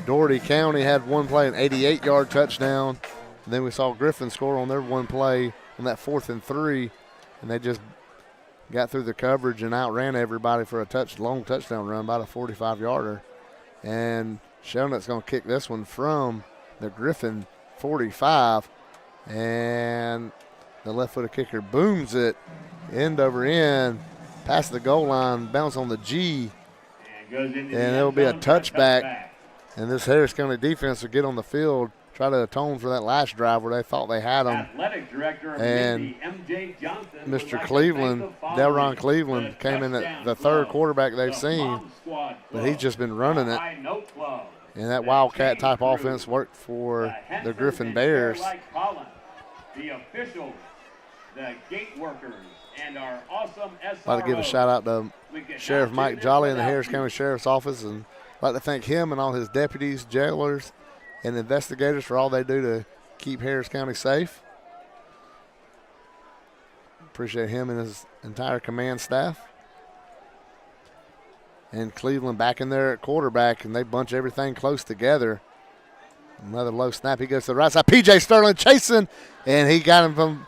Doherty County had one play, an 88-yard touchdown. And then we saw Griffin score on their one play on that 4th and 3, and they just got through the coverage and outran everybody for a long touchdown run, about a 45-yarder. And Shelnutt's going to kick this one from the Griffin 45, and the left-footed kicker booms it end over end, past the goal line, bounce on the G, and it'll be a touchback. And this Harris County defense will get on the field, try to atone for that last drive where they thought they had them. And Mr. Cleveland, Delron Cleveland, came in at the 3rd quarterback they've seen, but he's just been running it. And that Wildcat type offense worked for the Griffin Bears. The officials, the gate workers, and our awesome SRO. I'd like to give a shout out to Sheriff Mike Jolly in the Harris County Sheriff's Office, and I'd like to thank him and all his deputies, jailers, and investigators for all they do to keep Harris County safe. Appreciate him and his entire command staff. And Cleveland back in there at quarterback, and they bunch everything close together. Another low snap. He goes to the right side. P.J. Sterling chasing, and he got him from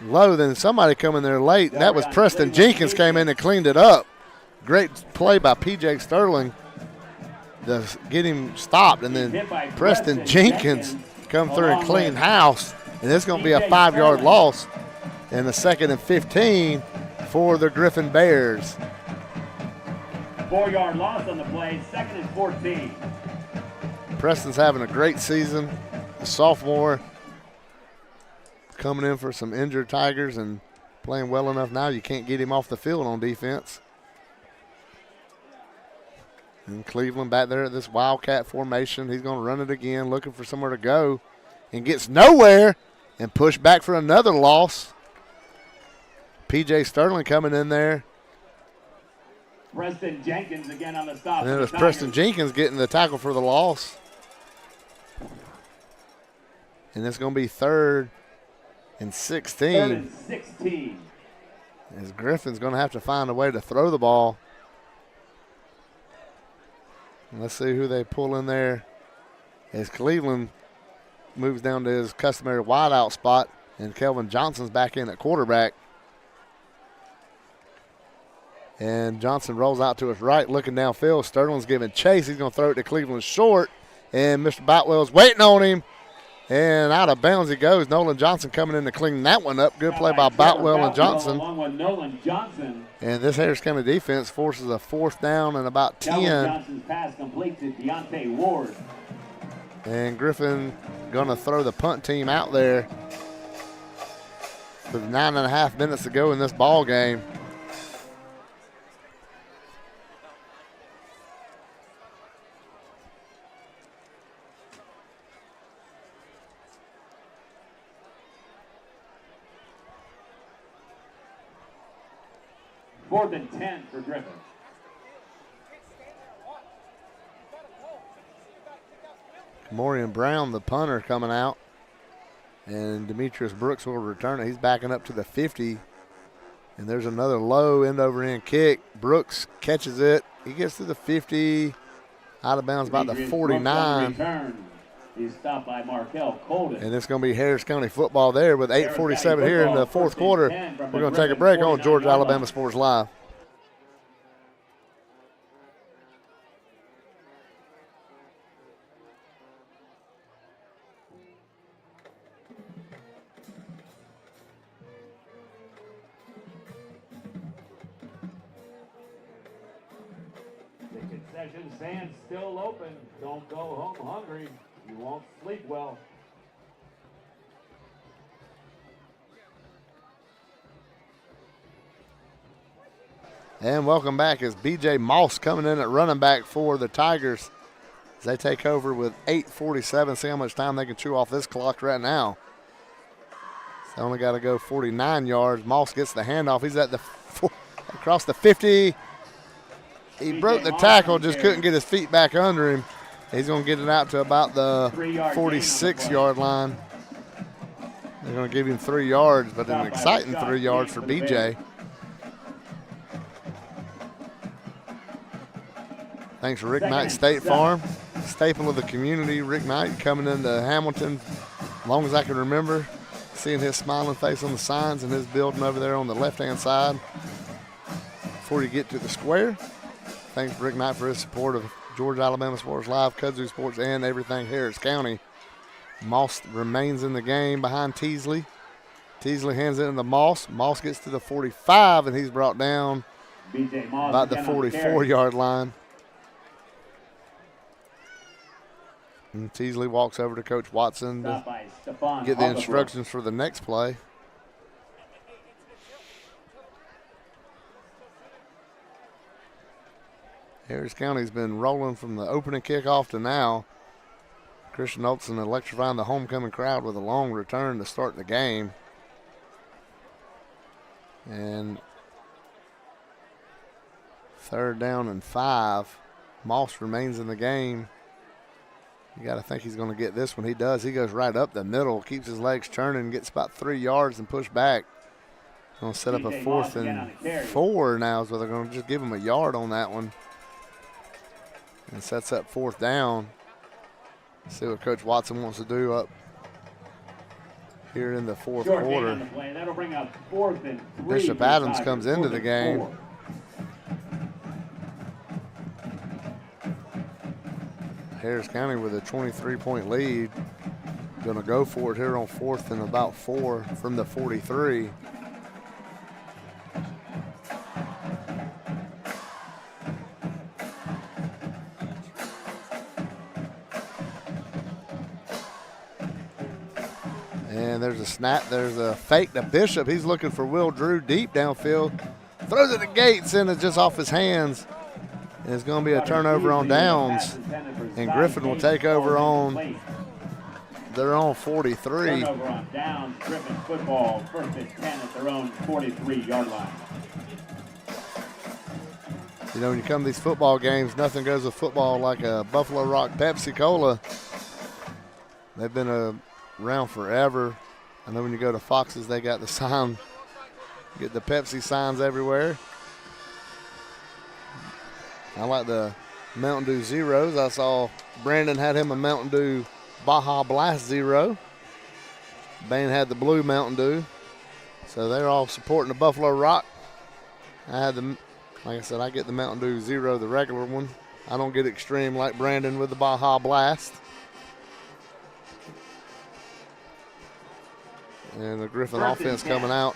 low. Then somebody coming there late. That was Preston Jenkins came in and cleaned it up. Great play by P.J. Sterling to get him stopped, and then Preston Jenkins come through and clean house, and it's going to be a 5-yard loss and a 2nd and 15 for the Griffin Bears. 4-yard loss on the play, 2nd and 14. Preston's having a great season. The sophomore coming in for some injured Tigers and playing well enough now you can't get him off the field on defense. And Cleveland back there at this Wildcat formation. He's going to run it again, looking for somewhere to go, and gets nowhere and pushed back for another loss. P.J. Sterling coming in there. Preston Jenkins again on the stop. And it was Preston Jenkins getting the tackle for the loss. And it's going to be 3rd and 16. 3rd and 16. As Griffin's going to have to find a way to throw the ball. Let's see who they pull in there as Cleveland moves down to his customary wideout spot, and Kelvin Johnson's back in at quarterback. And Johnson rolls out to his right, looking downfield. Sterling's giving chase. He's going to throw it to Cleveland short, and Mr. Boutwell's waiting on him, and out of bounds he goes. Nolan Johnson coming in to clean that one up. Good play by Boutwell and Johnson. Along with Nolan Johnson. And this Harris County defense forces a 4th down and about 10. Johnson's pass complete to Deontay Ward. And Griffin going to throw the punt team out there with 9.5 minutes to go in this ball game. Fourth and 10 for Griffin. Morian Brown, the punter, coming out. And Demetrius Brooks will return it. He's backing up to the 50. And there's another low end-over-end kick. Brooks catches it. He gets to the 50. Out of bounds about the 49. He's stopped by Markel Colden. And it's going to be Harris County football there with 8:47 here in the 4th quarter. We're going to take a break on Georgia Alabama Sports Live. The concession stand still open. Don't go home hungry. You won't sleep well. And welcome back as B.J. Moss coming in at running back for the Tigers as they take over with 8:47. See how much time they can chew off this clock right now. They only got to go 49 yards. Moss gets the handoff. He's at the across the 50. he broke the tackle, just couldn't get his feet back under him. He's going to get it out to about the 46-yard line. They're going to give him 3 yards, but an exciting 3 yards for BJ. Thanks to Rick Knight State Farm, staple of the community. Rick Knight coming into Hamilton, as long as I can remember, seeing his smiling face on the signs and his building over there on the left-hand side. Before you get to the square, thanks Rick Knight for his support of Georgia Alabama Sports Live, Kudzu Sports, and everything Harris County. Moss remains in the game behind Teasley. Teasley hands it into Moss. Moss gets to the 45, and he's brought down about the 44-yard line. And Teasley walks over to Coach Watson to get the instructions for the next play. Harris County's been rolling from the opening kickoff to now. Christian Olson electrifying the homecoming crowd with a long return to start the game. And 3rd down and 5. Moss remains in the game. You got to think he's going to get this one. He does. He goes right up the middle, keeps his legs turning, gets about 3 yards and push back. Going to set up a 4th and 4 now, so they're going to just give him a yard on that one. And sets up 4th down. See what Coach Watson wants to do up here in the 4th quarter. That'll bring up 4th and 3. Bishop Adams comes into the game. Harris County with a 23-point lead. Going to go for it here on 4th and about 4 from the 43. And there's a snap. There's a fake to Bishop. He's looking for Will Drew deep downfield. Throws it to Gates, and it's just off his hands. And it's going to be a turnover on downs. And Griffin will take over on their own 43. Turnover on downs. Griffin football, 1st and 10 at their own 43-yard line. You know, when you come to these football games, nothing goes with football like a Buffalo Rock Pepsi Cola. They've been around forever. I know when you go to Fox's, they got the sign, get the Pepsi signs everywhere. I like the Mountain Dew Zeros. I saw Brandon had him a Mountain Dew Baja Blast Zero. Bane had the blue Mountain Dew. So they're all supporting the Buffalo Rock. I had the, like I said, I get the Mountain Dew Zero, the regular one. I don't get extreme like Brandon with the Baja Blast. And the Griffin offense coming out.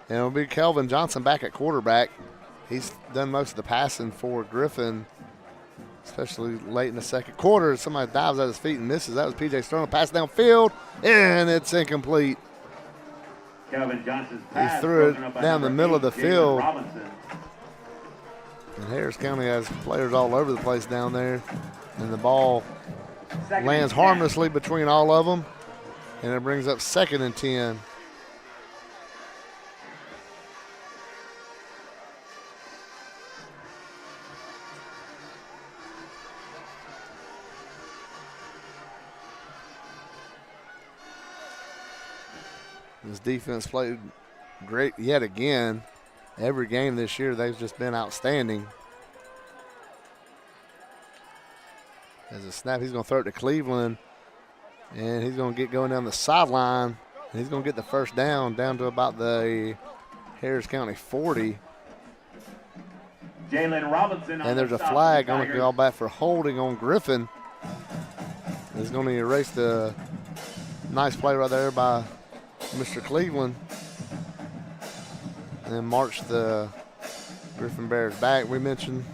And it'll be Kelvin Johnson back at quarterback. He's done most of the passing for Griffin, especially late in the 2nd quarter. Somebody dives at his feet and misses. That was P.J. Sterling. Pass downfield, and it's incomplete. Kelvin Johnson's pass. He threw it down the middle of the field. And Harris County has players all over the place down there. And the ball lands harmlessly between all of them. And it brings up 2nd and 10. This defense played great yet again. Every game this year, they've just been outstanding. As a snap, he's going to throw it to Cleveland. And he's going to get going down the sideline. And he's going to get the 1st down to about the Harris County 40. Jalen Robinson. And there's a flag going to go back for holding on Griffin. He's going to erase the nice play right there by Mr. Cleveland. And then march the Griffin Bears back. We mentioned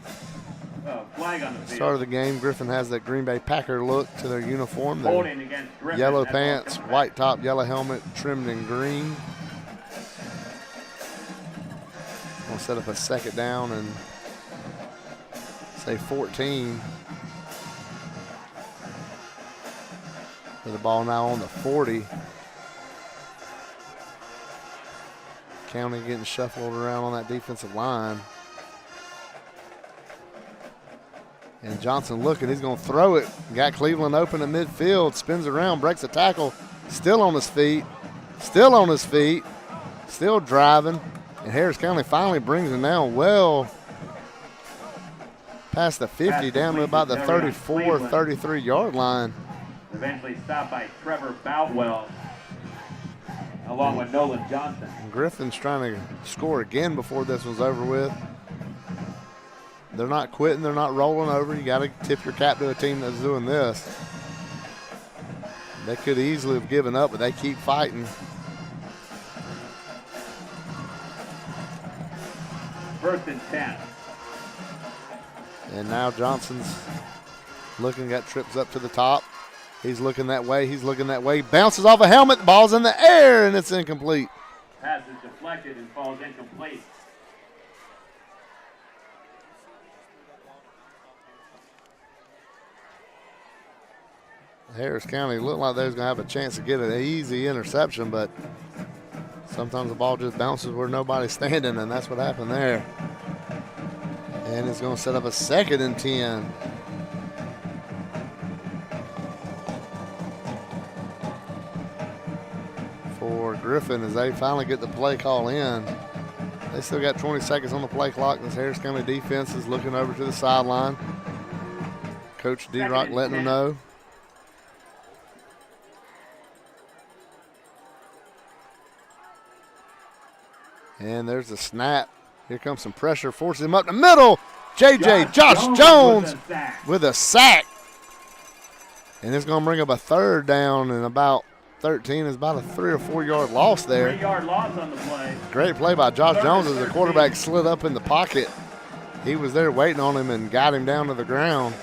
flag on the field. Start of the game, Griffin has that Green Bay Packer look to their uniform. Holding against Griffin. Yellow pants, white top, yellow helmet, trimmed in green. We'll set up a 2nd down and say 14. With the ball now on the 40. County getting shuffled around on that defensive line. And Johnson looking, he's going to throw it. Got Cleveland open in midfield, spins around, breaks a tackle, still on his feet, still driving. And Harris County finally brings him down well past the 50, down to about the 34, 33 yard line. Eventually stopped by Trevor Boutwell along with Nolan Johnson. And Griffin's trying to score again before this one's over with. They're not quitting. They're not rolling over. You got to tip your cap to a team that's doing this. They could easily have given up, but they keep fighting. First and 10. And now Johnson's looking, got trips up to the top. He's looking that way. He's looking that way. Bounces off a helmet. The ball's in the air, and it's incomplete. Pass is deflected and falls incomplete. Harris County looked like they was going to have a chance to get an easy interception, but sometimes the ball just bounces where nobody's standing, and that's what happened there. And it's going to set up a 2nd and 10. For Griffin as they finally get the play call in. They still got 20 seconds on the play clock. This Harris County defense is looking over to the sideline. Coach D-Rock letting them know. And there's a snap. Here comes some pressure, forces him up the middle. Josh Jones with a sack. And it's going to bring up a 3rd down and about 13. Is about a 3 or 4 yard loss there. 3 yard loss on the play. Great play by Josh Jones as the quarterback slid up in the pocket. He was there waiting on him and got him down to the ground.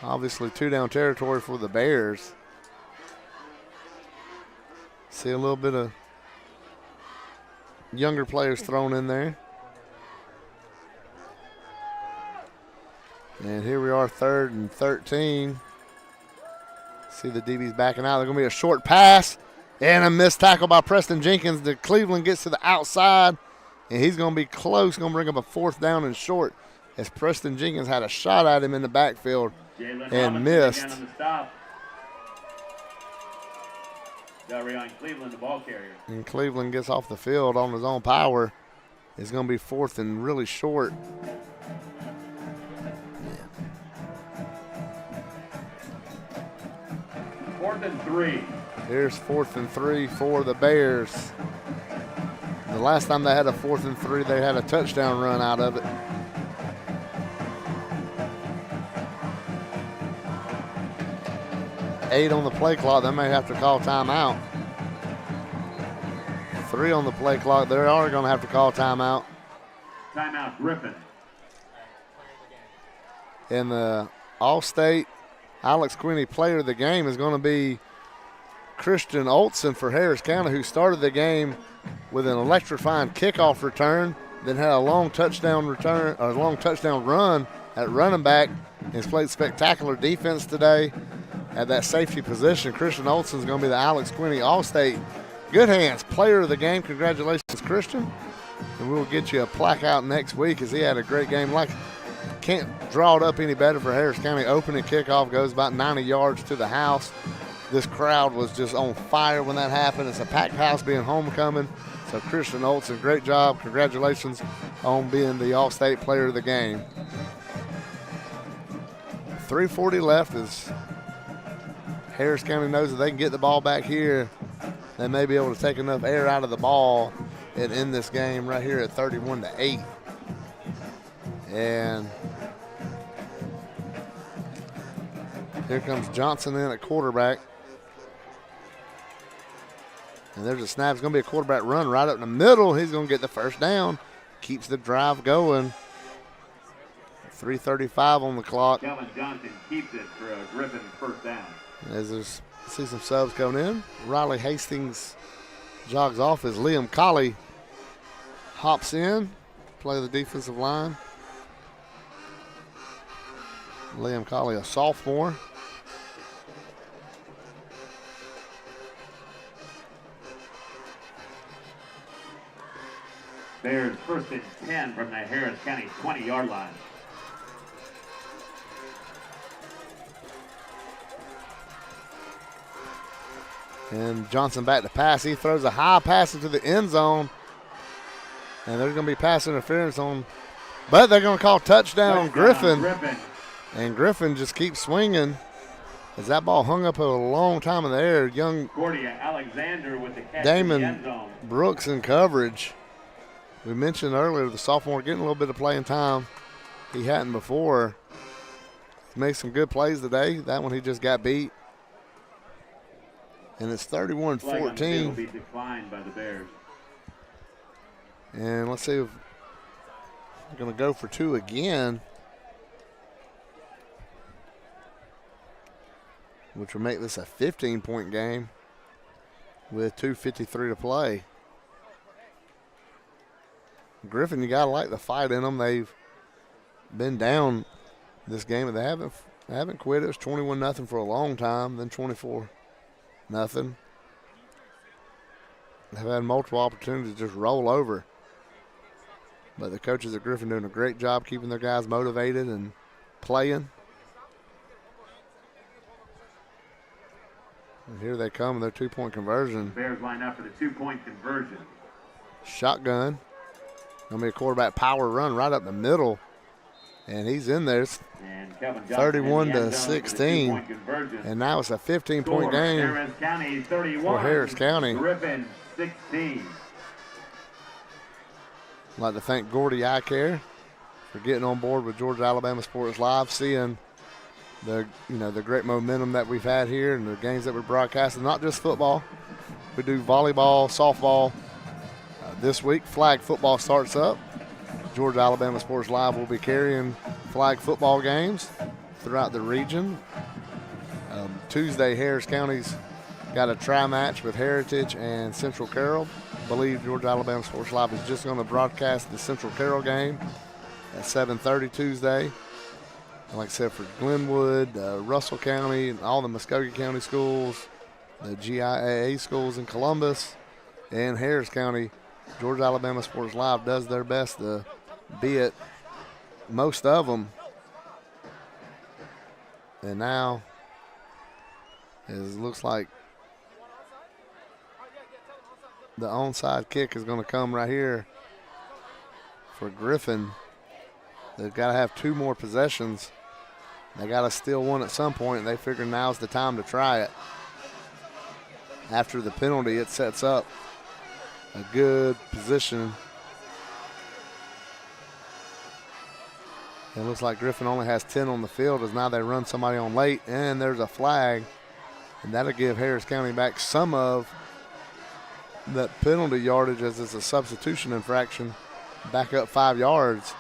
Obviously 2 down territory for the Bears. See a little bit of younger players thrown in there. And here we are, 3rd and 13. See the DBs backing out. They're going to be a short pass and a missed tackle by Preston Jenkins. The Cleveland gets to the outside, and he's going to be close. Going to bring up a 4th down and short as Preston Jenkins had a shot at him in the backfield and missed. Cleveland, the ball carrier. And Cleveland gets off the field on his own power. It's going to be 4th and really short. Fourth and 3. Here's 4th and 3 for the Bears. The last time they had a 4th and 3, they had a touchdown run out of it. Eight on the play clock. They may have to call timeout. 3 on the play clock. They are going to have to call timeout. Timeout, Griffin. And the All-State Alex Quinney player of the game is going to be Christian Olson for Harris County, who started the game with an electrifying kickoff return, then had a long touchdown run at running back. He's played spectacular defense today at that safety position. Christian Olson is going to be the Alex Quinney All-State Good Hands player of the game. Congratulations, Christian. And we'll get you a plaque out next week as he had a great game. Can't draw it up any better for Harris County. Opening kickoff goes about 90 yards to the house. This crowd was just on fire when that happened. It's a packed house being homecoming. So Christian Olson, great job. Congratulations on being the All-State player of the game. 3:40 left as Harris County knows that they can get the ball back here. They may be able to take enough air out of the ball and end this game right here at 31-8. And here comes Johnson in at quarterback. And there's a snap. It's going to be a quarterback run right up in the middle. He's going to get the first down. Keeps the drive going. 3:35 on the clock. Kelvin Johnson keeps it for a Griffin first down. As there's see some subs coming in. Riley Hastings jogs off as Liam Colley hops in, play the defensive line. Liam Colley, a sophomore. Bears first and 10 from the Harris County 20-yard line. And Johnson back to pass. He throws a high pass into the end zone. And there's going to be pass interference on, but they're going to call touchdown Griffin. And Griffin just keeps swinging as that ball hung up a long time in the air. Young Gordia Alexander with the catch Damon in the end zone. Brooks in coverage. We mentioned earlier the sophomore getting a little bit of playing time. He hadn't before. He made some good plays today. That one he just got beat. And it's 31-14. Will be declined by the Bears. And let's see if we're going to go for two again, which will make this a 15-point game with 2:53 to play. Griffin, you got to like the fight in them. They've been down this game, but they haven't quit. It was 21-0 for a long time, then 24-0. They've had multiple opportunities to just roll over. But the coaches at Griffin doing a great job keeping their guys motivated and playing. And here they come with their two-point conversion. Bears line up for the two-point conversion. Shotgun. Going to be a quarterback power run right up the middle. And he's in there. It's 31-16. And now it's a 15-point game Harris County 31. for Harris County. Griffin 16. I'd like to thank Gordy Eye Care for getting on board with Georgia Alabama Sports Live, seeing the great momentum that we've had here and the games that we're broadcasting. Not just football, we do volleyball, softball. This week, flag football starts up. Georgia Alabama Sports Live will be carrying flag football games throughout the region. Tuesday, Harris County's got a tri-match with Heritage and Central Carroll. I believe Georgia Alabama Sports Live is just going to broadcast the Central Carroll game at 7:30 Tuesday. And like I said, for Glenwood, Russell County, and all the Muskogee County schools, the GIAA schools in Columbus, and Harris County, Georgia Alabama Sports Live does their best to be at most of them. And now it looks like the onside kick is going to come right here for Griffin. They've got to have two more possessions. They got to steal one at some point, and they figure now's the time to try it. After the penalty, it sets up a good position. It looks like Griffin only has 10 on the field as now they run somebody on late, and there's a flag, and that'll give Harris County back some of that penalty yardage as it's a substitution infraction, back up 5 yards.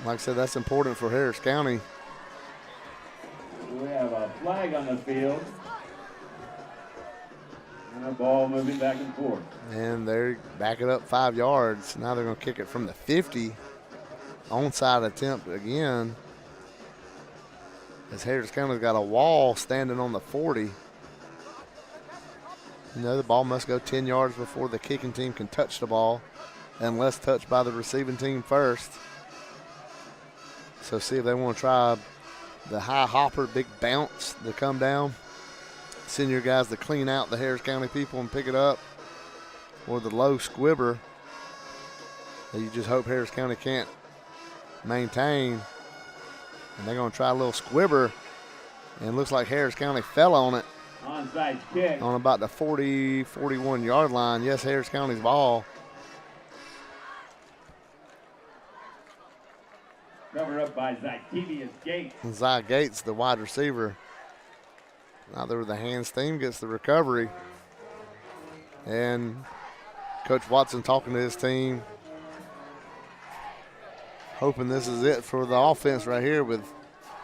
Like I said, that's important for Harris County. We have a flag on the field. And a ball moving back and forth. And they're backing up 5 yards. Now they're going to kick it from the 50. Onside attempt again. As Harris County's got a wall standing on the 40. The ball must go 10 yards before the kicking team can touch the ball, unless touched by the receiving team first. So see if they want to try the high hopper, big bounce to come down. Send your guys to clean out the Harris County people and pick it up. Or the low squibber that you just hope Harris County can't maintain. And they're going to try a little squibber. And it looks like Harris County fell on it. Onside kick. On about the 40, 41-yard line. Yes, Harris County's ball. Covered up by Zykevius Gates. Zy Gates, the wide receiver. Now there the hands team gets the recovery. And Coach Watson talking to his team, hoping this is it for the offense right here with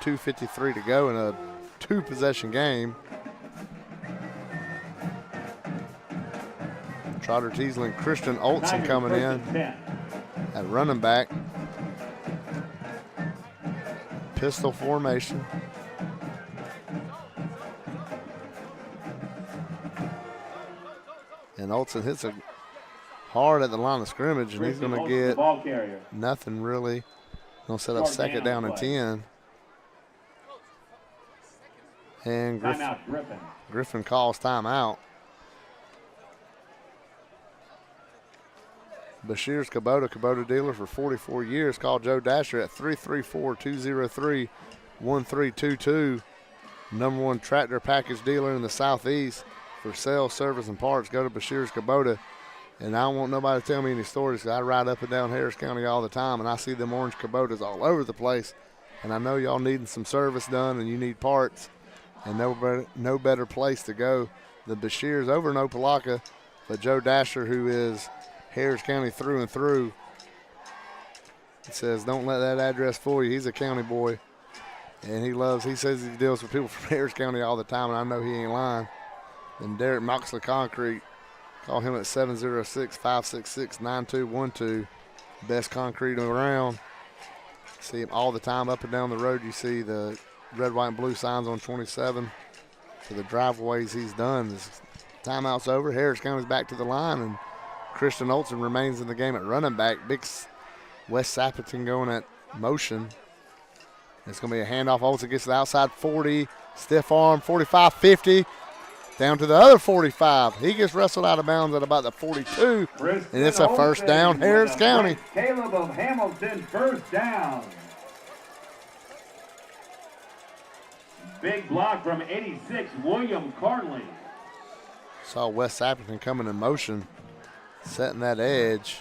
2:53 to go in a 2-possession game. Trotter Teasland, Christian Olson coming in at running back. Pistol formation. And Olson hits a hard at the line of scrimmage, and he's Griffin going to holds the get ball carrier. nothing really. Going to set up second down and 10. And Timeout, Griffin. Griffin calls timeout. Bashir's Kubota dealer for 44 years. Call Joe Dasher at 334-203-1322. Number one tractor package dealer in the Southeast for sales, service, and parts. Go to Bashir's Kubota. And I don't want nobody to tell me any stories, because I ride up and down Harris County all the time, and I see them orange Kubotas all over the place. And I know y'all needing some service done and you need parts, and no better place to go than Bashir's over in Opelika. But Joe Dasher, who is Harris County through and through, he says, don't let that address fool you. He's a county boy, and he says he deals with people from Harris County all the time, and I know he ain't lying. And Derek Moxley Concrete, call him at 706-566-9212. Best concrete around. See him all the time up and down the road. You see the red, white, and blue signs on 27 for the driveways he's done. His timeout's over. Harris County's back to the line, and Christian Olson remains in the game at running back. Big West Sappington going at motion. It's going to be a handoff. Olson gets to the outside 40. Stiff arm, 45, 50. Down to the other 45. He gets wrestled out of bounds at about the 42. And it's a first down, Harris County. Caleb of Hamilton, first down. Big block from 86, William Carley. Saw West Sappington coming in motion, setting that edge.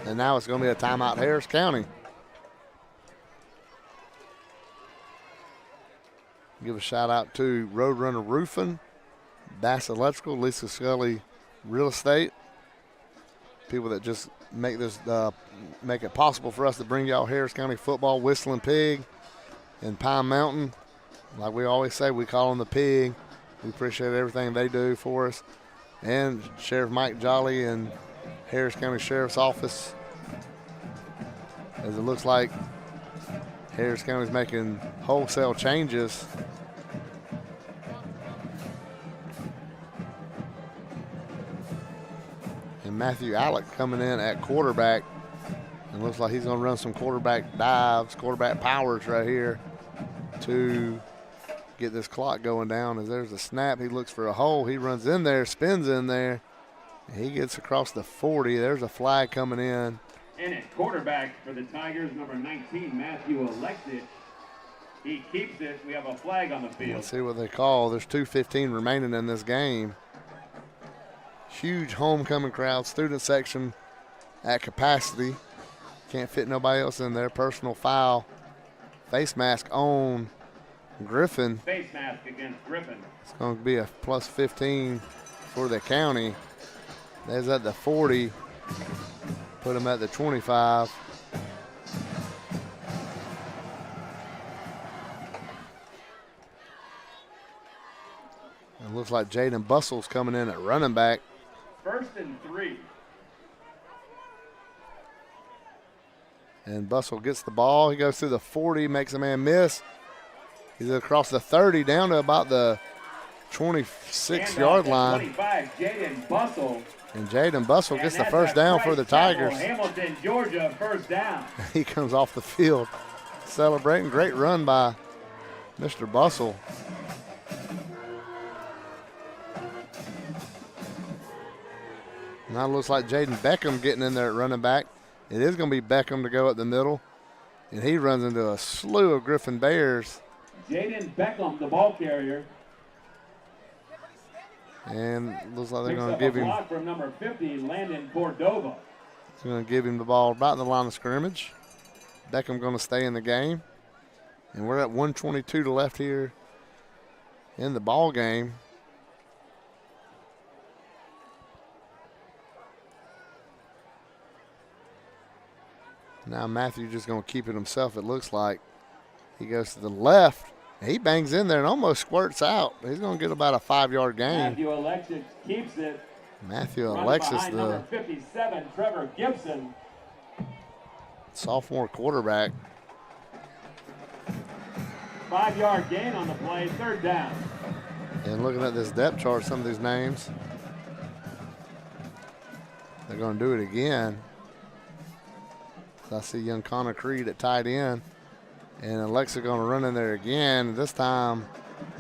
And now it's going to be a timeout, Harris County. Give a shout out to Roadrunner Roofing, Bass Electrical, Lisa Scully Real Estate. People that just make this make it possible for us to bring y'all Harris County football. Whistling Pig in Pine Mountain. Like we always say, we call them the Pig. We appreciate everything they do for us. And Sheriff Mike Jolly and Harris County Sheriff's Office. As it looks like Harris County's making wholesale changes. And Matthew Alec coming in at quarterback. It looks like he's going to run some quarterback dives, quarterback powers right here to get this clock going down. As there's a snap, he looks for a hole. He runs in there, spins in there. He gets across the 40. There's a flag coming in. And at quarterback for the Tigers, number 19, Matthew Alexis. He keeps it. We have a flag on the field. Let's see what they call. There's 2:15 remaining in this game. Huge homecoming crowd, student section at capacity. Can't fit nobody else in there. Personal foul. Face mask on Griffin. Face mask against Griffin. It's going to be a plus 15 for the county. There's at the 40. Put him at the 25. It looks like Jaden Bustle's coming in at running back. 1st and 3. And Bustle gets the ball. He goes through the 40, makes a man miss. He's across the 30 down to about the 26-yard line. 25, Jaden Bustle. And Jaden Bustle gets the first down for the Tigers. Hamilton, Georgia, first down. He comes off the field celebrating. Great run by Mr. Bustle. Now it looks like Jaden Beckham getting in there at running back. It is going to be Beckham to go up the middle. And he runs into a slew of Griffin Bears. Jaden Beckham, the ball carrier. And looks like they're Picks going up to give a him. block from number 50, Landon Cordova. He's going to give him the ball about in the line of scrimmage. Beckham going to stay in the game. And we're at 1:22 to left here in the ball game. Now Matthew just going to keep it himself, it looks like. He goes to the left. He bangs in there and almost squirts out. He's going to get about a 5-yard gain. Matthew Alexis keeps it. Matthew Runs Alexis, behind the number 57, Trevor Gibson. sophomore quarterback. 5-yard gain on the play, 3rd down. And looking at this depth chart, some of these names, they're going to do it again. So I see young Connor Creed at tight end. And Alexa going to run in there again. This time,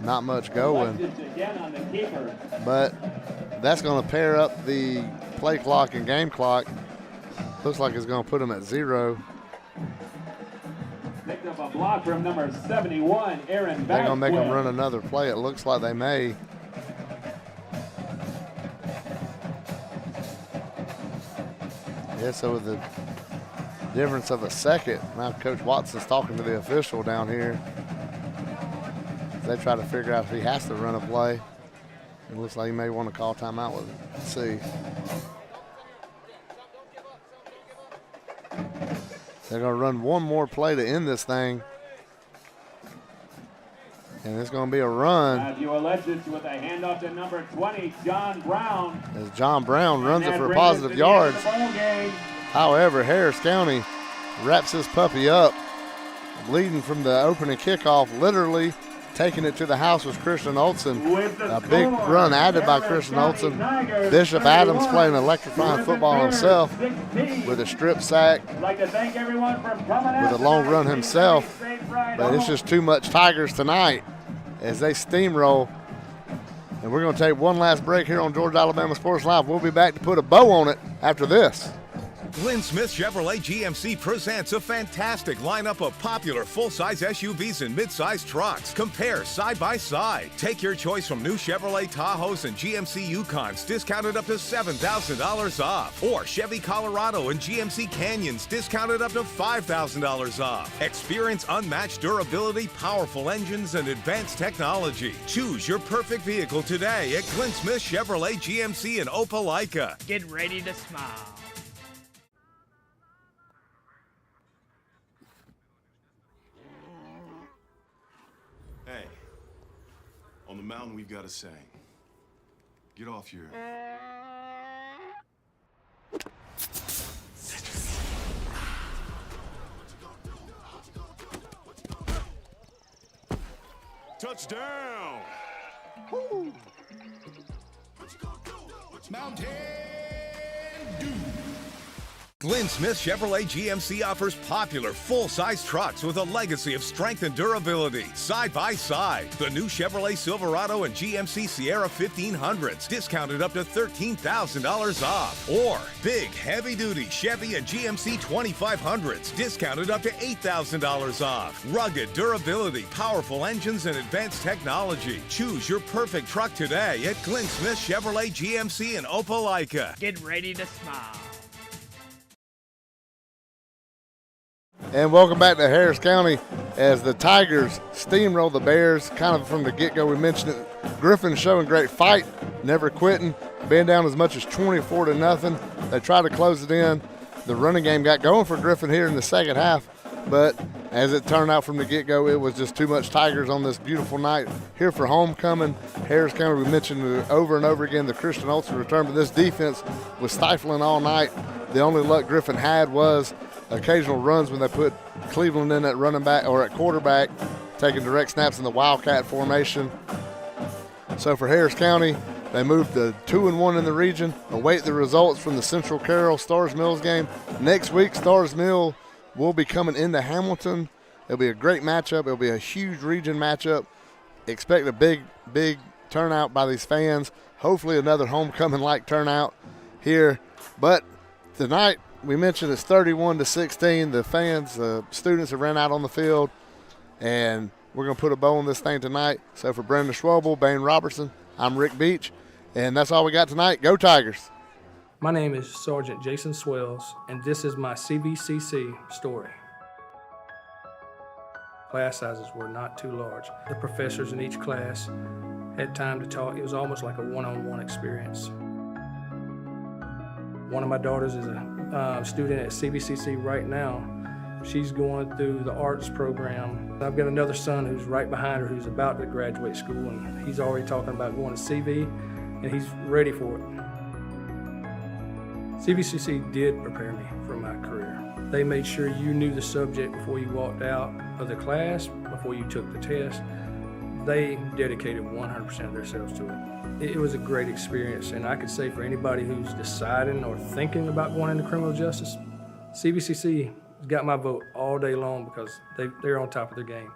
not much going. But that's going to pair up the play clock and game clock. Looks like it's going to put them at 0. Picked up a block from number 71, Aaron. They're going to make them run another play. It looks like they may. Yeah, so with the difference of a second, now Coach Watson's talking to the official down here. They try to figure out if he has to run a play. It looks like he may want to call timeout with it. Let's see. They're going to run one more play to end this thing. And it's going to be a run. Matthew Alexis with a handoff to number 20, John Brown. As John Brown runs it for positive yards. However, Harris County wraps this puppy up, leading from the opening kickoff, literally taking it to the house was Christian Olsen. A big run added by Christian Olsen. Bishop Adams playing electrifying football himself with a strip sack, with a long run himself. But it's just too much Tigers tonight as they steamroll. And we're going to take one last break here on Georgia Alabama Sports Live. We'll be back to put a bow on it after this. Glenn Smith Chevrolet GMC presents a fantastic lineup of popular full-size SUVs and mid-size trucks. Compare side by side. Take your choice from new Chevrolet Tahoes and GMC Yukons, discounted up to $7,000 off. Or Chevy Colorado and GMC Canyons, discounted up to $5,000 off. Experience unmatched durability, powerful engines, and advanced technology. Choose your perfect vehicle today at Glenn Smith Chevrolet GMC in Opelika. Get ready to smile. Hey, on the mountain we've got a saying. Get off your... Touchdown! Woo. Mountain Dew. Glenn Smith Chevrolet GMC offers popular full-size trucks with a legacy of strength and durability. Side by side, the new Chevrolet Silverado and GMC Sierra 1500s, discounted up to $13,000 off. Or big, heavy-duty Chevy and GMC 2500s, discounted up to $8,000 off. Rugged durability, powerful engines, and advanced technology. Choose your perfect truck today at Glenn Smith Chevrolet GMC in Opelika. Get ready to smile. And welcome back to Harris County as the Tigers steamroll the Bears. Kind of from the get-go, we mentioned it. Griffin showing great fight, never quitting, being down as much as 24-0. They tried to close it in. The running game got going for Griffin here in the second half, but as it turned out from the get-go, it was just too much Tigers on this beautiful night here for homecoming. Harris County, we mentioned over and over again the Christian Olsen return, but this defense was stifling all night. The only luck Griffin had was occasional runs when they put Cleveland in at running back or at quarterback, taking direct snaps in the Wildcat formation. So for Harris County, they moved to 2-1 in the region. Await the results from the Central Carroll Stars Mills game. Next week, Stars Mill will be coming into Hamilton. It'll be a great matchup. It'll be a huge region matchup. Expect a big, big turnout by these fans. Hopefully another homecoming-like turnout here. But tonight, we mentioned it's 31-16. The fans, the students have ran out on the field, and we're going to put a bow on this thing tonight. So for Brendan Schwabel, Bane Robertson, I'm Rick Beach, and that's all we got tonight. Go Tigers! My name is Sergeant Jason Swells, and this is my CVCC story. Class sizes were not too large. The professors in each class had time to talk. It was almost like a one-on-one experience. One of my daughters is a student at CVCC right now. She's going through the arts program. I've got another son who's right behind her who's about to graduate school, and he's already talking about going to CV, and he's ready for it. CVCC did prepare me for my career. They made sure you knew the subject before you walked out of the class, before you took the test. They dedicated 100% of themselves to it. It was a great experience, and I could say for anybody who's deciding or thinking about going into criminal justice, CVCC got my vote all day long because they're on top of their game.